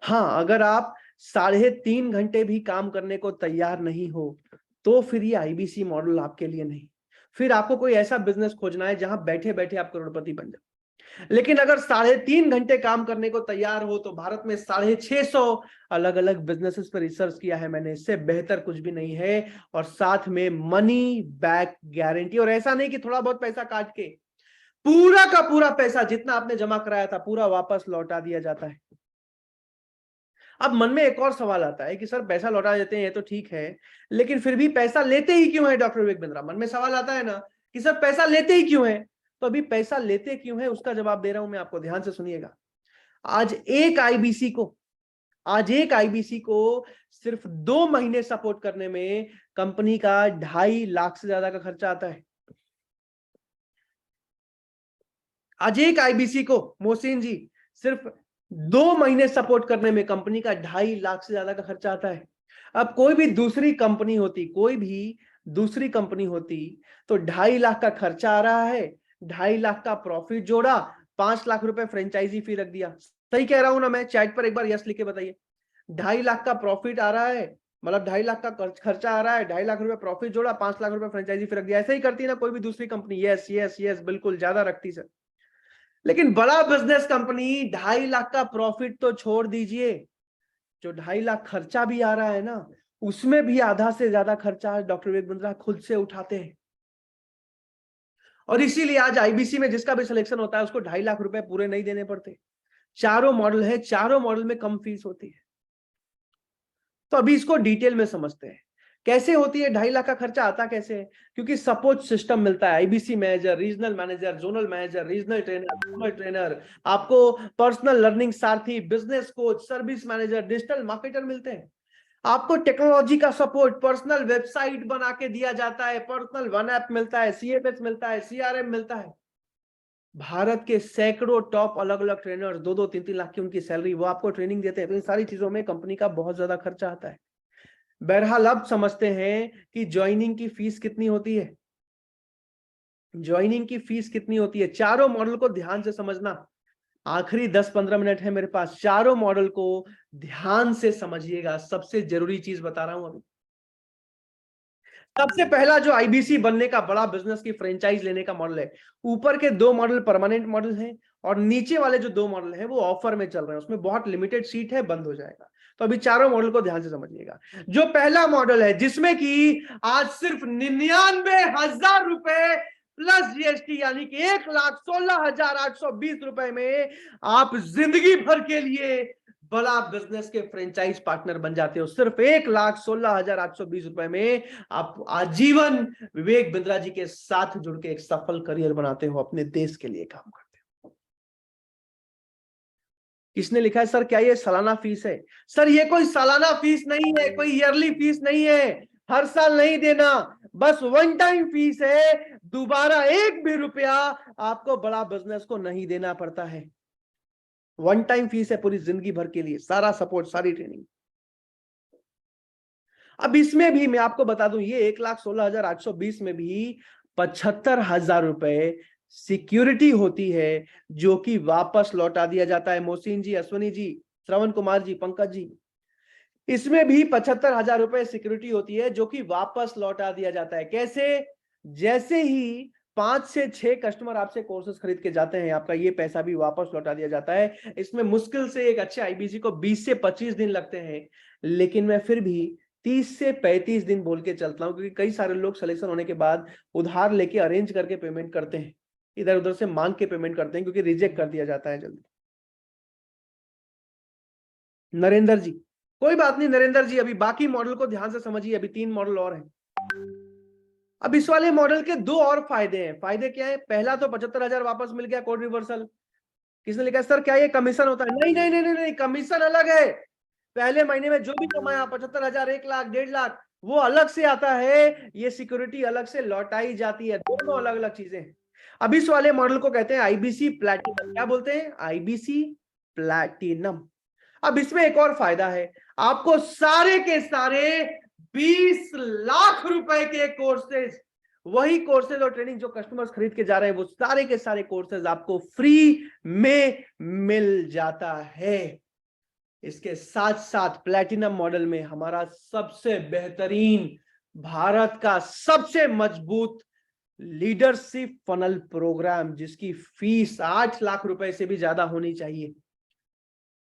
हाँ, अगर आप 3.5 घंटे भी काम करने को तैयार नहीं हो तो फिर ये आईबीसी मॉडल आपके लिए नहीं। फिर आपको कोई ऐसा बिजनेस खोजना है जहां बैठे बैठे आप करोड़पति बन जाओ। लेकिन अगर 3.5 घंटे काम करने को तैयार हो तो भारत में 650 अलग अलग बिजनेसेस पर रिसर्च किया है मैंने, इससे बेहतर कुछ भी नहीं है। और साथ में मनी बैक गारंटी, और ऐसा नहीं कि थोड़ा बहुत पैसा काट के, पूरा का पूरा पैसा जितना आपने जमा कराया था पूरा वापस लौटा दिया जाता है। अब मन में एक और सवाल आता है कि सर पैसा लौटा देते हैं ये तो ठीक है, लेकिन फिर भी पैसा लेते ही क्यों है डॉक्टर विवेक बिंद्रा? मन में सवाल आता है ना कि सर पैसा लेते ही क्यों है? तो अभी पैसा लेते क्यों है उसका जवाब दे रहा हूं मैं आपको, ध्यान से सुनिएगा। आज एक आईबीसी को सिर्फ 2 महीने सपोर्ट करने में कंपनी का 2.5 लाख से ज्यादा का खर्चा आता है। आज एक आईबीसी को मोहसिन जी सिर्फ 2 महीने सपोर्ट करने में कंपनी का 2.5 लाख से ज्यादा का खर्चा आता है। अब कोई भी दूसरी कंपनी होती तो 2.5 लाख का खर्चा आ रहा है, 2.5 लाख का प्रॉफिट जोड़ा, 5 लाख रुपए फ्रेंचाइजी फी रख दिया। सही कह रहा हूं ना मैं? चैट पर एक बार यस लिख के बताइए। 2.5 लाख का प्रॉफिट आ रहा है, मतलब 2.5 लाख का खर्चा आ रहा है, 2.5 लाख रुपए प्रॉफिट जोड़ा, 5 लाख रुपए फ्रेंचाइजी फी रख दिया। ऐसा ही करती है ना कोई भी दूसरी कंपनी? यस यस यस, बिल्कुल ज्यादा रखती सर। लेकिन बड़ा बिजनेस कंपनी 2.5 लाख का प्रॉफिट तो छोड़ दीजिए, जो 2.5 लाख खर्चा भी आ रहा है ना उसमें भी आधा से ज्यादा खर्चा डॉक्टर विवेक बिंद्रा खुद से उठाते हैं। और इसीलिए आज आईबीसी में जिसका भी सिलेक्शन होता है उसको 2.5 लाख रुपए पूरे नहीं देने पड़ते। चारों मॉडल है, चारों मॉडल में कम फीस होती है। तो अभी इसको डिटेल में समझते हैं कैसे होती है। 2.5 लाख का खर्चा आता कैसे है? क्योंकि सपोर्ट सिस्टम मिलता है, IBC manager, regional manager, zonal manager, regional trainer, आपको पर्सनल लर्निंग सारथी, business coach, service manager, digital marketer मिलते हैं। आपको टेक्नोलॉजी का सपोर्ट, पर्सनल वेबसाइट बना के दिया जाता है, पर्सनल वन ऐप मिलता है, सीएमएस मिलता है, सीआरएम मिलता है। भारत के सैकड़ों टॉप अलग अलग ट्रेनर्स, 2-2, 3-3 लाख की उनकी सैलरी, वो आपको ट्रेनिंग देते हैं। तो इन सारी चीजों में कंपनी का बहुत ज्यादा खर्चा आता है। बहरहाल अब समझते हैं कि ज्वाइनिंग की फीस कितनी होती है। ज्वाइनिंग की फीस कितनी होती है, चारों मॉडल को ध्यान से समझना। आखिरी 10-15 मिनट है मेरे पास, चारों मॉडल को ध्यान से समझिएगा। सबसे जरूरी चीज बता रहा हूं अभी। सबसे पहला जो आईबीसी बनने का, बड़ा बिजनेस की फ्रेंचाइज लेने का मॉडल है, ऊपर के 2 मॉडल परमानेंट मॉडल हैं और नीचे वाले जो 2 मॉडल हैं वो ऑफर में चल रहे हैं, उसमें बहुत लिमिटेड सीट है, बंद हो जाएगा। तो अभी चारों मॉडल को ध्यान से समझिएगा। जो पहला मॉडल है जिसमें कि आज सिर्फ 99,000 रुपए प्लस जीएसटी यानी कि 1,16,820 रुपए में आप जिंदगी भर के लिए बड़ा बिजनेस के फ्रेंचाइज पार्टनर बन जाते हो। सिर्फ 1,16,820 रुपए में आप आजीवन विवेक बिंद्रा जी के साथ जुड़ के एक सफल करियर बनाते हो, अपने देश के लिए काम करते हो। किसने लिखा है सर क्या ये सालाना फीस है? सर ये कोई सालाना फीस नहीं है, कोई ईयरली फीस नहीं है, हर साल नहीं देना, बस वन टाइम फीस है। दोबारा एक भी रुपया आपको बड़ा बिजनेस को नहीं देना पड़ता है। वन टाइम फीस है पूरी जिंदगी भर के लिए, सारा सपोर्ट, सारी ट्रेनिंग। अब इसमें भी मैं आपको बता दूं, ये 1,16,820 में भी 75,000 रुपए सिक्योरिटी होती है जो कि वापस लौटा दिया जाता है। मोहसिन जी, अश्वनी जी, श्रवण कुमार जी, पंकज जी, इसमें भी 75,000 रुपए सिक्योरिटी होती है जो कि वापस लौटा दिया जाता है। कैसे? जैसे ही 5 से 6 कस्टमर आपसे कोर्सेज खरीद के जाते हैं, आपका ये पैसा भी वापस लौटा दिया जाता है। इसमें मुश्किल से एक अच्छे आईबीसी को 20 से 25 दिन लगते हैं, लेकिन मैं फिर भी 30 से 35 दिन बोल के चलता हूं, क्योंकि कई सारे लोग सिलेक्शन होने के बाद उधार लेके अरेंज करके पेमेंट करते हैं, इधर उधर से मांग के पेमेंट करते हैं, क्योंकि रिजेक्ट कर दिया जाता है जल्दी। नरेंद्र जी, कोई बात नहीं नरेंद्र जी, अभी बाकी मॉडल को ध्यान से समझिए, अभी 3 मॉडल और हैं। अब इस वाले मॉडल के 2 और फायदे हैं। फायदे क्या है? पहला तो 75,000 वापस मिल गया, कोड रिवर्सल। किसने लिखा सर क्या ये कमीशन होता है? नहीं नहीं नहीं नहीं, कमीशन अलग है। पहले महीने में जो भी कमाया 75,000, 1 लाख, 1.5 लाख, वो अलग से आता है, ये सिक्योरिटी अलग से लौटाई जाती है। दोनों अलग अलग चीजें। अब इस वाले मॉडल को कहते हैं आईबीसी प्लैटिनम। क्या बोलते हैं? IBC platinum. अब इसमें एक और फायदा है, आपको सारे के सारे 20 लाख रुपए के कोर्सेज वही कोर्सेज और ट्रेनिंग जो कस्टमर्स खरीद के जा रहे हैं वो सारे के सारे कोर्सेज आपको फ्री में मिल जाता है। इसके साथ साथ प्लैटिनम मॉडल में हमारा सबसे बेहतरीन, भारत का सबसे मजबूत लीडरशिप फनल प्रोग्राम, जिसकी फीस 8 लाख रुपए से भी ज्यादा होनी चाहिए,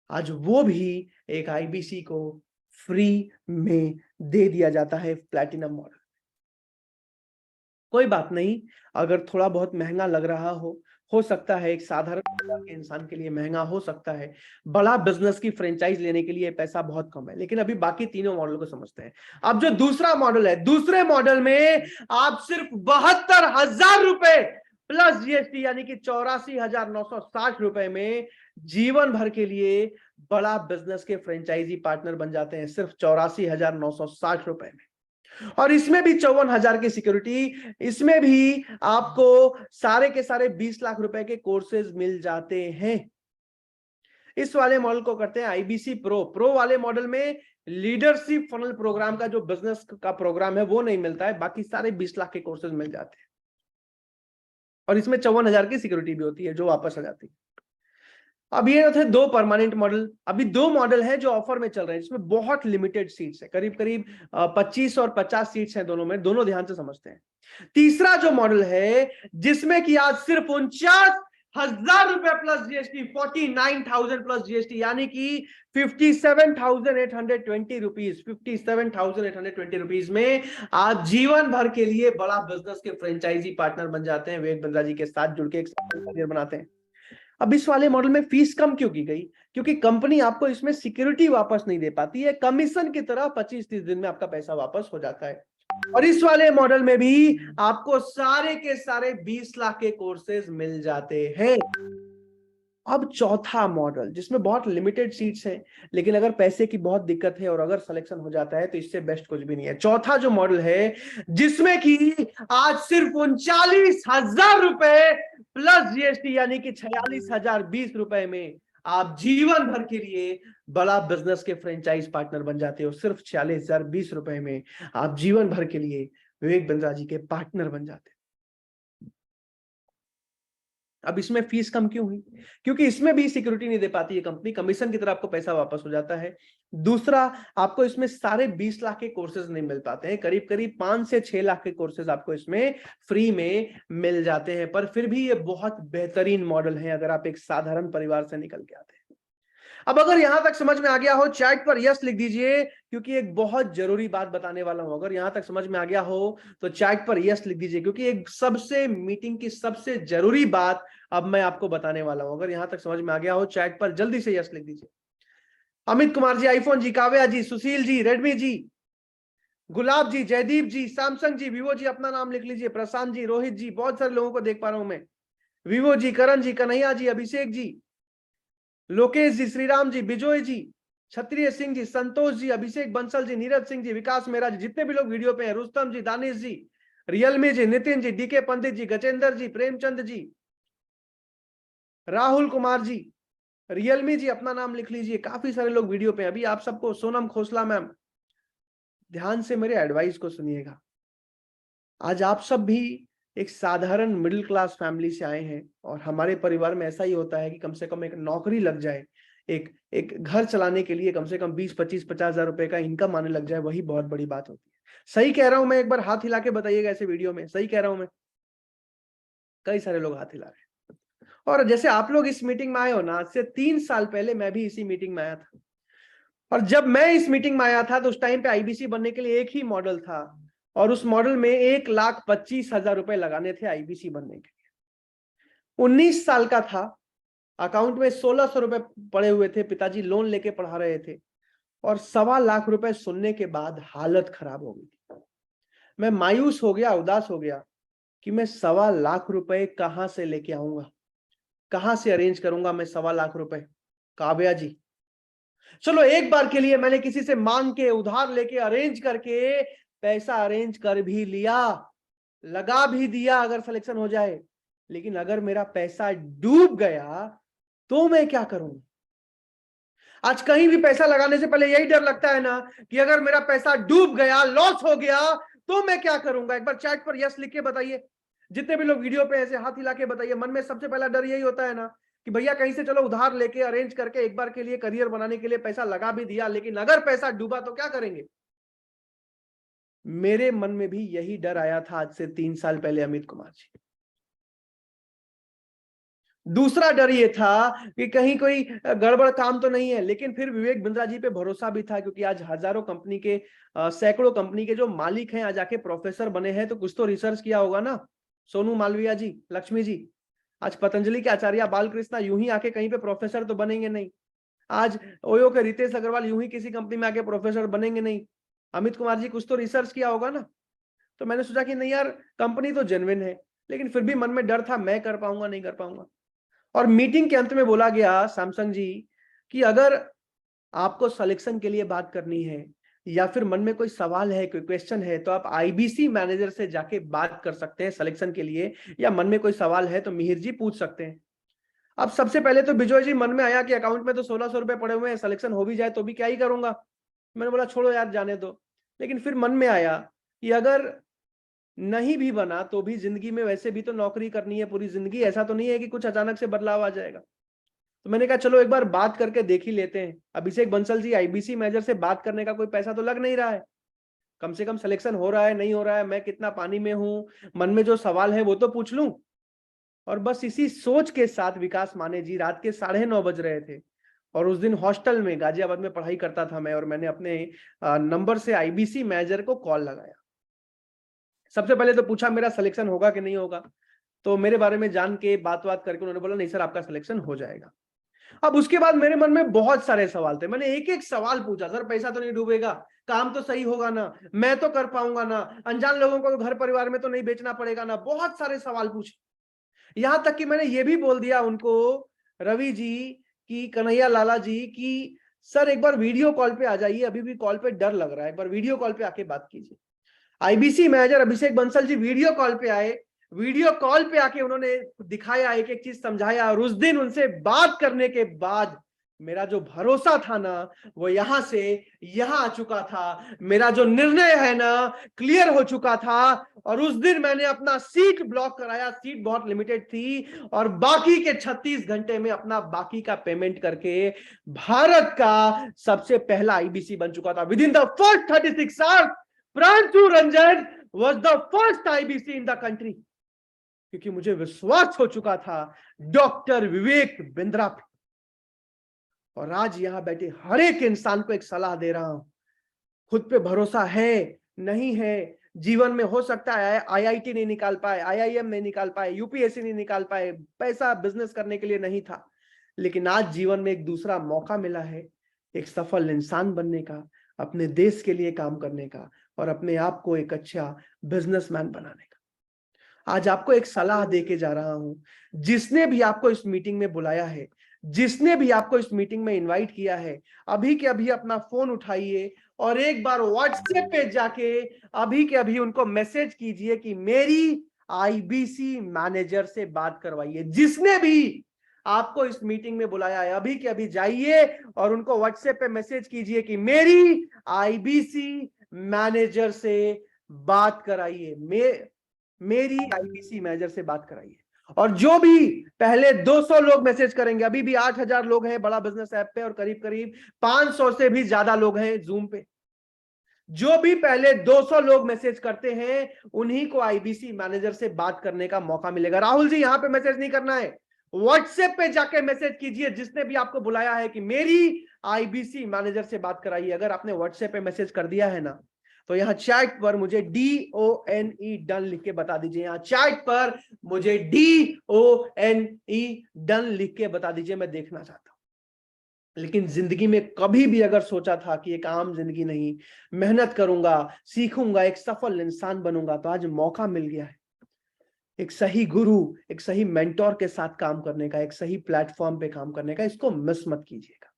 आज वो भी एक आईबीसी को फ्री में दे दिया जाता है प्लैटिनम मॉडल। कोई बात नहीं, अगर थोड़ा बहुत महंगा लग रहा हो सकता है, एक साधारण के इंसान के लिए महंगा हो सकता है, बड़ा बिजनेस की फ्रेंचाइज लेने के लिए पैसा बहुत कम है। लेकिन अभी बाकी तीनों मॉडल को समझते हैं। अब जो दूसरा मॉडल है, दूसरे मॉडल में आप सिर्फ 72,000 रुपए प्लस जीएसटी यानी कि 84,960 रुपए में जीवन भर के लिए बड़ा बिजनेस के फ्रेंचाइजी पार्टनर बन जाते हैं, सिर्फ 84,960 रुपए में। और इसमें भी 54,000 की सिक्योरिटी, इसमें भी आपको सारे के सारे 20 लाख रुपए के कोर्सेज मिल जाते हैं। इस वाले मॉडल को करते हैं आईबीसी प्रो। प्रो वाले मॉडल में लीडरशिप फनल प्रोग्राम का जो बिजनेस का प्रोग्राम है वो नहीं मिलता है, बाकी सारे 20 लाख के कोर्सेज मिल जाते हैं। और इसमें 54,000 की सिक्योरिटी भी होती है जो वापस आ जाती है। अब ये थे दो परमानेंट मॉडल। अभी दो मॉडल हैं जो ऑफर में चल रहे हैं, जिसमें बहुत लिमिटेड सीट्स है, करीब करीब 25 और 50 सीट्स हैं दोनों में, दोनों ध्यान से समझते हैं। तीसरा जो मॉडल है जिसमें कि आज सिर्फ 49,000 रुपए प्लस जीएसटी, 49,000 प्लस जीएसटी यानी कि 57,820 रुपीज, 57,820 रुपीज में आप जीवन भर के लिए बड़ा बिजनेस के फ्रेंचाइजी पार्टनर बन जाते हैं, विवेक बिंद्रा जी के साथ जुड़ के एक करियर बनाते हैं। अब इस वाले मॉडल में फीस कम क्यों की गई? क्योंकि कंपनी आपको इसमें सिक्योरिटी वापस नहीं दे पाती है, कमीशन की तरह 25-30 दिन में आपका पैसा वापस हो जाता है। और इस वाले मॉडल में भी आपको सारे के सारे 20 लाख के कोर्सेज मिल जाते हैं। अब चौथा मॉडल जिसमें बहुत लिमिटेड सीट्स हैं, लेकिन अगर पैसे की बहुत दिक्कत है और अगर सिलेक्शन हो जाता है तो इससे बेस्ट कुछ भी नहीं है। चौथा जो मॉडल है जिसमें कि आज सिर्फ 39,000 रुपए प्लस जीएसटी यानी कि 46,020 रुपए में आप जीवन भर के लिए बड़ा बिजनेस के फ्रेंचाइज पार्टनर बन जाते हो। सिर्फ 46,020 रुपए में आप जीवन भर के लिए विवेक बिंद्रा जी के पार्टनर बन जाते हैं। अब इसमें फीस कम क्यों हुई? क्योंकि इसमें भी सिक्योरिटी नहीं दे पाती है कंपनी, कमीशन की तरह आपको पैसा वापस हो जाता है। दूसरा, आपको इसमें सारे 20 लाख के कोर्सेज नहीं मिल पाते हैं, करीब करीब 5 से 6 लाख के कोर्सेज आपको इसमें फ्री में मिल जाते हैं। पर फिर भी ये बहुत बेहतरीन मॉडल है अगर आप एक साधारण परिवार से निकल के आते हैं। अब अगर यहां तक समझ में आ गया हो, चैट पर यस लिख दीजिए, क्योंकि एक बहुत जरूरी बात बताने वाला हूं। अगर यहां तक समझ में आ गया हो तो चैट पर यस लिख दीजिए, क्योंकि एक सबसे मीटिंग की सबसे जरूरी बात अब मैं आपको बताने वाला हूं। अगर यहां तक समझ में आ गया हो, चैट पर जल्दी से यस लिख दीजिए। अमित कुमार जी, आईफोन जी, काव्या जी, सुशील जी, रेडमी जी, गुलाब जी, जयदीप जी, सैमसंग जी, विवो जी, अपना नाम लिख लीजिए, प्रशांत जी, रोहित जी, बहुत सारे लोगों को देख पा रहा हूं मैं। विवो जी, करण जी, कन्हैया जी, अभिषेक जी, लोकेश जी, श्रीराम जी, बिजोय जी, क्षत्रिय सिंह जी, संतोष जी, अभिषेक बंसल जी, नीरज सिंह जी, विकास मेहरा जी, जितने भी लोग वीडियो पे हैं, रुस्तम जी, दानिश जी, Realme G, Nitin ji, DK पंडित जी, गजेंद्र जी, प्रेमचंद जी, राहुल कुमार जी, रियलमी जी, अपना नाम लिख लीजिए। काफी सारे लोग वीडियो पे। अभी आप सबको, सोनम खोसला मैम, ध्यान से मेरे एडवाइस को सुनिएगा। आज आप सब भी एक साधारण मिडिल क्लास फैमिली से आए हैं और हमारे परिवार में ऐसा ही होता है कि कम से कम एक नौकरी लग जाए, एक घर चलाने के लिए कम से कम 20-25-50,000 रुपए का इनकम आने लग जाए, वही बहुत बड़ी बात होती है। सही कह रहा हूं मैं? एक बार हाथ हिला के बताइएगा ऐसे वीडियो में, सही कह रहा हूं मैं? कई सारे लोग हाथ हिला रहे हैं। और जैसे आप लोग इस मीटिंग में आए हो ना, आज से 3 साल पहले मैं भी इसी मीटिंग में आया था। और जब मैं इस मीटिंग में आया था तो उस टाइम पे आईबीसी बनने के लिए एक ही मॉडल था, और उस मॉडल में 1,25,000 रुपए लगाने थे आईबीसी बनने के लिए। 19 साल का था, अकाउंट में 1,600 रुपए पड़े हुए थे, पिताजी लोन लेके पढ़ा रहे थे, और 1.25 लाख रुपए सुनने के बाद हालत खराब हो गई थी। मैं मायूस हो गया, उदास हो गया कि मैं 1.25 लाख रुपए कहां से लेके आऊंगा, कहां से अरेंज करूंगा मैं 1.25 लाख रुपए? काव्या जी, चलो एक बार के लिए मैंने किसी से मांग के, उधार लेके, अरेंज करके पैसा अरेंज कर भी लिया, लगा भी दिया अगर सिलेक्शन हो जाए। लेकिन अगर मेरा पैसा डूब गया तो मैं क्या करूंगा? आज कहीं भी पैसा लगाने से पहले यही डर लगता है ना कि अगर मेरा पैसा डूब गया, लॉस हो गया, तो मैं क्या करूंगा? एक बार चैट पर यस लिख के बताइए। जितने भी लोग वीडियो पे ऐसे हाथ हिला के बताइए। मन में सबसे पहला डर यही होता है ना कि भैया कहीं से चलो उधार लेके अरेंज करके एक बार के लिए करियर बनाने के लिए पैसा लगा भी दिया, लेकिन अगर पैसा डूबा तो क्या करेंगे? मेरे मन में भी यही डर आया था आज से 3 साल पहले अमित कुमार जी। दूसरा डर ये था कि कहीं कोई गड़बड़ काम तो नहीं है, लेकिन फिर विवेक बिंद्रा जी पे भरोसा भी था, क्योंकि आज हजारों कंपनी के सैकड़ों कंपनी के जो मालिक हैं आज आके प्रोफेसर बने हैं, तो कुछ तो रिसर्च किया होगा ना। सोनू मालविया जी, लक्ष्मी जी, आज पतंजलि के आचार्य बालकृष्णा यूं ही आके कहीं पे प्रोफेसर तो बनेंगे नहीं। आज ओयो के रितेश अग्रवाल यूं ही किसी कंपनी में आके प्रोफेसर बनेंगे नहीं। अमित कुमार जी कुछ तो रिसर्च किया होगा ना। तो मैंने सोचा कि नहीं यार, कंपनी तो जेन्युइन है, लेकिन फिर भी मन में डर था, मैं कर पाऊंगा नहीं कर पाऊंगा। और मीटिंग के अंत में बोला गया सैमसंग जी कि अगर आपको सिलेक्शन के लिए बात करनी है या फिर मन में कोई सवाल है, कोई क्वेश्चन है, तो आप आईबीसी मैनेजर से जाके बात कर सकते हैं सिलेक्शन के लिए, या मन में कोई सवाल है तो मिहिर जी पूछ सकते हैं। अब सबसे पहले तो बिजोय जी मन में आया कि अकाउंट में तो 1600 रुपए पड़े हुए हैं, सिलेक्शन हो भी जाए तो भी क्या ही करूंगा। मैंने बोला छोड़ो यार, जाने दो। लेकिन फिर मन में आया कि अगर नहीं भी बना तो भी जिंदगी में वैसे भी तो नौकरी करनी है पूरी जिंदगी, ऐसा तो नहीं है कि कुछ अचानक से बदलाव आ जाएगा। तो मैंने कहा चलो एक बार बात करके देख ही लेते हैं। अभिषेक बंसल जी, आईबीसी मैनेजर से बात करने का कोई पैसा तो लग नहीं रहा है, कम से कम सिलेक्शन हो रहा है नहीं हो रहा है, मैं कितना पानी में हूं, मन में जो सवाल है वो तो पूछ लूं। और बस इसी सोच के साथ विकास माने जी, रात के 9:30 बज रहे थे और उस दिन हॉस्टल में गाजियाबाद में पढ़ाई करता था मैं, और मैंने अपने नंबर से आईबीसी मैनेजर को कॉल लगाया। सबसे पहले तो पूछा मेरा सिलेक्शन होगा कि नहीं होगा, तो मेरे बारे में जान के बात करके उन्होंने बोला नहीं सर आपका सिलेक्शन हो जाएगा। अब उसके बाद मेरे मन में बहुत सारे सवाल थे, मैंने एक एक सवाल पूछा, सर पैसा तो नहीं डूबेगा, काम तो सही होगा ना, मैं तो कर पाऊंगा ना, अनजान लोगों को घर परिवार में तो नहीं बेचना पड़ेगा ना, बहुत सारे सवाल पूछे। यहां तक कि मैंने ये भी बोल दिया उनको, रवि जी की, कन्हैया लाला जी की, सर एक बार वीडियो कॉल पे आ जाइए, अभी भी कॉल पे डर लग रहा है, एक बार वीडियो कॉल पे आके बात कीजिए। आईबीसी मैनेजर अभिषेक बंसल जी वीडियो कॉल पे आए, वीडियो कॉल पे आके उन्होंने दिखाया, एक एक चीज समझाया, और उस दिन उनसे बात करने के बाद मेरा जो भरोसा था ना वो यहां से यहां आ चुका था, मेरा जो निर्णय है ना क्लियर हो चुका था। और उस दिन मैंने अपना सीट ब्लॉक कराया, सीट बहुत लिमिटेड थी, और बाकी के 36 घंटे में अपना बाकी का पेमेंट करके भारत का सबसे पहला आईबीसी बन चुका था। With in the first 36 hours Pranshu Ranjan was the first IBC in the country, क्योंकि मुझे विश्वास हो चुका था डॉक्टर विवेक बिंद्रा पे। और आज यहां बैठे हर एक इंसान को एक सलाह दे रहा हूं, खुद पे भरोसा है नहीं है, जीवन में हो सकता है आईआईटी नहीं निकाल पाए, आईआईएम नहीं निकाल पाए, यूपीएससी नहीं निकाल पाए, पैसा बिजनेस करने के लिए नहीं था, लेकिन आज जीवन में एक दूसरा मौका मिला है एक सफल इंसान बनने का, अपने देश के लिए काम करने का, और अपने आप को एक अच्छा बिजनेसमैन बनाने का। आज आपको एक सलाह देके जा रहा हूं, जिसने भी आपको इस मीटिंग में बुलाया है, जिसने भी आपको इस मीटिंग में इनवाइट किया है, अभी के अभी अपना फोन उठाइए और एक बार व्हाट्सएप पे जाके अभी के अभी उनको मैसेज कीजिए कि मेरी आईबीसी मैनेजर से बात करवाइए। जिसने भी आपको इस मीटिंग में बुलाया है, अभी के अभी जाइए और उनको व्हाट्सएप पे मैसेज कीजिए कि मेरी आईबीसी मैनेजर से बात कराइए, मेरी आईबीसी मैनेजर से बात कराइए। और जो भी पहले 200 लोग मैसेज करेंगे, अभी भी 8000 लोग हैं बड़ा बिजनेस ऐप पे, और करीब करीब 500 से भी ज्यादा लोग हैं जूम पे, जो भी पहले 200 लोग मैसेज करते हैं उन्हीं को आईबीसी मैनेजर से बात करने का मौका मिलेगा। राहुल जी यहां पे मैसेज नहीं करना है, व्हाट्सएप पे जाके मैसेज कीजिए, जिसने भी आपको बुलाया है कि मेरी आईबीसी मैनेजर से बात कराइए। अगर आपने व्हाट्सएप पे मैसेज कर दिया है ना, तो यहाँ चैट पर मुझे DONE डन लिख के बता दीजिए, यहाँ चैट पर मुझे DONE डन लिख के बता दीजिए, मैं देखना चाहता हूं। लेकिन जिंदगी में कभी भी अगर सोचा था कि एक आम जिंदगी नहीं, मेहनत करूंगा, सीखूंगा, एक सफल इंसान बनूंगा, तो आज मौका मिल गया है एक सही गुरु, एक सही मेंटोर के साथ काम करने का, एक सही प्लेटफॉर्म पे काम करने का। इसको मिस मत कीजिएगा।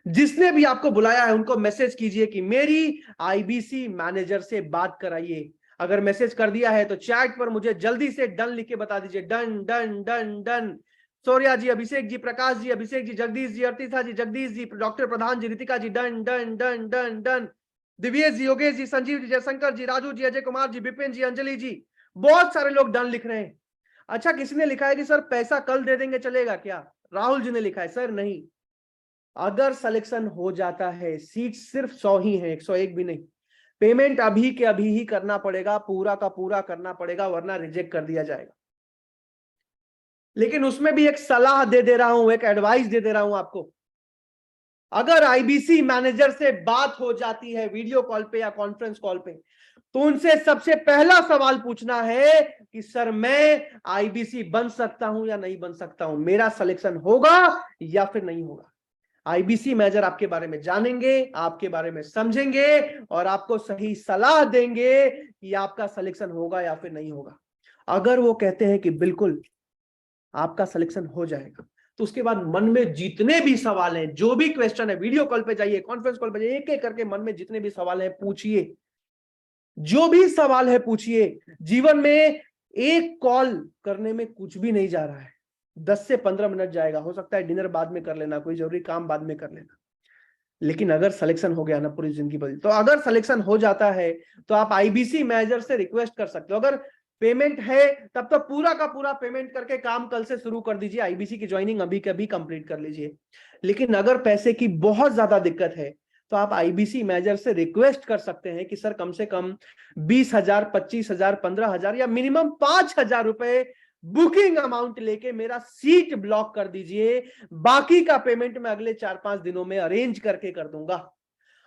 जिसने भी आपको बुलाया है उनको मैसेज कीजिए कि मेरी आईबीसी मैनेजर से बात कराइए। अगर मैसेज कर दिया है तो चैट पर मुझे जल्दी से डन लिख के बता दीजिए, done done done done. Saurya ji, Abhishek ji, Prakash ji, Abhishek ji, Jagdish ji, Artitha ji, Jagdish ji, doctor Pradhan ji, Ritika ji, done done done done done. Divyesh ji, Yogesh ji, Sanjeev ji, Jaishankar ji, Raju ji, Ajay Kumar ji, Vipin ji, Anjali ji, बहुत सारे लोग डन लिख रहे हैं। अच्छा, किसी ने लिखा है कि सर पैसा कल दे देंगे चलेगा क्या? राहुल जी ने लिखा है सर नहीं, अगर सिलेक्शन हो जाता है, सीट सिर्फ 100 ही है, 101 भी नहीं, पेमेंट अभी के अभी ही करना पड़ेगा, पूरा का पूरा करना पड़ेगा, वरना रिजेक्ट कर दिया जाएगा। लेकिन उसमें भी एक सलाह दे रहा हूं, एक एडवाइस दे रहा हूं आपको। अगर आईबीसी मैनेजर से बात हो जाती है वीडियो कॉल पे या कॉन्फ्रेंस कॉल पे, तो उनसे सबसे पहला सवाल पूछना है कि सर मैं आईबीसी बन सकता हूं या नहीं बन सकता हूं, मेरा सिलेक्शन होगा या फिर नहीं होगा। आईबीसी मैनेजर आपके बारे में जानेंगे, आपके बारे में समझेंगे और आपको सही सलाह देंगे कि आपका सिलेक्शन होगा या फिर नहीं होगा। अगर वो कहते हैं कि बिल्कुल आपका सिलेक्शन हो जाएगा, तो उसके बाद मन में जितने भी सवाल हैं, जो भी क्वेश्चन है, वीडियो कॉल पे जाइए, कॉन्फ्रेंस कॉल पे जाइए, एक एक करके मन में जितने भी सवाल हैं पूछिए, जो भी सवाल है पूछिए। जीवन में एक कॉल करने में कुछ भी नहीं जा रहा है, 10 से 15 मिनट जाएगा, हो सकता है डिनर बाद में कर लेना, कोई जरूरी काम बाद में कर लेना। लेकिन अगर सिलेक्शन हो गया ना, पूरी जिंदगी बदल। तो अगर सिलेक्शन हो जाता है तो आप आईबीसी मैनेजर से रिक्वेस्ट कर सकते हो। अगर पेमेंट है तब तो पूरा का पूरा पेमेंट करके काम कल से शुरू कर दीजिए, आईबीसी की ज्वाइनिंग अभी कभी कंप्लीट कर लीजिए। लेकिन अगर पैसे की बहुत ज्यादा दिक्कत है तो आप आईबीसी मैनेजर से रिक्वेस्ट कर सकते हैं कि सर कम से कम 20,000, 25,000, 15,000 या मिनिमम 5,000 रुपए बुकिंग अमाउंट लेके मेरा सीट ब्लॉक कर दीजिए, बाकी का पेमेंट मैं अगले 4-5 दिनों में अरेंज करके कर दूंगा।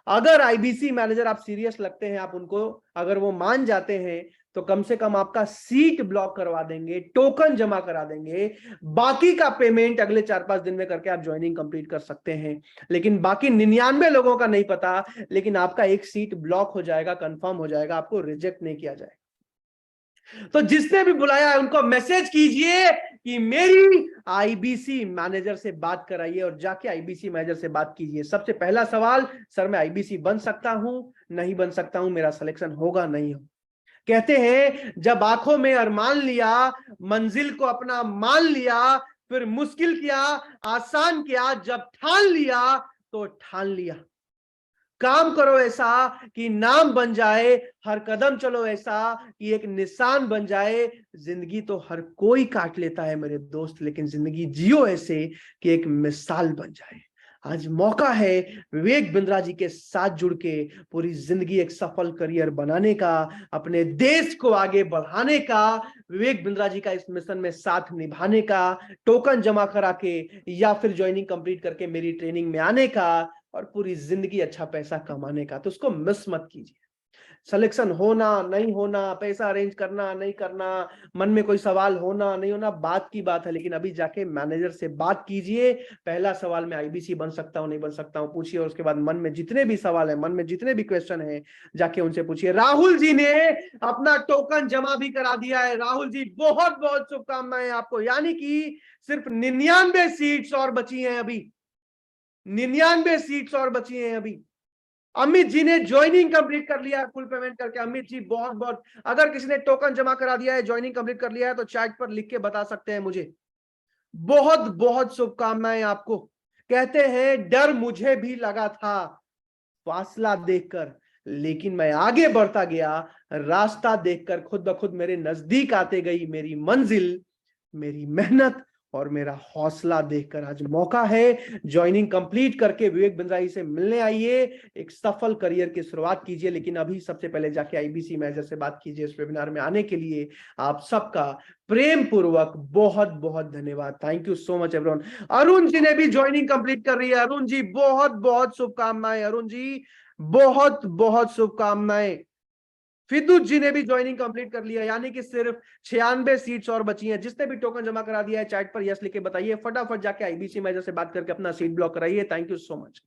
अगर आईबीसी मैनेजर आप सीरियस लगते हैं, आप उनको अगर वो मान जाते हैं, तो कम से कम आपका सीट ब्लॉक करवा देंगे, टोकन जमा करा देंगे, बाकी का पेमेंट अगले 4-5 दिन में करके आप ज्वाइनिंग कंप्लीट कर सकते हैं। लेकिन बाकी 99 लोगों का नहीं पता, लेकिन आपका एक सीट ब्लॉक हो जाएगा, कंफर्म हो जाएगा, आपको रिजेक्ट नहीं किया जाएगा। तो जिसने भी बुलाया है उनको मैसेज कीजिए कि मेरी आईबीसी मैनेजर से बात कराइए, और जाके आईबीसी मैनेजर से बात कीजिए। सबसे पहला सवाल, सर मैं आईबीसी बन सकता हूं, नहीं बन सकता हूं, मेरा सिलेक्शन होगा नहीं हो। कहते हैं जब आंखों में अरमान लिया, मंजिल को अपना मान लिया, फिर मुश्किल किया, आसान किया, जब ठान लिया तो ठान लिया। काम करो ऐसा कि नाम बन जाए, हर कदम चलो ऐसा कि एक निशान बन जाए। जिंदगी तो हर कोई काट लेता है मेरे दोस्त, लेकिन जिंदगी जियो ऐसे कि एक मिसाल बन जाए। आज मौका है विवेक बिंद्रा जी के साथ जुड़ के पूरी जिंदगी एक सफल करियर बनाने का, अपने देश को आगे बढ़ाने का, विवेक बिंद्रा जी का इस मिशन में साथ निभाने का, टोकन जमा करा के या फिर ज्वाइनिंग कंप्लीट करके मेरी ट्रेनिंग में आने का और पूरी जिंदगी अच्छा पैसा कमाने का। तो उसको मिस मत कीजिए। सिलेक्शन होना नहीं होना, पैसा अरेंज करना नहीं करना, मन में कोई सवाल होना नहीं होना, बात की बात है, लेकिन अभी जाके मैनेजर से बात कीजिए। पहला सवाल, मैं आईबीसी बन सकता हूं नहीं बन सकता हूं, पूछिए। और उसके बाद मन में जितने भी सवाल है, मन में जितने भी क्वेश्चन है, जाके उनसे पूछिए। राहुल जी ने अपना टोकन जमा भी करा दिया है। राहुल जी बहुत बहुत शुभकामनाएं आपको, यानी कि सिर्फ 99 सीट्स और बची हैं अभी, 99 सीट्स और बची हैं अभी। अमित जी ने ज्वाइनिंग कंप्लीट कर लिया है फुल पेमेंट करके। अमित जी बहुत बहुत, अगर किसी ने टोकन जमा करा दिया है, ज्वाइनिंग कंप्लीट कर लिया है, तो चैट पर लिख के बता सकते हैं मुझे। बहुत बहुत शुभकामनाएं आपको। कहते हैं डर मुझे भी लगा था फासला देखकर, लेकिन मैं आगे बढ़ता गया, रास्ता देखकर खुद ब खुद मेरे नजदीक आते गई मेरी मंजिल, मेरी मेहनत और मेरा हौसला देखकर। आज मौका है, ज्वाइनिंग कंप्लीट करके विवेक बिंद्रा जी से मिलने आइए, एक सफल करियर की शुरुआत कीजिए। लेकिन अभी सबसे पहले जाके आईबीसी मैनेजर से बात कीजिए। इस वेबिनार में आने के लिए आप सबका प्रेम पूर्वक बहुत बहुत धन्यवाद। Thank you so much everyone. Arun ji ने भी ज्वाइनिंग कंप्लीट कर रही है। अरुण जी बहुत बहुत शुभकामनाएं। अरुण जी बहुत बहुत शुभकामनाएं। फिदुत जी ने भी ज्वाइनिंग कंप्लीट कर लिया, यानी कि सिर्फ 96 सीट्स और बची हैं। जिसने भी टोकन जमा करा दिया है, चैट पर यस लिख के बताइए। फटाफट जाके आईबीसी मैनेजर से बात करके अपना सीट ब्लॉक कराइए। Thank you so much.